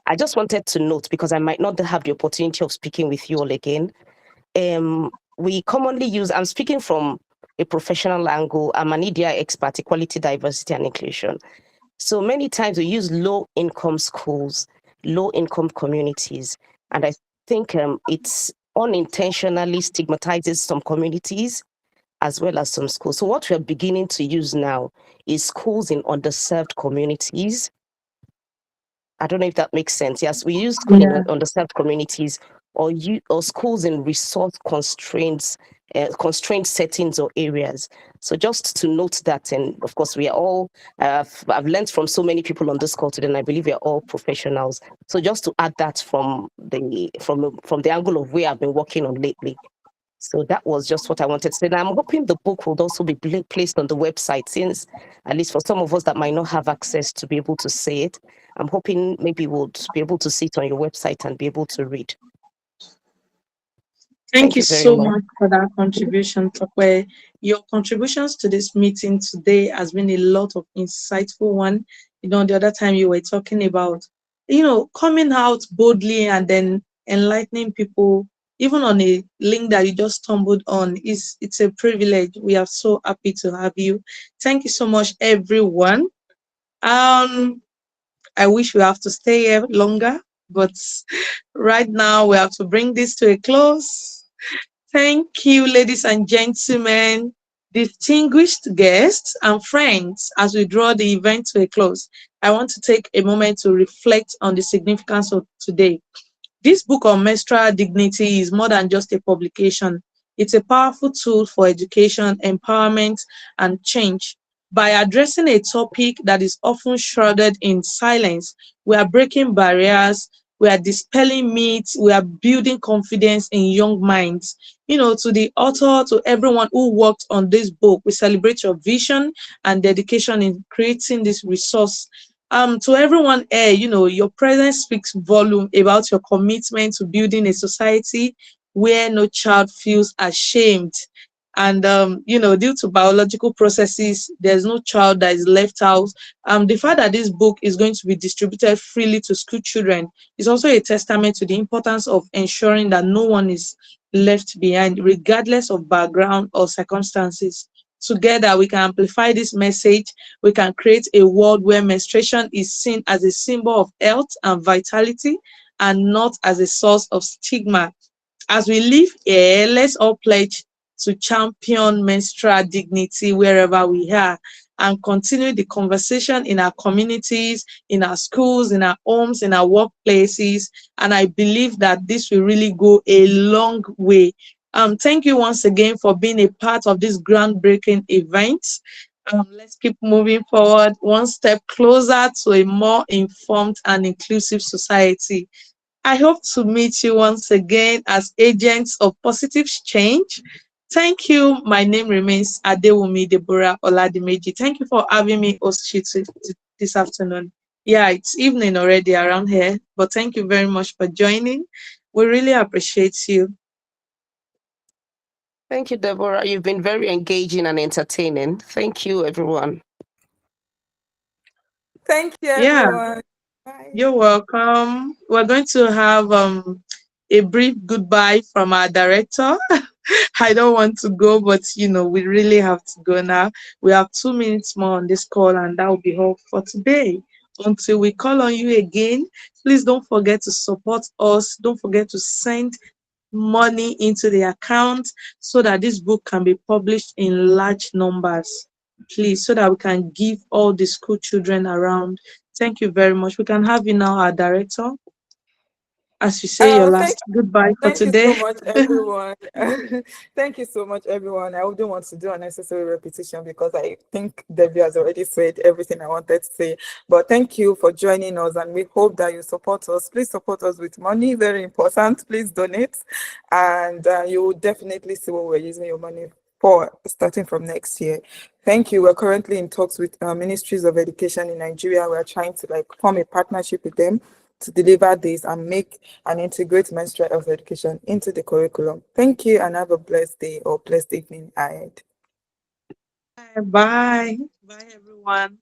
I just wanted to note, because I might not have the opportunity of speaking with you all again. We commonly use, I'm speaking from a professional angle, I'm an EDI expert, equality, diversity, and inclusion. So many times we use low-income schools, low-income communities, and I think it's unintentionally stigmatizes some communities as well as some schools. So what we're beginning to use now is schools in underserved communities, I don't know if that makes sense. Yes, we use school in Yeah. underserved communities or schools in resource constraints, constrained settings or areas. So just to note that, and of course we are all, I've learned from so many people on this call today, and I believe we are all professionals. So just to add that from the angle of where I've been working on lately. So that was just what I wanted to say. And I'm hoping the book will also be placed on the website, since at least for some of us that might not have access to be able to see it, I'm hoping maybe we'll be able to see it on your website and be able to read. Thank Thank you you very so much. much for that contribution, Tokwe. Your contributions to this meeting today has been a lot of insightful one. You know, the other time you were talking about, coming out boldly and then enlightening people, even on a link that you just stumbled on, it's a privilege. We are so happy to have you. Thank you so much, everyone. I wish we have to stay here longer, but right now we have to bring this to a close. Thank you, ladies and gentlemen, distinguished guests and friends. As we draw the event to a close, I want to take a moment to reflect on the significance of today. This book on menstrual dignity is more than just a publication. It's a powerful tool for education, empowerment, and change. By addressing a topic that is often shrouded in silence, we are breaking barriers, we are dispelling myths, we are building confidence in young minds. To the author, to everyone who worked on this book, we celebrate your vision and dedication in creating this resource. To everyone here, your presence speaks volume about your commitment to building a society where no child feels ashamed. And due to biological processes, there's no child that is left out. The fact that this book is going to be distributed freely to school children is also a testament to the importance of ensuring that no one is left behind, regardless of background or circumstances. Together, we can amplify this message. We can create a world where menstruation is seen as a symbol of health and vitality and not as a source of stigma. As we live here, let's all pledge to champion menstrual dignity wherever we are and continue the conversation in our communities, in our schools, in our homes, in our workplaces. And I believe that this will really go a long way. Thank you once again for being a part of this groundbreaking event. Let's keep moving forward one step closer to a more informed and inclusive society. I hope to meet you once again as agents of positive change. Thank you. My name remains Adewumi Deborah Oladimeji. Thank you for having me host you this afternoon. Yeah, it's evening already around here, but thank you very much for joining. We really appreciate you. Thank you, Deborah. You've been very engaging and entertaining. Thank you, everyone. Thank you, Yeah, everyone. Bye. you're welcome. We're going to have a brief goodbye from our director. I don't want to go, but we really have to go now. We have 2 minutes more on this call, and that will be all for today. Until we call on you again, please don't forget to support us. Don't forget to send money into the account so that this book can be published in large numbers. Please, so that we can give all the school children around. Thank you very much. We can have you now, our director, as you say your Thank last goodbye for Thank you so today. much, everyone. Thank you so much, everyone. I wouldn't want to do unnecessary repetition because I think Debbie has already said everything I wanted to say. But thank you for joining us, and we hope that you support us. Please support us with money, very important. Please donate, and you will definitely see what we're using your money for starting from next year. Thank you. We're currently in talks with ministries of education in Nigeria. We're trying to form a partnership with them to deliver this and make and integrate menstrual health education into the curriculum. Thank you and have a blessed day or blessed evening ahead. Bye. Bye, everyone.